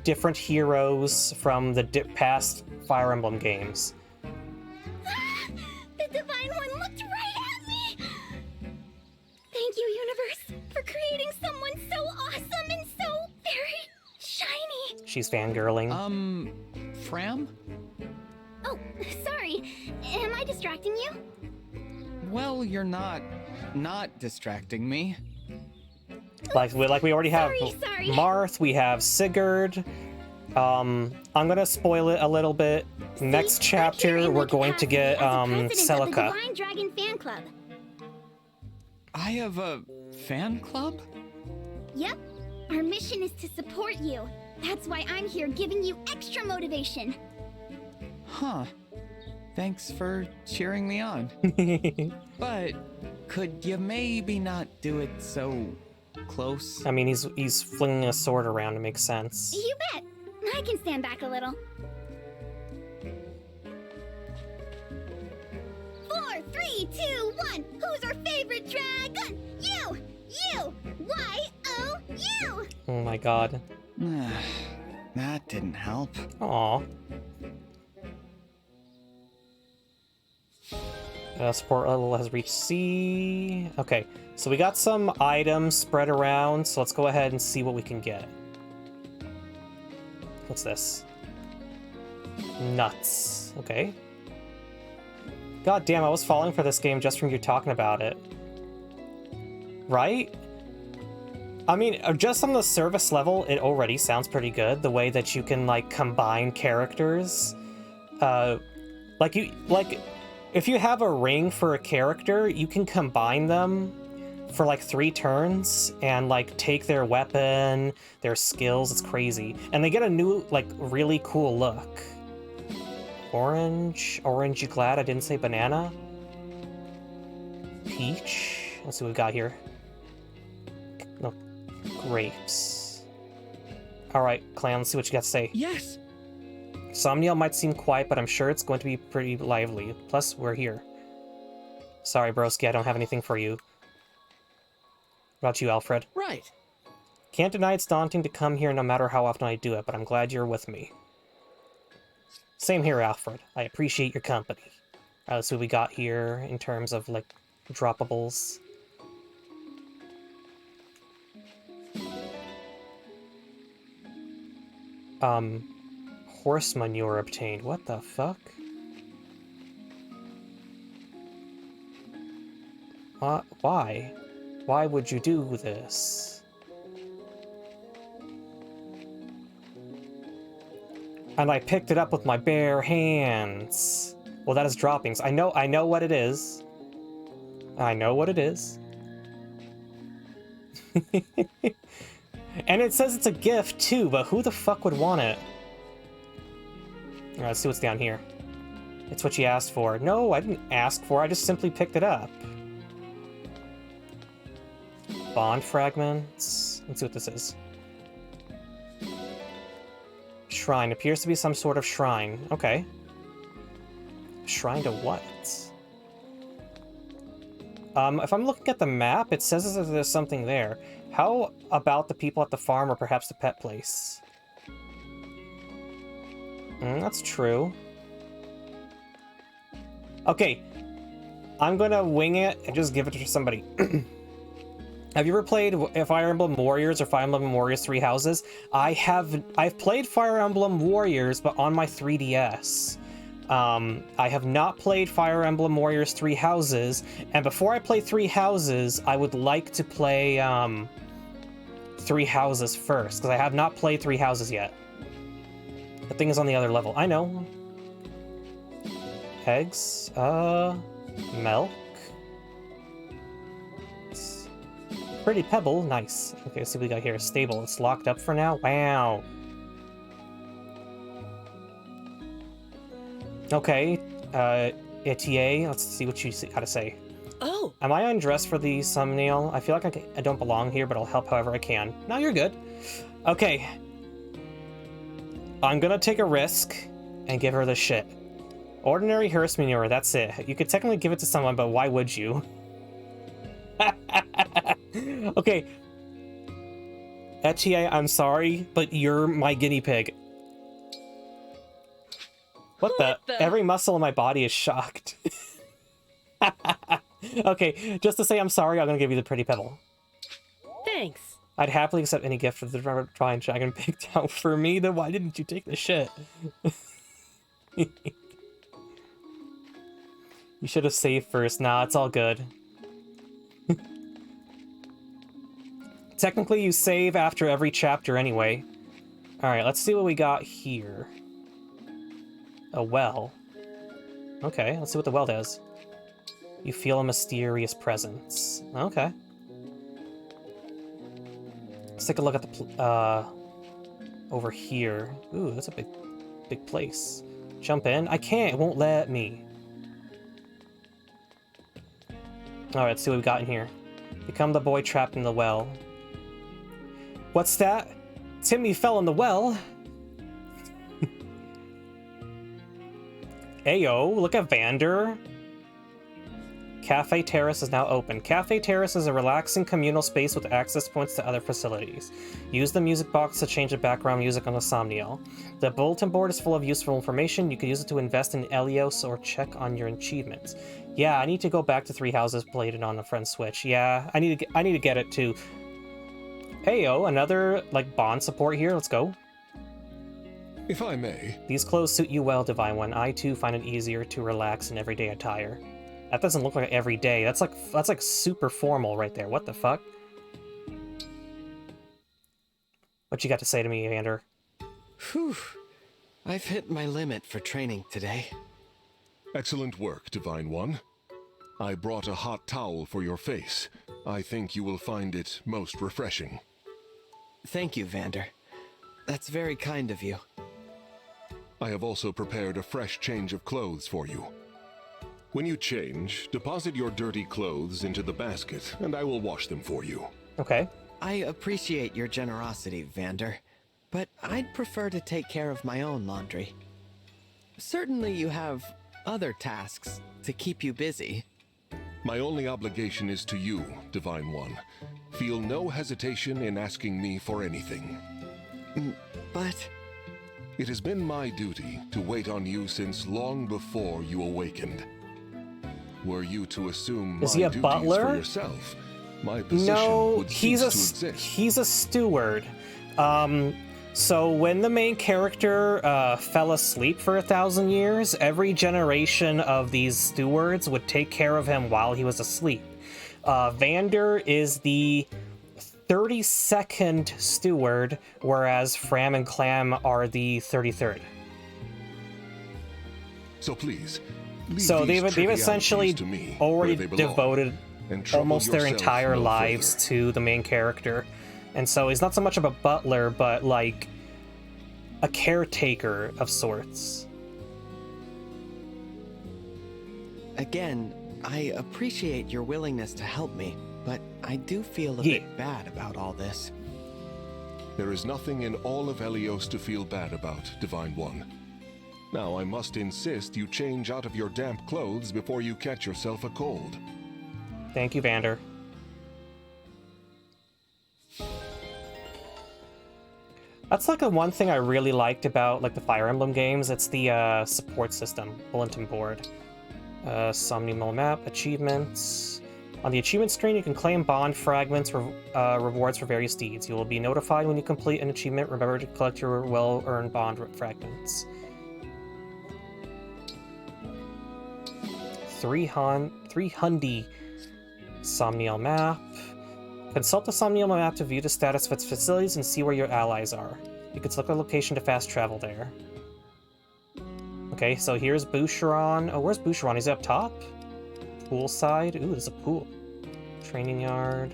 different heroes from the past Fire Emblem games. The Divine One looked right at me! Thank you, Universe, for creating someone so awesome and so very shiny. She's fangirling. Fram? Oh, sorry. Am I distracting you? Well, you're not distracting me. Like we already have Sorry. Marth, we have Sigurd. I'm gonna spoil it a little bit. Next chapter, we're going to get Celica. Celica. The Divine Dragon Fan Club. I have a fan club? Yep. Our mission is to support you. That's why I'm here giving you extra motivation. Huh. Thanks for cheering me on. But could you maybe not do it so close? I mean, he's flinging a sword around. It makes sense. You bet. I can stand back a little. 4, 3, 2, 1. Who's our favorite dragon? You! Y-O-U! Oh my god. That didn't help. Aw. Support level has reached C. Okay, so we got some items spread around, so let's go ahead and see what we can get. What's this? Nuts. Okay. God damn, I was falling for this game just from you talking about it. Right? I mean, just on the service level, it already sounds pretty good. The way that you can, like, combine characters. If you have a ring for a character, you can combine them for like 3 turns and like take their weapon, their skills. It's crazy. And they get a new, like, really cool look. Orange, you glad I didn't say banana? Peach. Let's see what we got here. No, grapes. All right, Clan, let's see what you got to say. Yes. Somniel might seem quiet, but I'm sure it's going to be pretty lively. Plus, we're here. Sorry, broski, I don't have anything for you. What about you, Alfred? Right. Can't deny it's daunting to come here no matter how often I do it, but I'm glad you're with me. Same here, Alfred. I appreciate your company. Let's see what we got here in terms of, like, droppables. Horse manure obtained. What the fuck? Why? Why would you do this? And I picked it up with my bare hands. Well, that is droppings. I know what it is. I know what it is. And it says it's a gift too, but who the fuck would want it? Alright, let's see what's down here. It's what you asked for. No, I didn't ask for it. I just simply picked it up. Bond fragments. Let's see what this is. Shrine. Appears to be some sort of shrine. Okay. Shrine to what? If I'm looking at the map, it says that there's something there. How about the people at the farm or perhaps the pet place? That's true. Okay. I'm gonna wing it and just give it to somebody. Have you ever played Fire Emblem Warriors or Fire Emblem Warriors Three Houses? I've played Fire Emblem Warriors, but on my 3DS. I have not played Fire Emblem Warriors Three Houses, and before I play Three Houses, I would like to play Three Houses first, because I have not played Three Houses yet. The thing is on the other level. I know. Eggs. Milk. Pretty pebble. Nice. Okay, let's see what we got here. Stable. It's locked up for now. Wow. Okay. ETA. Let's see what you gotta say. Oh. Am I undressed for the thumbnail? I feel like I don't belong here, but I'll help however I can. No, you're good. Okay. I'm gonna take a risk and give her the shit. Ordinary hearse manure, that's it. You could technically give it to someone, but why would you? Okay. ETA, I'm sorry, but you're my guinea pig. What the? Every muscle in my body is shocked. Okay, just to say I'm sorry, I'm gonna give you the pretty pebble. Thanks. I'd happily accept any gift that the Giant Dragon picked out for me, then why didn't you take the shit? You should have saved first. Nah, it's all good. Technically, you save after every chapter anyway. Alright, let's see what we got here. A well. Okay, let's see what the well does. You feel a mysterious presence. Okay. Let's take a look at the over here. Ooh, that's a big place. Jump in? I can't, it won't let me. Alright, let's see what we got in here. Become the boy trapped in the well. What's that? Timmy fell in the well. Ayo, look at Vander. Cafe Terrace is now open. Cafe Terrace is a relaxing communal space with access points to other facilities. Use the music box to change the background music on the Somniel. The bulletin board is full of useful information. You can use it to invest in Elios or check on your achievements. Yeah, I need to go back to Three Houses, played it on the friend Switch. Yeah, I need to get it too. Heyo, another like bond support here. Let's go. If I may. These clothes suit you well, Divine One. I too find it easier to relax in everyday attire. That doesn't look like every day. That's like super formal right there. What the fuck? What you got to say to me, Vander? Whew. I've hit my limit for training today. Excellent work, Divine One. I brought a hot towel for your face. I think you will find it most refreshing. Thank you, Vander. That's very kind of you. I have also prepared a fresh change of clothes for you. When you change, deposit your dirty clothes into the basket, and I will wash them for you. Okay. I appreciate your generosity, Vander, but I'd prefer to take care of my own laundry. Certainly you have other tasks to keep you busy. My only obligation is to you, Divine One. Feel no hesitation in asking me for anything. But... It has been my duty to wait on you since long before you awakened. Were you to assume my duties for yourself, my position would cease to exist. He's a steward. So when the main character fell asleep for 1,000 years, every generation of these stewards would take care of him while he was asleep. Vander is the 32nd steward, whereas Fram and Clam are the 33rd. So please, leave So these they've essentially trivialities to me, already where they belong, devoted and trouble almost their yourself entire no lives further. to the main character. And so he's not so much of a butler, but like a caretaker of sorts. Again, I appreciate your willingness to help me, but I do feel a bit bad about all this. There is nothing in all of Helios to feel bad about, Divine One. Now I must insist you change out of your damp clothes before you catch yourself a cold. Thank you, Vander. That's like the one thing I really liked about like the Fire Emblem games. It's the support system, bulletin board. Somnimal map, achievements. On the achievement screen, you can claim bond fragments, rewards for various deeds. You will be notified when you complete an achievement. Remember to collect your well-earned bond fragments. 300 Somnial map. Consult the Somnial map to view the status of its facilities and see where your allies are. You can select a location to fast travel there. Okay, so here's Boucheron. Oh, where's Boucheron? Is he up top? Poolside. Ooh, there's a pool. Training yard.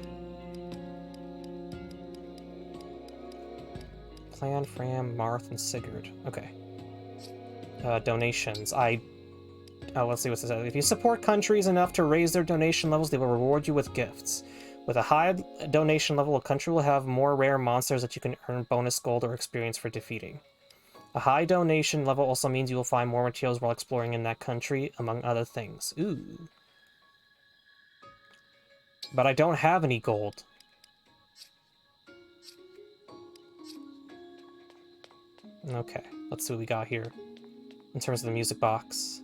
Clan, Fram, Marth, and Sigurd. Okay. Donations. Let's see what this says. If you support countries enough to raise their donation levels, they will reward you with gifts. With a high donation level, a country will have more rare monsters that you can earn bonus gold or experience for defeating. A high donation level also means you will find more materials while exploring in that country, among other things. Ooh. But I don't have any gold. Okay, let's see what we got here in terms of the music box.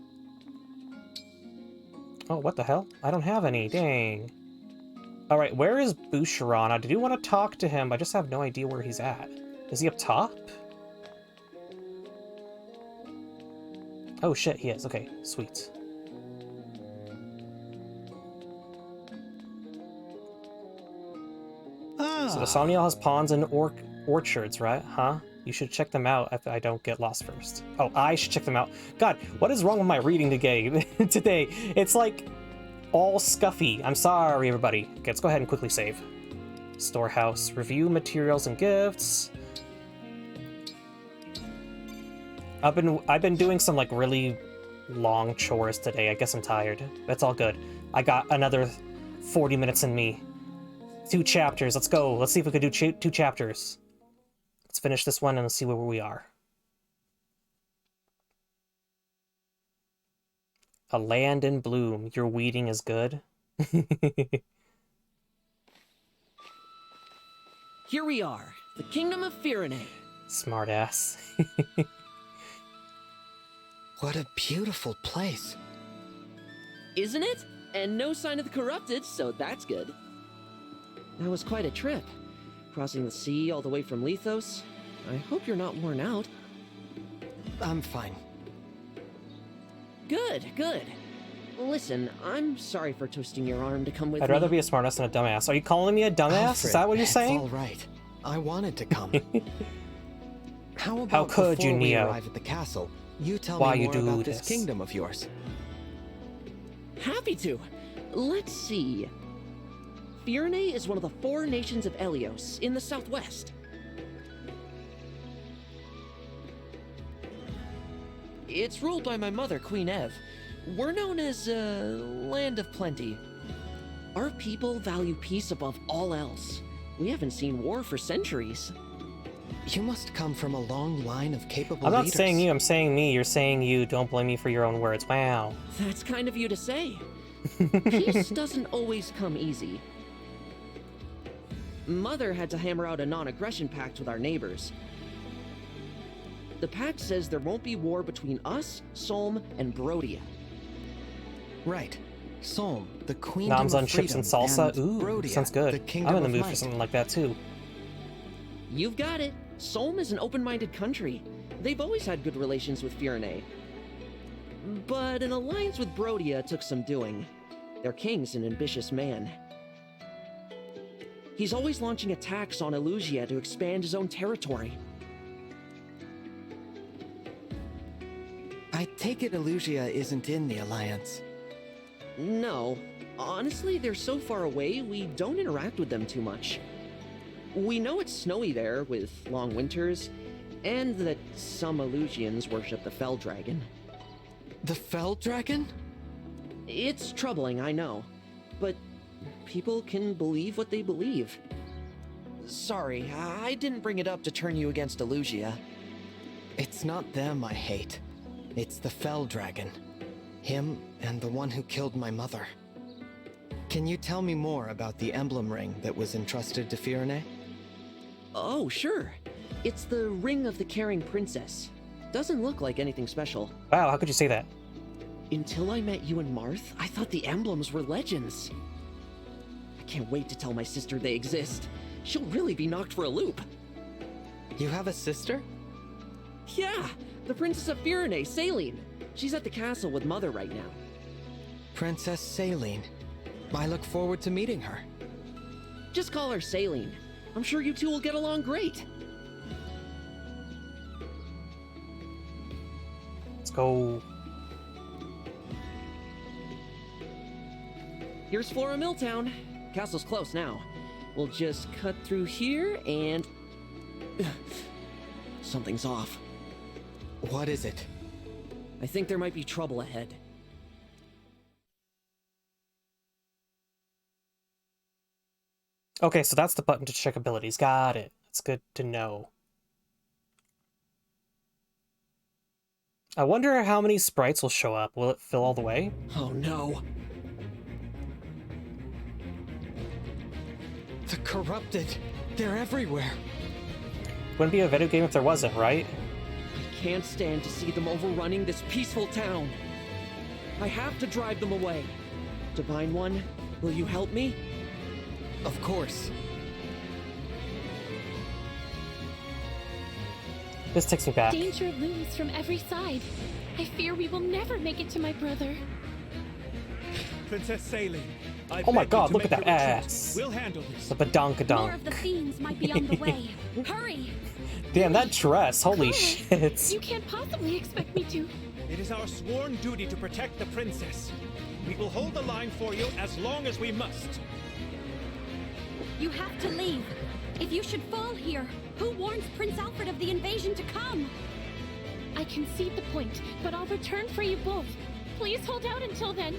Oh, what the hell? I don't have any. Dang. Alright, where is Boucheron? I do want to talk to him, but I just have no idea where he's at. Is he up top? Oh shit, he is. Okay, sweet. So the Somniel has ponds and orchards, right? Huh? You should check them out if I don't get lost first. Oh, I should check them out. God, what is wrong with my reading today? It's like all scuffy. I'm sorry, everybody. Okay, let's go ahead and quickly save. Storehouse. Review materials and gifts. I've been doing some like really long chores today. I guess I'm tired. That's all good. I got another 40 minutes in me. 2 chapters. Let's go. Let's see if we can do 2 chapters. Let's finish this one and let's see where we are. A land in bloom. Your weeding is good. Here we are, the Kingdom of Firene. Smartass. What a beautiful place. Isn't it? And no sign of the corrupted, so that's good. That was quite a trip. Crossing the sea all the way from Lethos. I hope you're not worn out. I'm fine. Good, good. Listen, I'm sorry for twisting your arm to come with me. I'd rather be a smartass than a dumbass. Are you calling me a dumbass? Alfred, Is that what you're saying? All right. I wanted to come. How could you, before we Neo? arrive at the castle, you tell Why me you more do about this? this kingdom of yours? Happy to. Let's see. Firene is one of the 4 nations of Helios in the southwest. It's ruled by my mother, Queen Ev. We're known as Land of Plenty. Our people value peace above all else. We haven't seen war for centuries. You must come from a long line of capable I'm not leaders. saying you, I'm saying me. You're saying you. Don't blame me for your own words. Wow. That's kind of you to say. Peace doesn't always come easy. Mother had to hammer out a non-aggression pact with our neighbors. The pact says there won't be war between us, Solm, and Brodia. Right. Solm, the queendom Noms of on chips and freedom, salsa. and Ooh, Brodia, sounds good. the kingdom I'm in the of mood for might. something like that too. You've got it. Solm is an open-minded country. They've always had good relations with Firene. But an alliance with Brodia took some doing. Their king's an ambitious man. He's always launching attacks on Elusia to expand his own territory. I take it Elusia isn't in the Alliance. No. Honestly, they're so far away, we don't interact with them too much. We know it's snowy there, with long winters, and that some Elusians worship the Fell Dragon. The Fell Dragon? It's troubling, I know. But people can believe what they believe. Sorry, I didn't bring it up to turn you against Elusia. It's not them I hate. It's the Fell Dragon. Him and the one who killed my mother. Can you tell me more about the emblem ring that was entrusted to Firene? Oh, sure. It's the Ring of the Caring Princess. Doesn't look like anything special. Wow, how could you say that? Until I met you and Marth, I thought the emblems were legends. I can't wait to tell my sister they exist. She'll really be knocked for a loop. You have a sister? Yeah, the Princess of Firene, Saline. She's at the castle with Mother right now. Princess Saline. I look forward to meeting her. Just call her Saline. I'm sure you two will get along great. Let's go. Here's Flora Milltown. Castle's close now. We'll just cut through here and... Something's off. What is it? I think there might be trouble ahead. Okay, so that's the button to check abilities. Got it. It's good to know. I wonder how many sprites will show up. Will it fill all the way? Oh no. The corrupted. They're everywhere. Wouldn't be a video game if there wasn't, right? I can't stand to see them overrunning this peaceful town. I have to drive them away. Divine One, will you help me? Of course. This takes me back. Danger looms from every side. I fear we will never make it to my brother. Princess Saline, oh my god, look at that ass. We'll handle this. The badonkadonk. More of the fiends might be on the way. Hurry! Damn, that dress. Holy shit. You can't possibly expect me to. It is our sworn duty to protect the princess. We will hold the line for you as long as we must. You have to leave. If you should fall here, who warns Prince Alfred of the invasion to come? I concede the point, but I'll return for you both. Please hold out until then.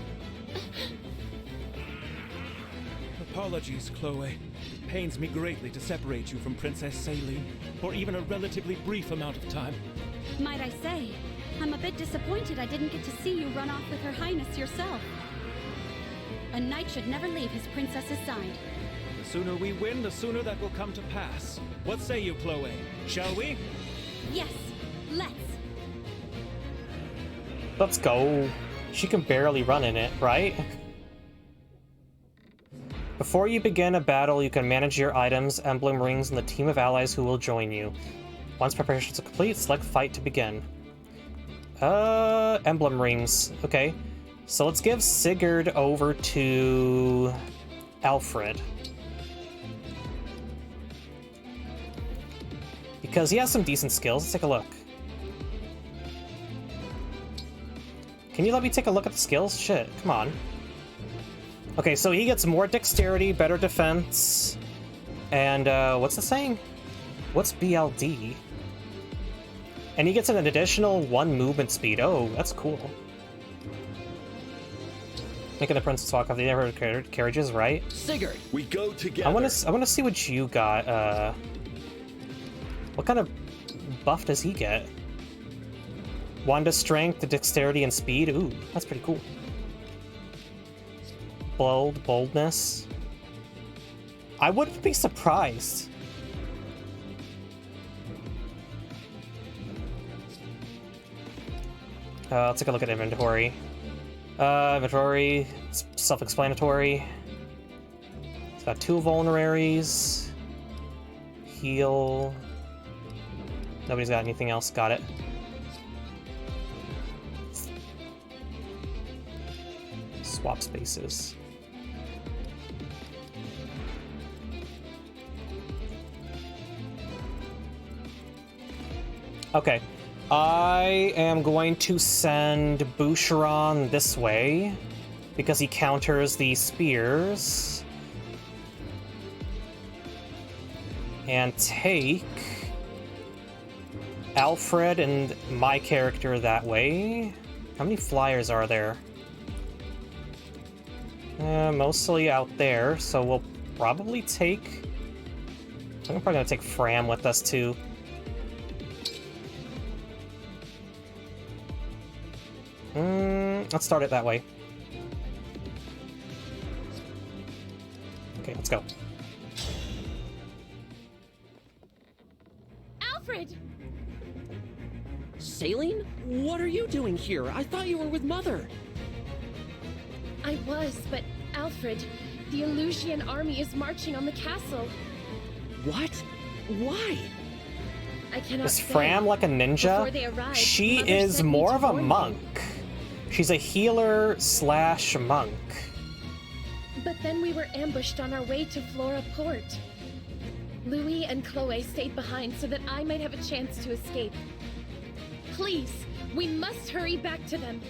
Apologies, Chloe. It pains me greatly to separate you from Princess Saline for even a relatively brief amount of time. Might I say, I'm a bit disappointed I didn't get to see you run off with Her Highness yourself. A knight should never leave his princess's side. The sooner we win, the sooner that will come to pass. What say you, Chloe? Shall we? Yes, let's. Let's go. She can barely run in it, right? Before you begin a battle, you can manage your items, emblem rings, and the team of allies who will join you. Once preparations are complete, select fight to begin. Emblem rings. Okay. So let's give Sigurd over to Alfred. Because he has some decent skills. Let's take a look. Can you let me take a look at the skills? Shit, come on. Okay, so he gets more dexterity, better defense, and what's the saying? What's BLD? And he gets an additional 1 movement speed. Oh, that's cool. Making the princess walk off the neighborhood carriages, right? Sigurd, we go together. I want to see what you got. What kind of buff does he get? Wanda strength, dexterity, and speed. Ooh, that's pretty cool. Boldness. I wouldn't be surprised. Let's take a look at inventory. Inventory, self-explanatory. It's got 2 vulneraries. Heal. Nobody's got anything else. Got it. Swap spaces. Okay, I am going to send Boucheron this way because he counters the spears. And take Alfred and my character that way. How many flyers are there? Mostly out there, so we'll probably take... I'm probably gonna take Fram with us too. Let's start it that way. Okay, let's go. Alfred! Saline? What are you doing here? I thought you were with Mother. I was, but Alfred, the Illusian army is marching on the castle. What? Why? I cannot Is say. Fram like a Before ninja? they arrived, She Mother is sent me more to of a warn you. monk. She's a healer slash monk. But then we were ambushed on our way to Flora Port. Louis and Chloe stayed behind so that I might have a chance to escape. Please, we must hurry back to them.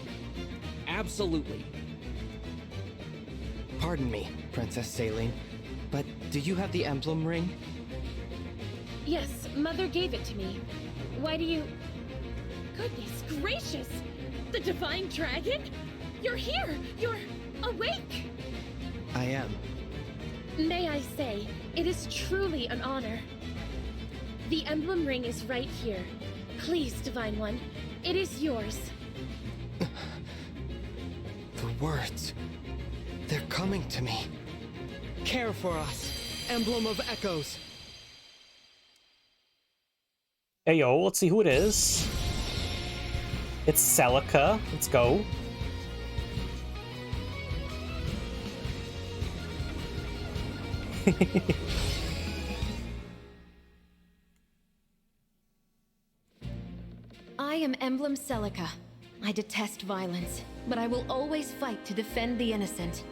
Absolutely. Pardon me, Princess Saline, but do you have the emblem ring? Yes, Mother gave it to me. Why do you... Goodness gracious! The Divine Dragon? You're here! You're awake! I am. May I say, it is truly an honor. The emblem ring is right here. Please, Divine One, it is yours. The words. They're coming to me. Care for us, Emblem of Echoes. Hey yo, let's see who it is. It's Celica. Let's go. I am Emblem Celica. I detest violence, but I will always fight to defend the innocent.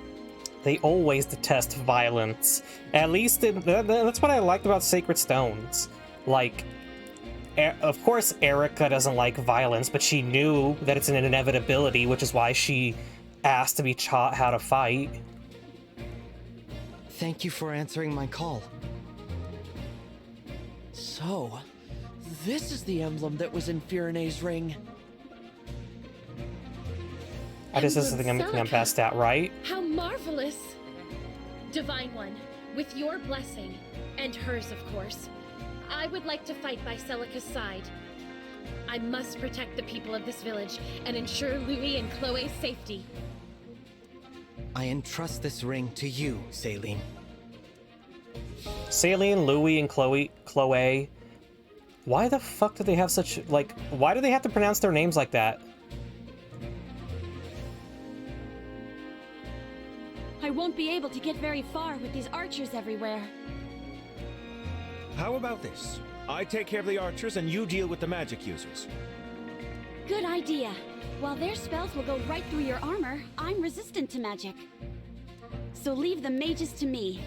They always detest violence. At least that's what I liked about Sacred Stones. Like, of course Erica doesn't like violence, but she knew that it's an inevitability, which is why she asked to be taught how to fight. Thank you for answering my call. So, this is the emblem that was in Firene's ring. This is the thing I'm best at, right? How marvelous! Divine One, with your blessing, and hers of course, I would like to fight by Celica's side. I must protect the people of this village and ensure Louis and Chloe's safety. I entrust this ring to you, Saline. Saline, Louis, and Chloe. Why the fuck do they have such, like, why do they have to pronounce their names like that? I won't be able to get very far with these archers everywhere. How about this? I take care of the archers and you deal with the magic users. Good idea. While their spells will go right through your armor, I'm resistant to magic. So leave the mages to me.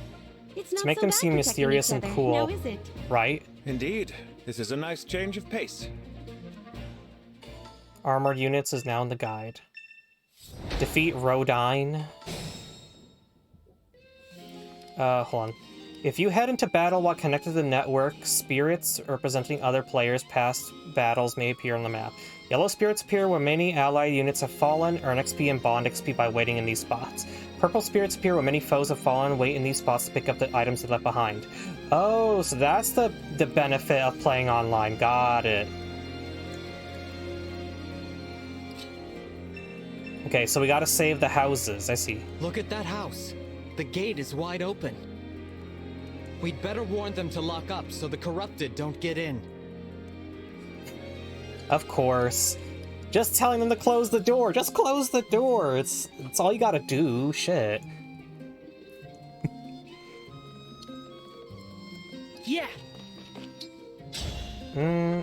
It's not To make so them bad seem protecting mysterious each and other, cool, now is it? right? Indeed. This is a nice change of pace. Armored units is now in the guide. Defeat Rodine. Hold on. If you head into battle while connected to the network, spirits representing other players' past battles may appear on the map. Yellow spirits appear where many allied units have fallen. Earn XP and bond XP by waiting in these spots. Purple spirits appear where many foes have fallen. Wait in these spots to pick up the items they left behind. Oh, so that's the benefit of playing online. Got it. Okay, so we gotta save the houses. I see. Look at that house. The gate is wide open. We'd better warn them to lock up so the corrupted don't get in. Of course. Just telling them to close the door. Just close the door. It's all you gotta do. Shit. Yeah.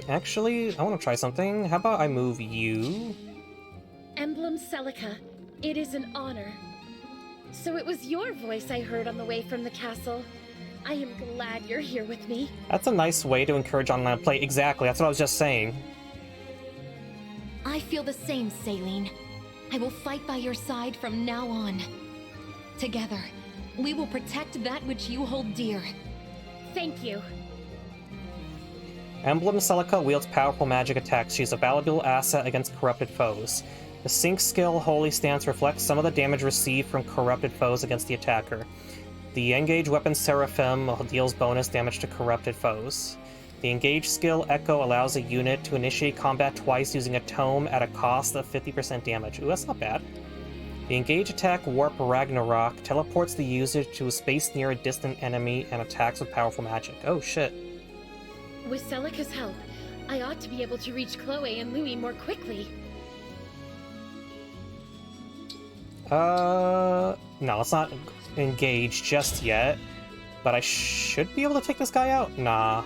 Actually, I want to try something. How about I move you? Emblem Celica, it is an honor. So it was your voice I heard on the way from the castle. I am glad you're here with me. That's a nice way to encourage online play. Exactly, that's what I was just saying. I feel the same, Saline. I will fight by your side from now on. Together, we will protect that which you hold dear. Thank you. Emblem Celica wields powerful magic attacks. She's a valuable asset against corrupted foes. The Sync skill Holy Stance reflects some of the damage received from corrupted foes against the attacker. The Engage weapon Seraphim deals bonus damage to corrupted foes. The Engage skill Echo allows a unit to initiate combat twice using a tome at a cost of 50% damage. Ooh, that's not bad. The Engage attack Warp Ragnarok teleports the user to a space near a distant enemy and attacks with powerful magic. Oh shit. With Celica's help, I ought to be able to reach Chloe and Louis more quickly. No, let's not engage just yet. But I should be able to take this guy out? Nah.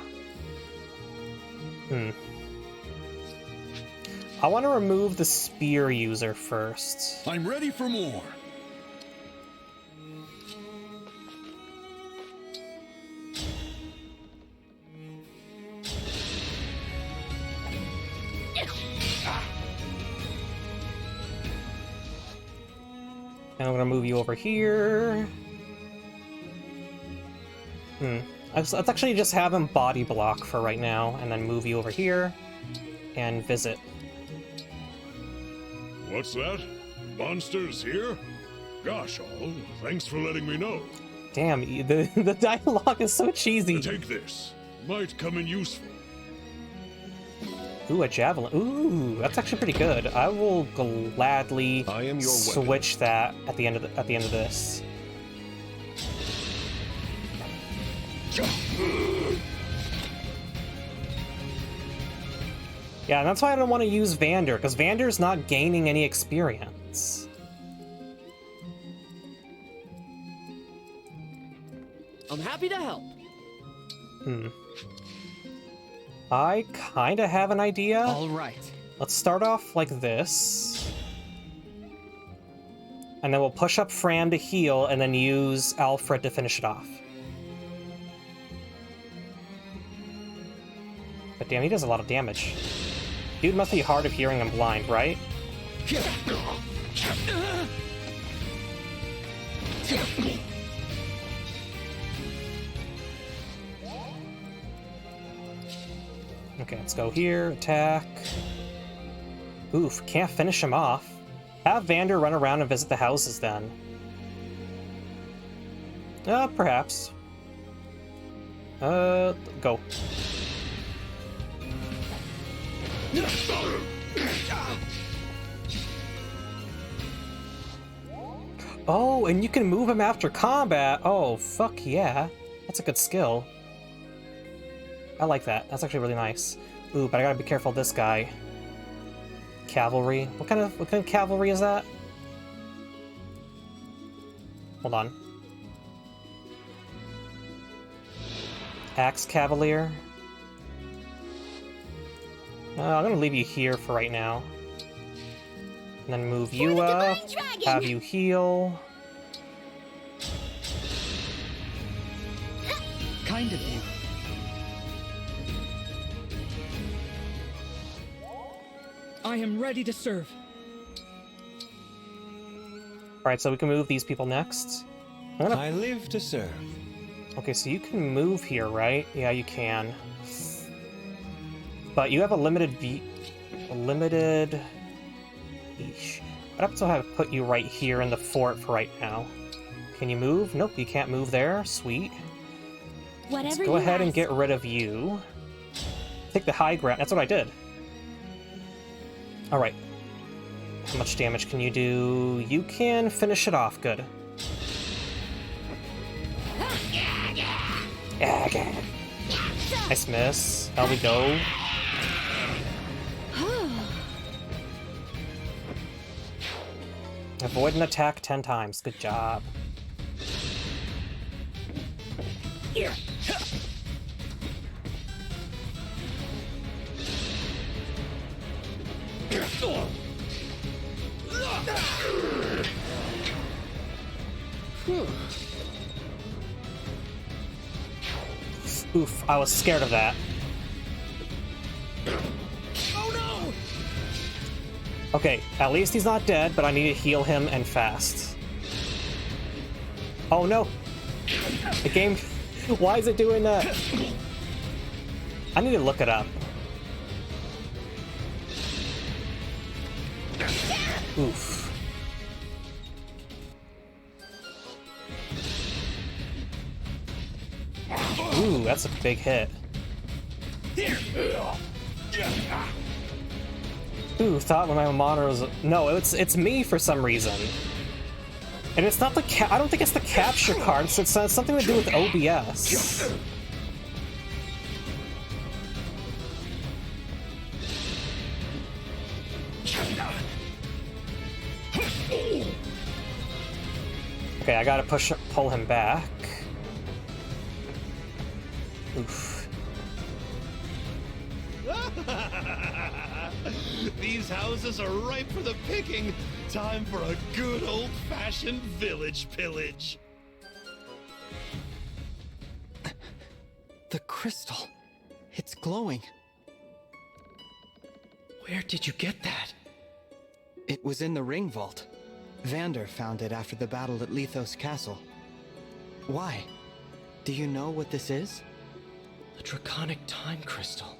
I want to remove the spear user first. I'm ready for more. And I'm gonna move you over here. Let's actually just have him body block for right now, and then move you over here and visit. What's that? Monsters here? Gosh, all, thanks for letting me know. Damn, the dialogue is so cheesy. Take this. Might come in useful. Ooh, a javelin. Ooh, that's actually pretty good. I will gladly switch that at the end of this. Yeah, and that's why I don't want to use Vander, because Vander's not gaining any experience. I'm happy to help. I kind of have an idea. All right. Let's start off like this. And then we'll push up Fran to heal, and then use Alfred to finish it off. But damn, he does a lot of damage. Dude must be hard of hearing and blind, right? Okay, let's go here, attack. Oof, can't finish him off. Have Vander run around and visit the houses then. Perhaps. Go. Oh, and you can move him after combat. Oh, fuck yeah. That's a good skill. I like that. That's actually really nice. Ooh, but I gotta be careful of this guy. Cavalry. What kind of cavalry is that? Hold on. Axe Cavalier. I'm gonna leave you here for right now. And then move you up. Have you heal. Kind of you. I am ready to serve. Alright, so we can move these people next. I live to serve. Okay, so you can move here, right? Yeah, you can. But you have a limited Eesh. I'd have to have put you right here in the fort for right now. Can you move? Nope, you can't move there. Sweet. Let's go ahead and get rid of you. Take the high ground. That's what I did. Alright. How much damage can you do? You can finish it off. Good. Nice miss. How we go? Avoid an attack 10 times. Good job. Here. Oof, I was scared of that. Oh no! Okay, at least he's not dead, but I need to heal him and fast. Oh no! The game... Why is it doing that? I need to look it up. Oof. Ooh, that's a big hit. Ooh, thought when my monitor was... No, it's me for some reason. And it's not the I don't think it's the capture cards, it's something to do with OBS. Okay, I gotta pull him back. Oof. These houses are ripe for the picking. Time for a good old-fashioned village pillage. The crystal. It's glowing. Where did you get that? It was in the ring vault. Vander found it after the battle at Lethos Castle. Why? Do you know what this is? A draconic time crystal.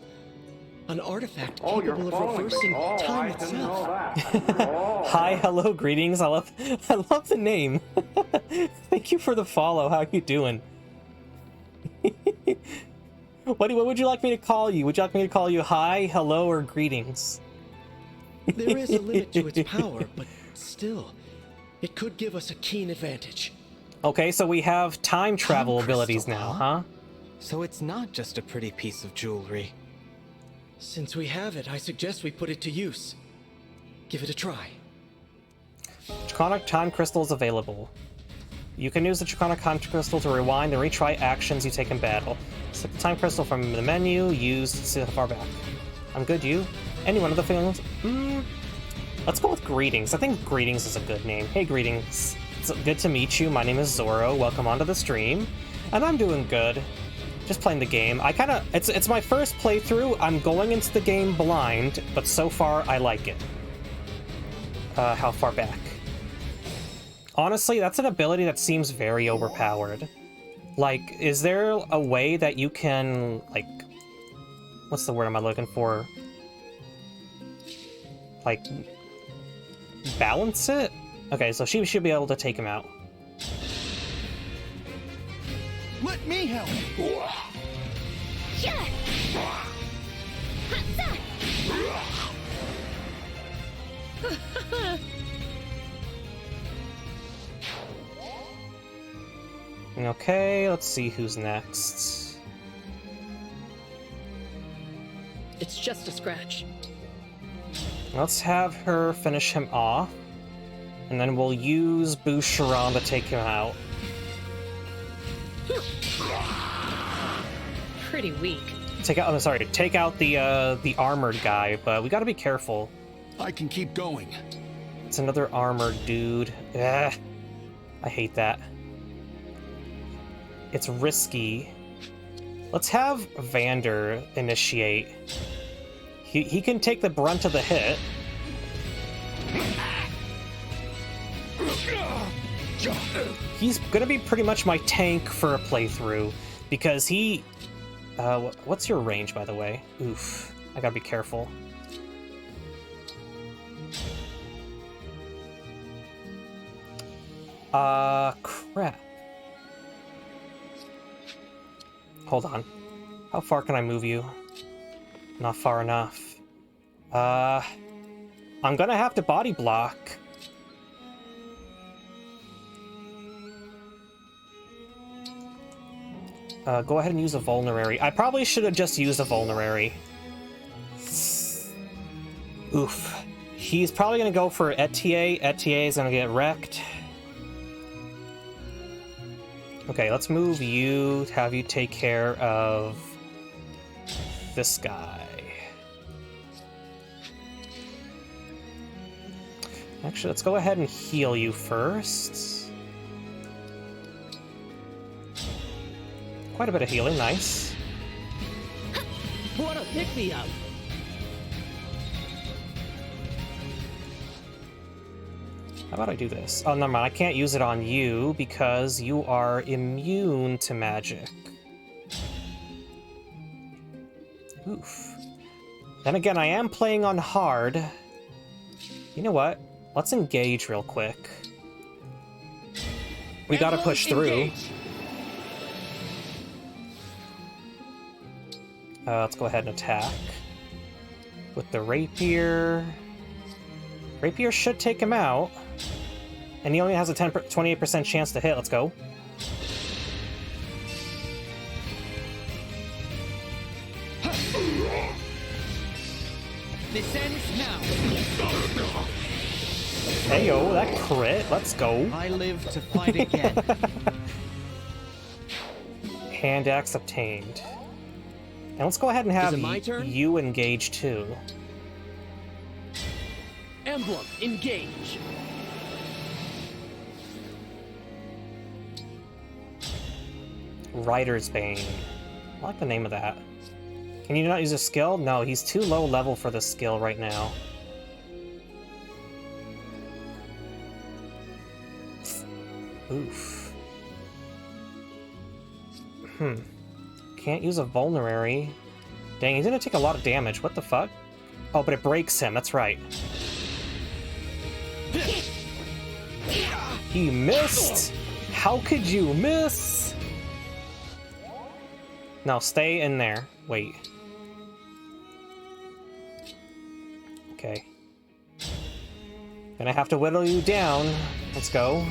An artifact capable of reversing time itself. Hi, hello, greetings. I love the name. Thank you for the follow. How you doing? What would you like me to call you? Would you like me to call you hi, hello, or greetings? There is a limit to its power, but still, it could give us a keen advantage. Okay, so we have time travel abilities now, huh? So it's not just a pretty piece of jewelry. Since we have it, I suggest we put it to use. Give it a try. Draconic Time Crystal is available. You can use the Draconic Time Crystal to rewind and retry actions you take in battle. Select the Time Crystal from the menu, use to see how far back. I'm good, you? Any one of the things? Let's go with Greetings. I think Greetings is a good name. Hey, Greetings. It's good to meet you. My name is Zoro. Welcome onto the stream. And I'm doing good. Just playing the game. It's my first playthrough. I'm going into the game blind, but so far I like it. How far back? Honestly, that's an ability that seems very overpowered. Like, is there a way that you can, like... What's the word am I looking for? Like... balance it? Okay, so she should be able to take him out. Let me help. Okay, let's see who's next. It's just a scratch. Let's have her finish him off, and then we'll use Boucheron to take him out. Pretty weak. Take out the armored guy, but we gotta be careful. I can keep going. It's another armored dude. Ugh. I hate that. It's risky. Let's have Vander initiate. He can take the brunt of the hit. He's gonna be pretty much my tank for a playthrough, because he... what's your range, by the way? Oof. I gotta be careful. Crap. Hold on. How far can I move you? Not far enough. I'm gonna have to body block. Go ahead and use a vulnerary. I probably should have just used a vulnerary. Oof. He's probably gonna go for Etier. Etier is gonna get wrecked. Okay, let's move you, have you take care of this guy. Actually, let's go ahead and heal you first. Quite a bit of healing, nice. What a pick-me-up! about I do this? Oh, never mind. I can't use it on you because you are immune to magic. Oof. Then again, I am playing on hard. You know what? Let's engage real quick. We gotta push through. Let's go ahead and attack. With the rapier. Rapier should take him out. And he only has a 28% chance to hit. Let's go. This ends now. Heyo, that crit. Let's go. I live to fight again. Hand axe obtained. And let's go ahead and have you engage too. Emblem, engage. Rider's Bane. I like the name of that. Can you not use a skill? No, he's too low level for this skill right now. Oof. Can't use a vulnerary. Dang, he's gonna take a lot of damage. What the fuck? Oh, but it breaks him. That's right. He missed! How could you miss? No, stay in there. Wait. Okay. Gonna have to whittle you down. Let's go.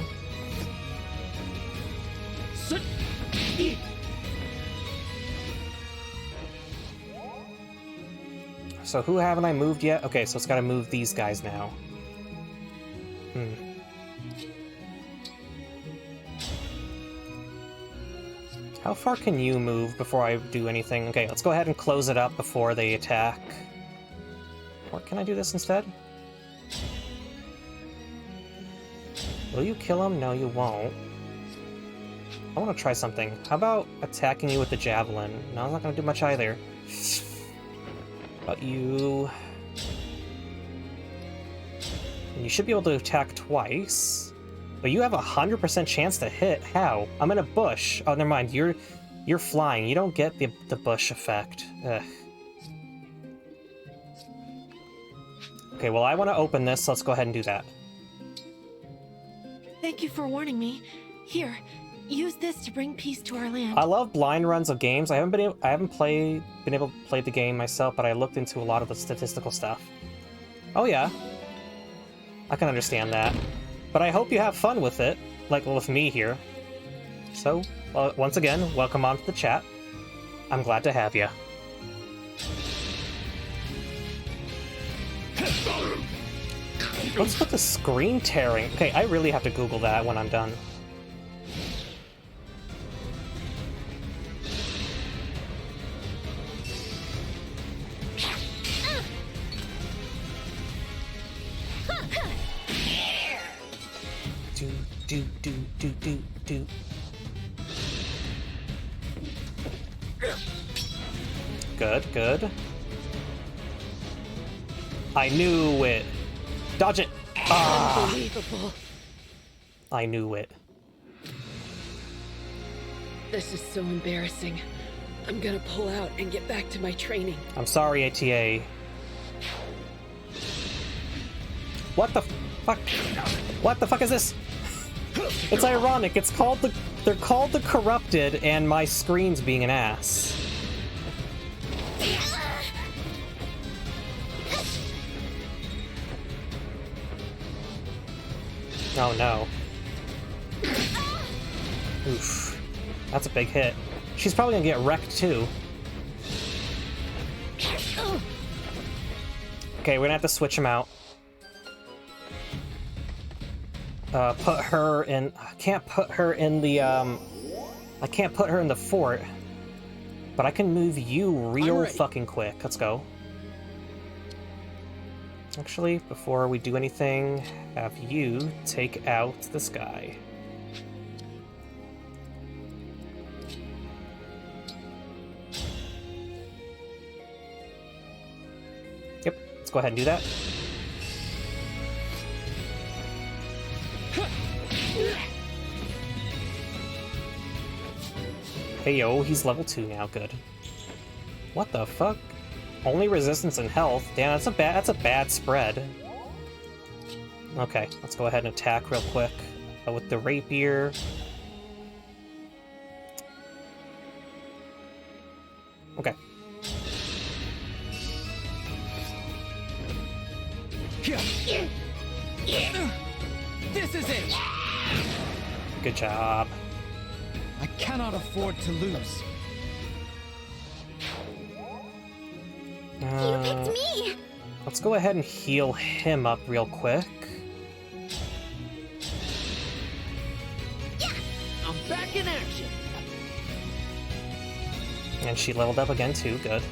So who haven't I moved yet? Okay, so it's gotta move these guys now. How far can you move before I do anything? Okay, let's go ahead and close it up before they attack. Or can I do this instead? Will you kill him? No, you won't. I want to try something. How about attacking you with the javelin? No, I'm not going to do much either. But you... And you should be able to attack twice. But you have a 100% chance to hit. How? I'm in a bush. Oh, never mind. You're flying. You don't get the bush effect. Ugh. Okay, well, I want to open this, so let's go ahead and do that. Thank you for warning me. Here, use this to bring peace to our land. I love blind runs of games. I haven't been able to play the game myself, but I looked into a lot of the statistical stuff. Oh yeah, I can understand that. But I hope you have fun with it, like with me here. So, once again, welcome onto the chat. I'm glad to have you. What's with the screen tearing? Okay, I really have to Google that when I'm done. Do. Good. I knew it. Dodge it. Ah. Unbelievable. I knew it. This is so embarrassing. I'm gonna pull out and get back to my training. I'm sorry, ATA. What the fuck? What the fuck is this? It's ironic. They're called the Corrupted, and my screen's being an ass. Oh no. Oof. That's a big hit. She's probably gonna get wrecked too. Okay, we're gonna have to switch him out. Put her in... I can't put her in the, I can't put her in the fort. But I can move you real fucking quick. Let's go. Actually, before we do anything, have you take out this guy. Yep, let's go ahead and do that. Hey yo, he's level 2 now, good. What the fuck? Only resistance and health? Damn, that's a bad spread. Okay, let's go ahead and attack real quick with the rapier. Okay. This is it! Good job. I cannot afford to lose. You picked me! Let's go ahead and heal him up real quick. Yeah, I'm back in action. And she leveled up again too, good.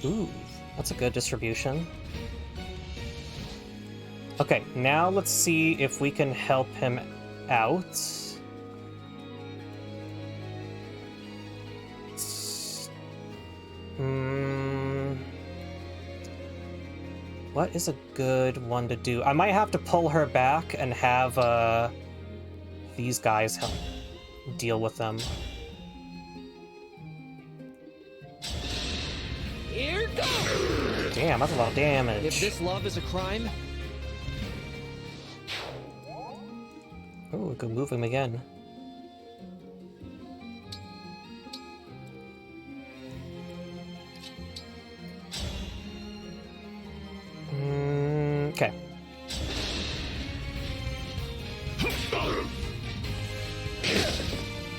Ooh, that's a good distribution. Okay, now let's see if we can help him out. What is a good one to do? I might have to pull her back and have these guys help deal with them. Here goes! Damn, that's a lot of damage. If this love is a crime... Oh, we could move him again. Okay.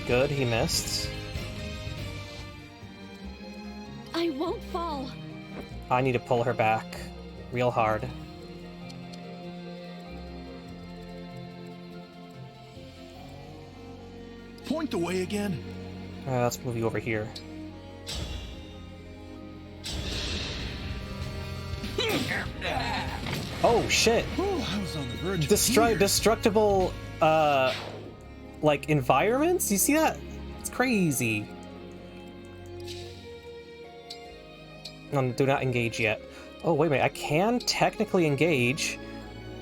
Good, he missed. I won't fall. I need to pull her back real hard. Point the way again. Let's move you over here. Oh shit! I was on the verge of Destructible, like environments. You see that? It's crazy. Do not engage yet. Oh wait a minute! I can technically engage.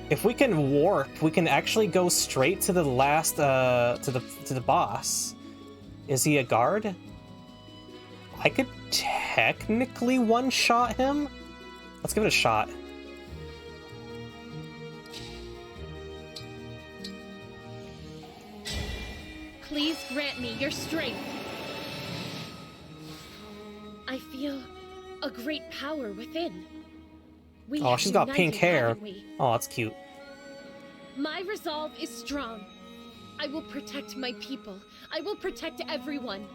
If we can warp, we can actually go straight to the last, to the boss. Is he a guard? I could technically one-shot him. Let's give it a shot. Please grant me your strength. I feel a great power within. We Oh, have she's got pink united, hair. haven't we? Oh, that's cute. My resolve is strong. I will protect my people. I will protect everyone.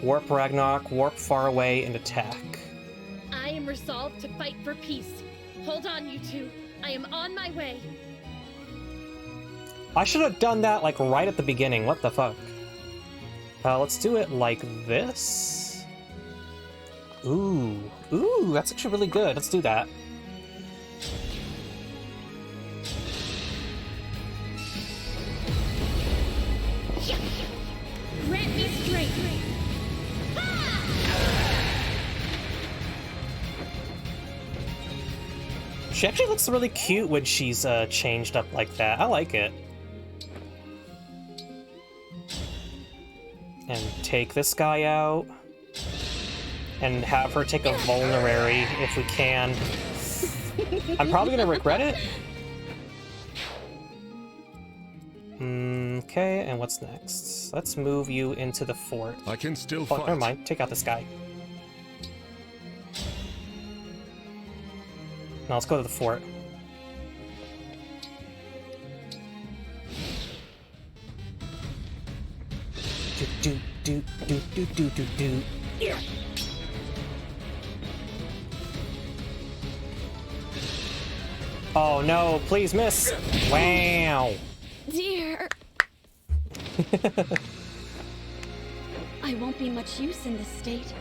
Warp Ragnarok, warp far away, and attack. I am resolved to fight for peace. Hold on, you two. I am on my way. I should have done that, like, right at the beginning. What the fuck? Let's do it like this. Ooh. Ooh, that's actually really good. Let's do that. Grant me strength. She actually looks really cute when she's changed up like that. I like it. And take this guy out. And have her take a vulnerary if we can. I'm probably gonna regret it. Okay, and what's next? Let's move you into the fort. I can still Oh, fight. never mind. Take out this guy. Now let's go to the fort. Do do do do do do do. Oh no, please miss. Wow. Dear. I won't be much use in this state.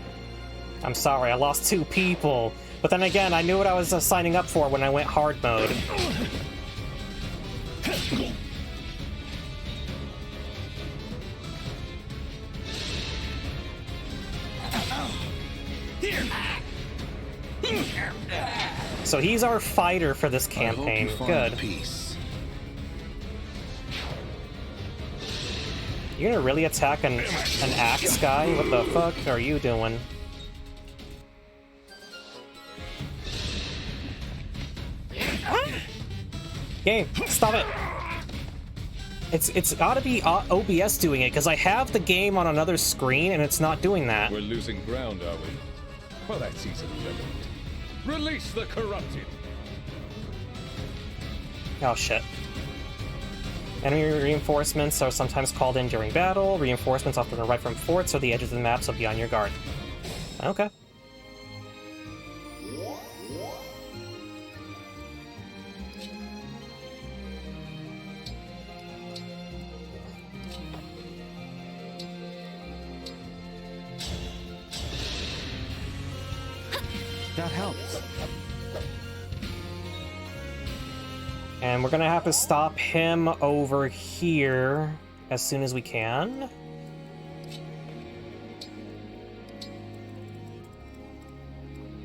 I'm sorry, I lost 2 people. But then again, I knew what I was signing up for when I went hard mode. So he's our fighter for this campaign. Good. Peace. You're gonna really attack an axe guy? What the fuck are you doing? Game, stop it! It's gotta be OBS doing it, because I have the game on another screen and it's not doing that. We're losing ground, are we? Well, that's easily remedied. Release the corrupted! Oh shit. Enemy reinforcements are sometimes called in during battle. Reinforcements often arrive from forts or the edges of the map, so be on your guard. Okay. That helps. And we're gonna have to stop him over here as soon as we can.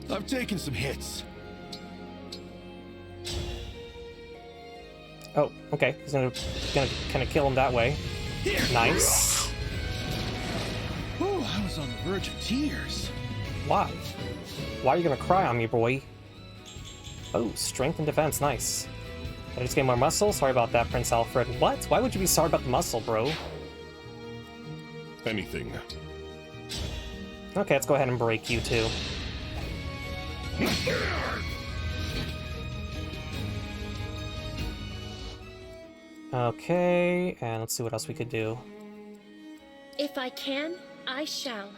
I've taken some hits. Oh, okay. He's gonna kind of kill him that way. Nice. Ooh, I was on the verge of tears. Why? Why are you gonna cry on me, boy? Oh, strength and defense, nice. I just gained more muscle? Sorry about that, Prince Alfred. What? Why would you be sorry about the muscle, bro? Anything. Okay, let's go ahead and break you too. Okay, and let's see what else we could do. If I can, I shall.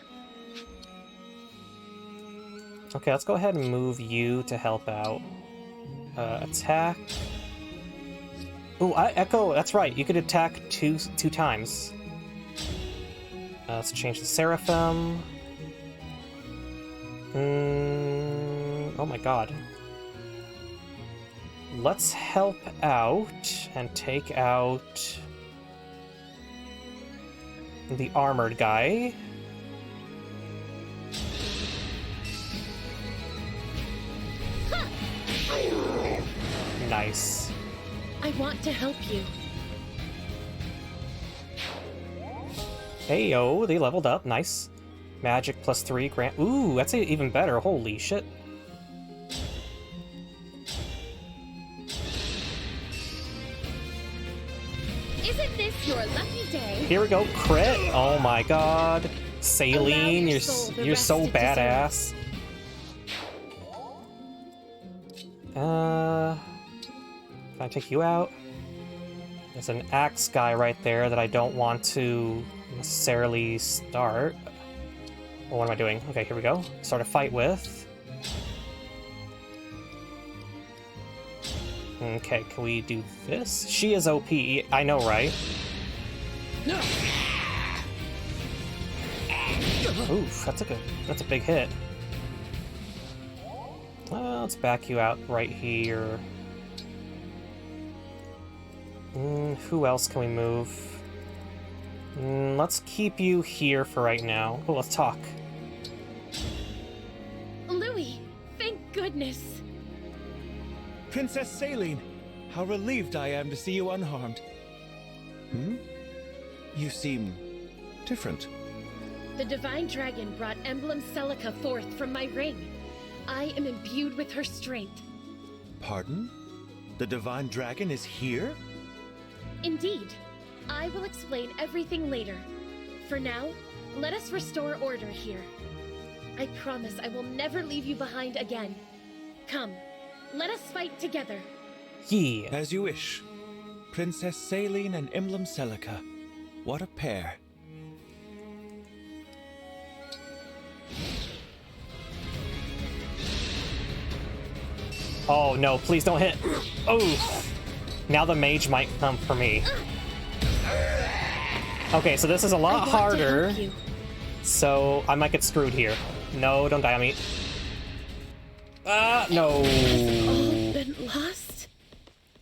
Okay, let's go ahead and move you to help out. Attack. Oh, Echo, that's right. You could attack two times. Let's change the Seraphim. Oh my god. Let's help out and take out the armored guy. Nice. I want to help you. Hey yo, they leveled up. Nice. Magic +3 grant. Ooh, that's even better. Holy shit. Isn't this your lucky day? Here we go. Crit. Oh my god. Saline, you're so badass. Can I take you out? There's an axe guy right there that I don't want to necessarily start. Well, what am I doing? Okay, here we go. Start a fight with. Okay, can we do this? She is OP. I know, right? Oof, that's a big hit. Well, let's back you out right here. Who else can we move? Let's keep you here for right now. Oh, let's talk. Louis, thank goodness. Princess Saline, how relieved I am to see you unharmed. You seem different. The Divine Dragon brought Emblem Celica forth from my ring. I am imbued with her strength. Pardon? The Divine Dragon is here? Indeed. I will explain everything later. For now, let us restore order here. I promise I will never leave you behind again. Come, let us fight together. Yeah. As you wish. Princess Saline and Emblem Celica. What a pair. Oh no, please don't hit. Oh. Now the mage might come for me. Okay, so this is a lot harder. So I might get screwed here. No, don't die on me. No. All been lost?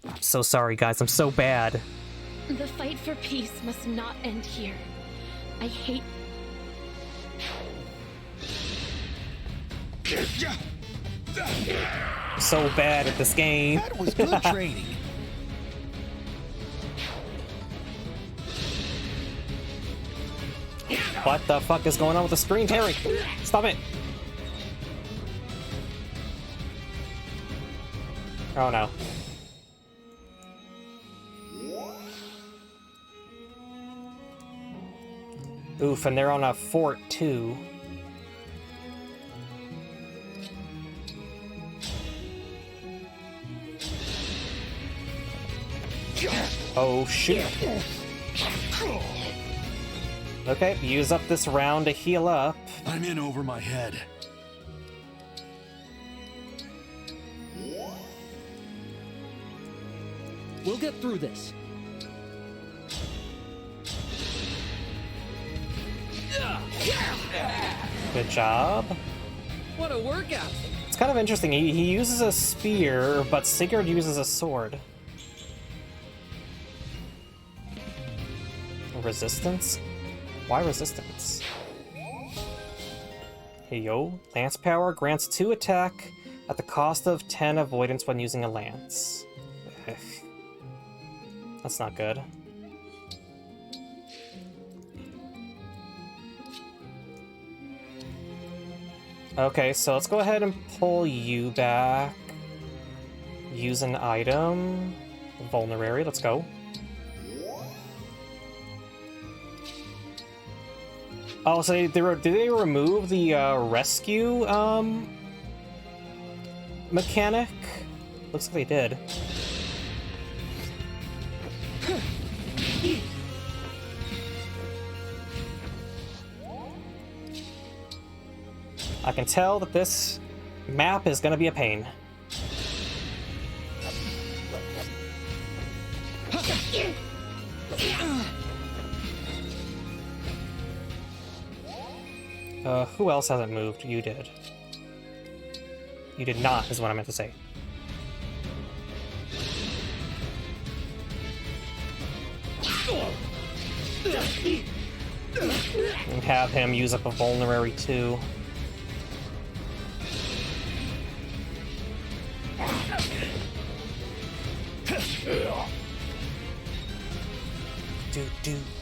I'm so sorry, guys. I'm so bad. The fight for peace must not end here. I hate... So bad at this game. That was good training. What the fuck is going on with the screen, Terry? Stop it! Oh no. Oof, and they're on a fort too. Oh shoot. Okay, use up this round to heal up. I'm in over my head. We'll get through this. Good job. What a workout! It's kind of interesting. He uses a spear, but Sigurd uses a sword. Resistance? Why resistance? Hey yo, lance power grants 2 attack at the cost of 10 avoidance when using a lance. Ugh. That's not good. Okay, so let's go ahead and pull you back. Use an item. Vulnerary, let's go. Oh, so did they remove the rescue mechanic? Looks like they did. I can tell that this map is gonna be a pain. Who else hasn't moved? You did. You did not, is what I meant to say. And have him use up a vulnerary too.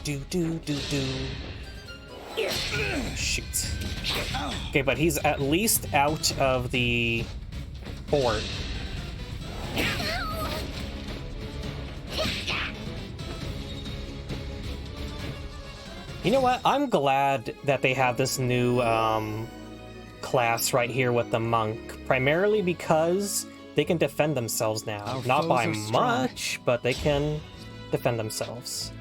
Do. Shoot. Okay, but he's at least out of the fort. You know what? I'm glad that they have this new class right here with the monk. Primarily because they can defend themselves now. Not by much, but they can defend themselves.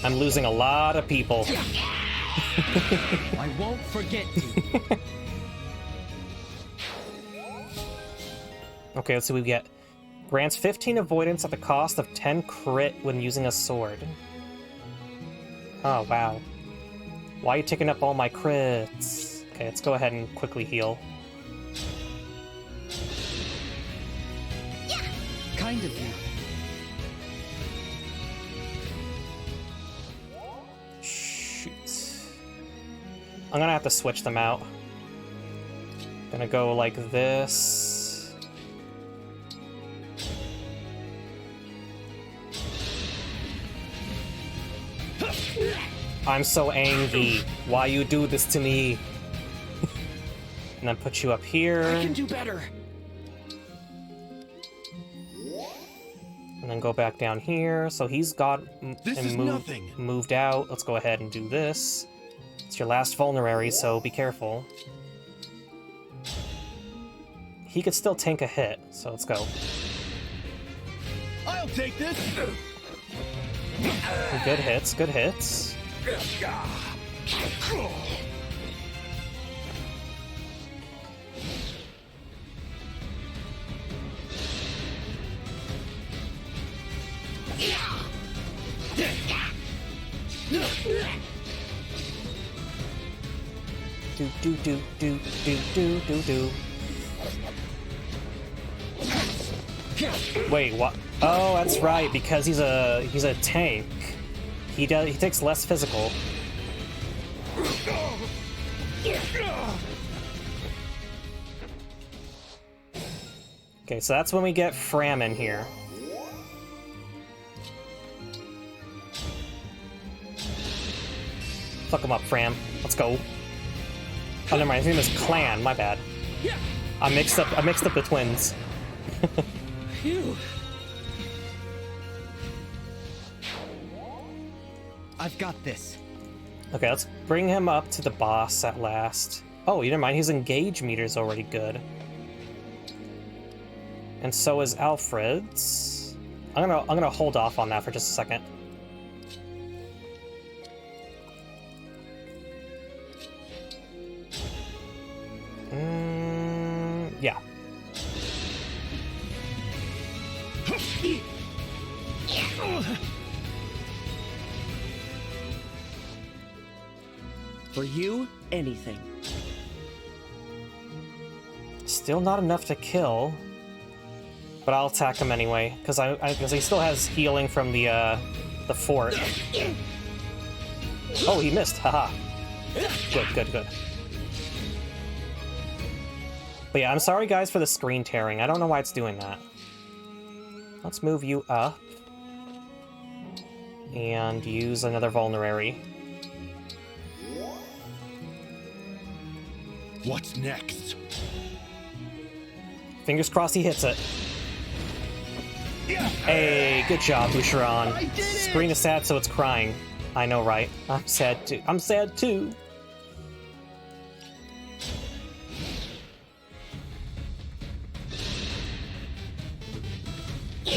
I'm losing a lot of people. I won't forget you. Okay, let's see what we get. Grants 15 avoidance at the cost of 10 crit when using a sword. Oh, wow. Why are you taking up all my crits? Okay, let's go ahead and quickly heal. Kind of you. I'm gonna have to switch them out. Gonna go like this. I'm so angry. Why you do this to me? And then put you up here. I can do better. And then go back down here. So he's got moved out. Let's go ahead and do this. It's your last vulnerary, so be careful. He could still tank a hit, so let's go. I'll take this. Good hits, good hits. Do. Wait, what? Oh, that's right, because he's a tank. He takes less physical. Okay, so that's when we get Fram in here. Fuck him up, Fram. Let's go. Oh, never mind. His name is Clan. My bad. I mixed up the twins. Phew. I've got this. Okay, let's bring him up to the boss at last. Oh, you never mind. His engage meter's already good. And so is Alfred's. I'm gonna hold off on that for just a second. Yeah. For you, anything. Still not enough to kill, but I'll attack him anyway because he still has healing from the fort. Oh, he missed. Haha. Good. But yeah, I'm sorry guys for the screen tearing. I don't know why it's doing that. Let's move you up and use another vulnerary. What's next? Fingers crossed he hits it. Hey, good job, Boucheron. Screen is sad, so it's crying. I know, right? I'm sad too. I'm sad too.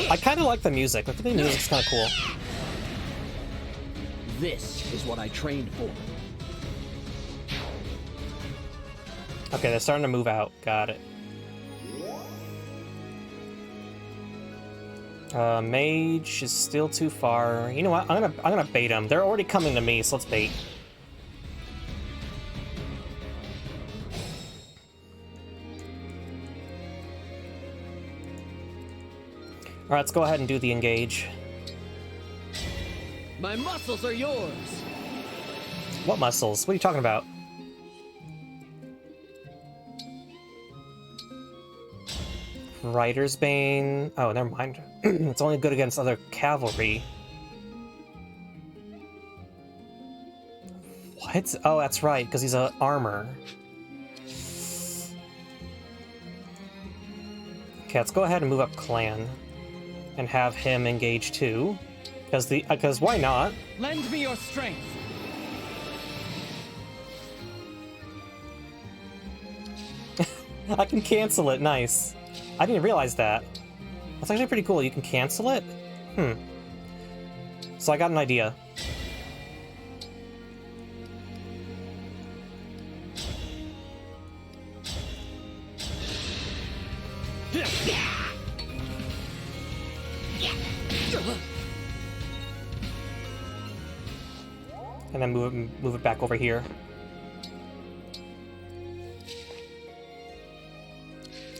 I kind of like the music. I think the music's kind of cool. This is what I trained for. Okay, they're starting to move out. Got it. Mage is still too far. You know what? I'm gonna bait them. They're already coming to me, so let's bait. All right, let's go ahead and do the engage. My muscles are yours. What muscles? What are you talking about? Rider's Bane. Oh, never mind. It's only good against other cavalry. What? Oh, that's right, because he's a armor. Okay, let's go ahead and move up Clan and have him engage too, because why not? Lend me your strength. I can cancel it. Nice. I didn't realize that. That's actually pretty cool. You can cancel it? So I got an idea. And then move it back over here.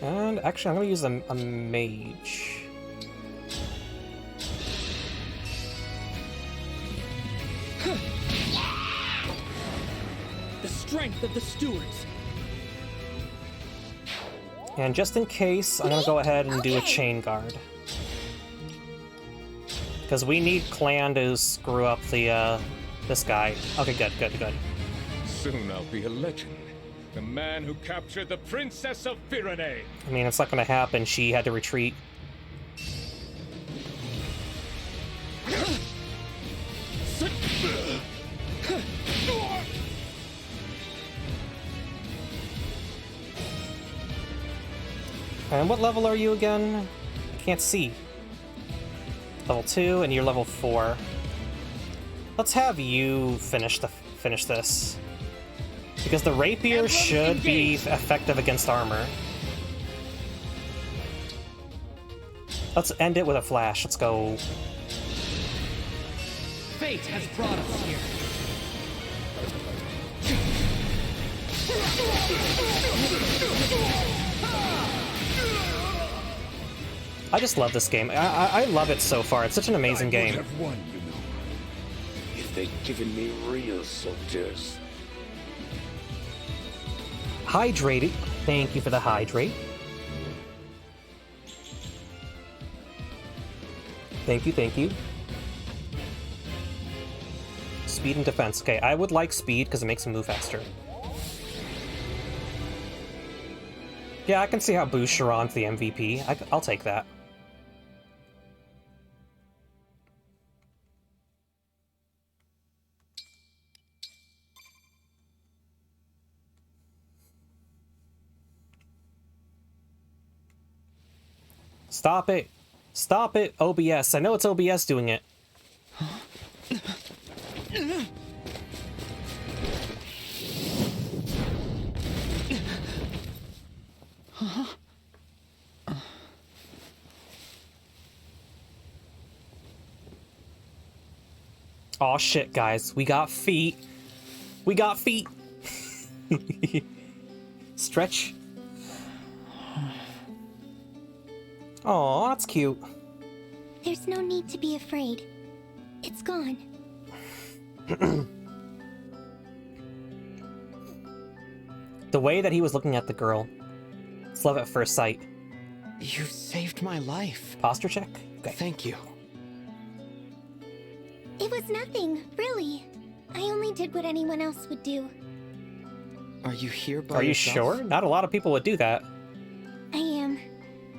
And actually, I'm going to use a mage. The strength of the stewards. And just in case, I'm going to go ahead and do a chain guard. Because we need Clan to screw up the this guy. Okay, good. Soon I'll be a legend. The man who captured the Princess of Firene. I mean, it's not going to happen. She had to retreat. And what level are you again? I can't see. Level 2, and you're level 4. Let's have you finish this. Because the rapier should be effective against armor. Let's end it with a flash. Let's go. Fate has brought us here. I just love this game. I love it so far. It's such an amazing game. they'd given me real soldiers. Hydrated. Thank you for the hydrate. Thank you, thank you. Speed and defense. Okay, I would like speed because it makes him move faster. Yeah, I can see how Boucheron's the MVP. I'll take that. Stop it! Stop it, OBS. I know it's OBS doing it. Aw, shit, guys. We got feet. We got feet. Stretch. Aw, that's cute. There's no need to be afraid. It's gone. The way that he was looking at the girl. It's love at first sight. You saved my life. Posture check? Okay. Thank you. It was nothing, really. I only did what anyone else would do. Are you here by Are you yourself? sure? Not a lot of people would do that. I am.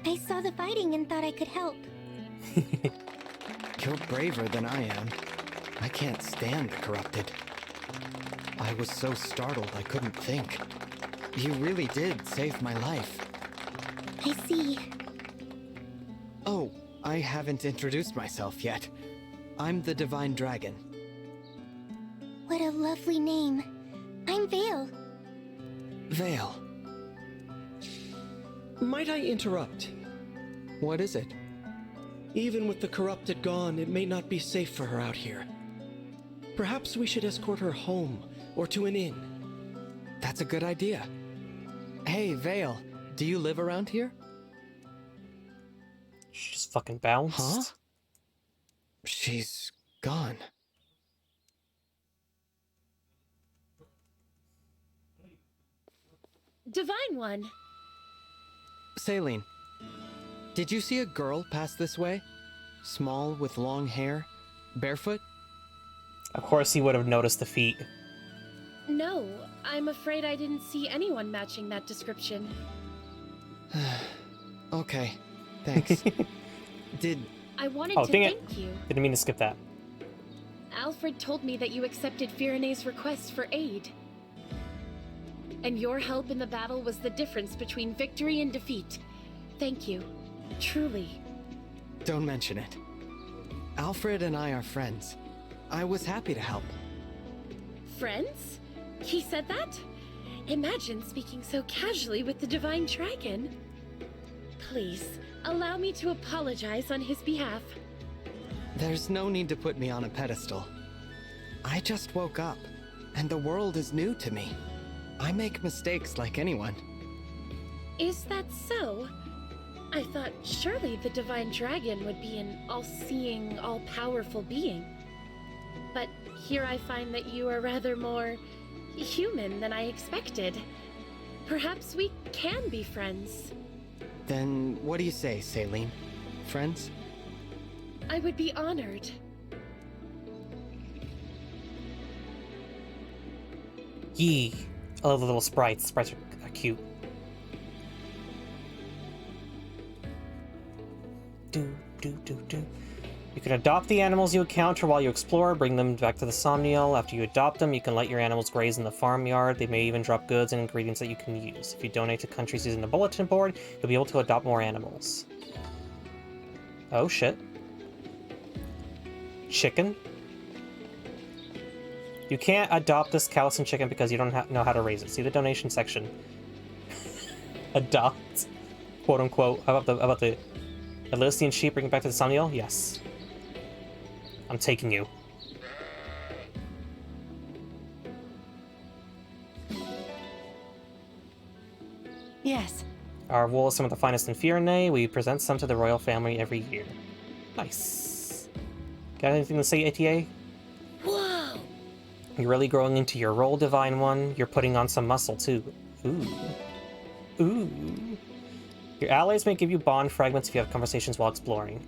I saw the fighting and thought I could help. You're braver than I am. I can't stand the corrupted. I was so startled I couldn't think. You really did save my life. I see. Oh, I haven't introduced myself yet. I'm the Divine Dragon. What a lovely name. I'm Vale. Vale. Might I interrupt? What is it? Even with the corrupted gone, it may not be safe for her out here. Perhaps we should escort her home, or to an inn. That's a good idea. Hey, Vale, do you live around here? She just fucking bounced. Huh? She's gone. Divine One. Saline, did you see a girl pass this way? Small, with long hair, barefoot? Of course he would have noticed the feet. No, I'm afraid I didn't see anyone matching that description. Okay, thanks. I wanted Oh, to dang thank it. you. Didn't mean to skip that. Alfred told me that you accepted Firene's request for aid. And your help in the battle was the difference between victory and defeat. Thank you. Truly. Don't mention it. Alfred and I are friends. I was happy to help. Friends? He said that? Imagine speaking so casually with the Divine Dragon. Please, allow me to apologize on his behalf. There's no need to put me on a pedestal. I just woke up, and the world is new to me. I make mistakes like anyone. Is that so? I thought surely the Divine Dragon would be an all-seeing, all-powerful being. But here I find that you are rather more human than I expected. Perhaps we can be friends. Then what do you say, Saline? Friends? I would be honored. Yee. I love the little sprites. Sprites are cute. Do. You can adopt the animals you encounter while you explore, bring them back to the Somniel. After you adopt them, you can let your animals graze in the farmyard. They may even drop goods and ingredients that you can use. If you donate to countries using the bulletin board, you'll be able to adopt more animals. Oh shit. Chicken? You can't adopt this Callison chicken because you don't know how to raise it. See the donation section. Adopt, quote unquote. How about the Elysian sheep bring it back to the Somniel? Yes. I'm taking you. Yes. Our wool is some of the finest in Fierne. We present some to the royal family every year. Nice. Got anything to say, ATA? Whoa! You're really growing into your role, Divine One. You're putting on some muscle, too. Ooh. Ooh. Your allies may give you bond fragments if you have conversations while exploring.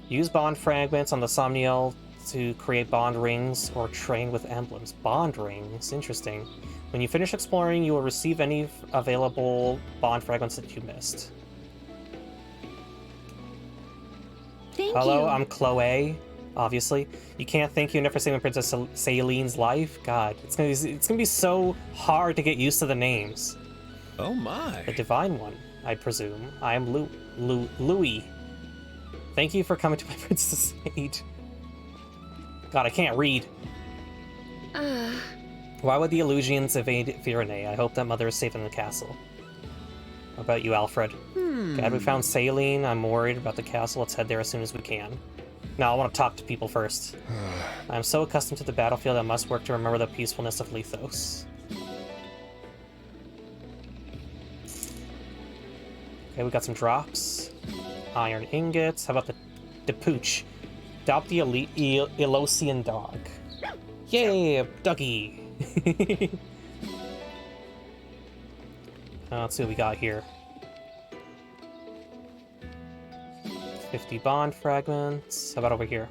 Use bond fragments on the Somniel to create bond rings or train with emblems. Bond rings? Interesting. When you finish exploring, you will receive any available bond fragments that you missed. Hello, I'm Chloe, obviously. You can't thank you enough for saving Princess Saileen's life. God, it's gonna be so hard to get used to the names. Oh my. The Divine One, I presume. I am Louis. Thank you for coming to my Princess aid. God, I can't read. Why would the Illusians evade Firene? I hope that Mother is safe in the castle. What about you, Alfred? Glad we found Saline. I'm worried about the castle. Let's head there as soon as we can. Now, I want to talk to people first. I'm so accustomed to the battlefield, I must work to remember the peacefulness of Lethos. Okay, we got some drops. Iron ingots. How about the pooch? Adopt the Elosian dog. Yay, doggy! Let's see what we got here. 50 bond fragments. How about over here?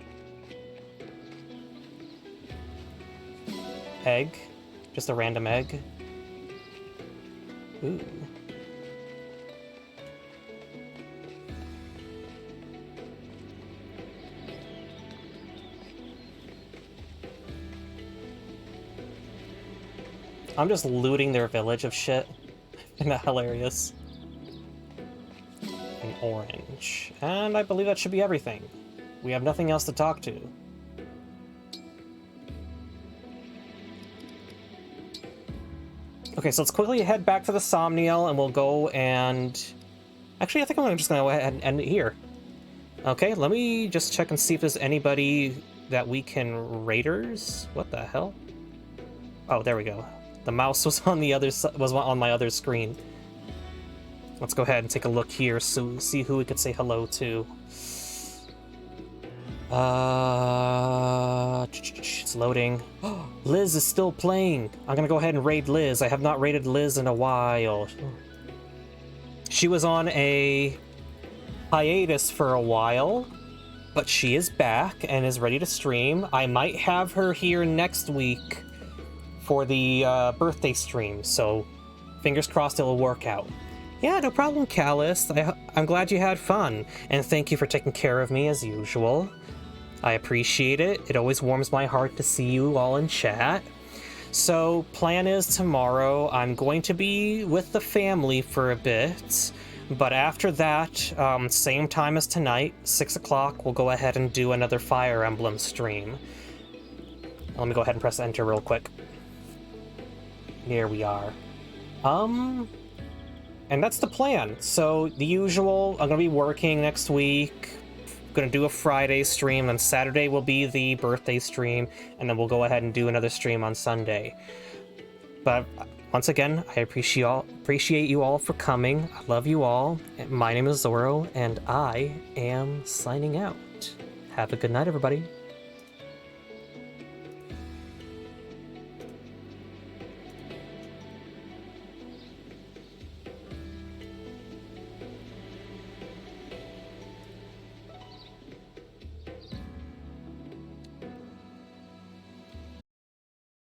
Egg. Just a random egg. Ooh. I'm just looting their village of shit. Isn't that hilarious? An orange. And I believe that should be everything. We have nothing else to talk to. Okay, so let's quickly head back to the Somniel and we'll go and... Actually, I think I'm just going to go ahead and end it here. Okay, let me just check and see if there's anybody that we can raiders. What the hell? Oh, there we go. The mouse was on the other was on my other screen. Let's go ahead and take a look here, so see who we could say hello to. It's loading. Liz is still playing. I'm gonna go ahead and raid Liz. I have not raided Liz in a while. She was on a hiatus for a while, but she is back and is ready to stream. I might have her here next week for the birthday stream, so fingers crossed it'll work out. Yeah, no problem, Callus. I'm glad you had fun, and thank you for taking care of me as usual. I appreciate it. It always warms my heart to see you all in chat. So, plan is tomorrow I'm going to be with the family for a bit, but after that, same time as tonight, 6 o'clock, we'll go ahead and do another Fire Emblem stream. Let me go ahead and press enter real quick. Here we are. And that's the plan. So, the usual, I'm gonna be working next week. Gonna do a Friday stream, then Saturday will be the birthday stream, and then we'll go ahead and do another stream on Sunday. But once again, I appreciate you all for coming. I love you all. My name is Zoro, and I am signing out. Have a good night, everybody.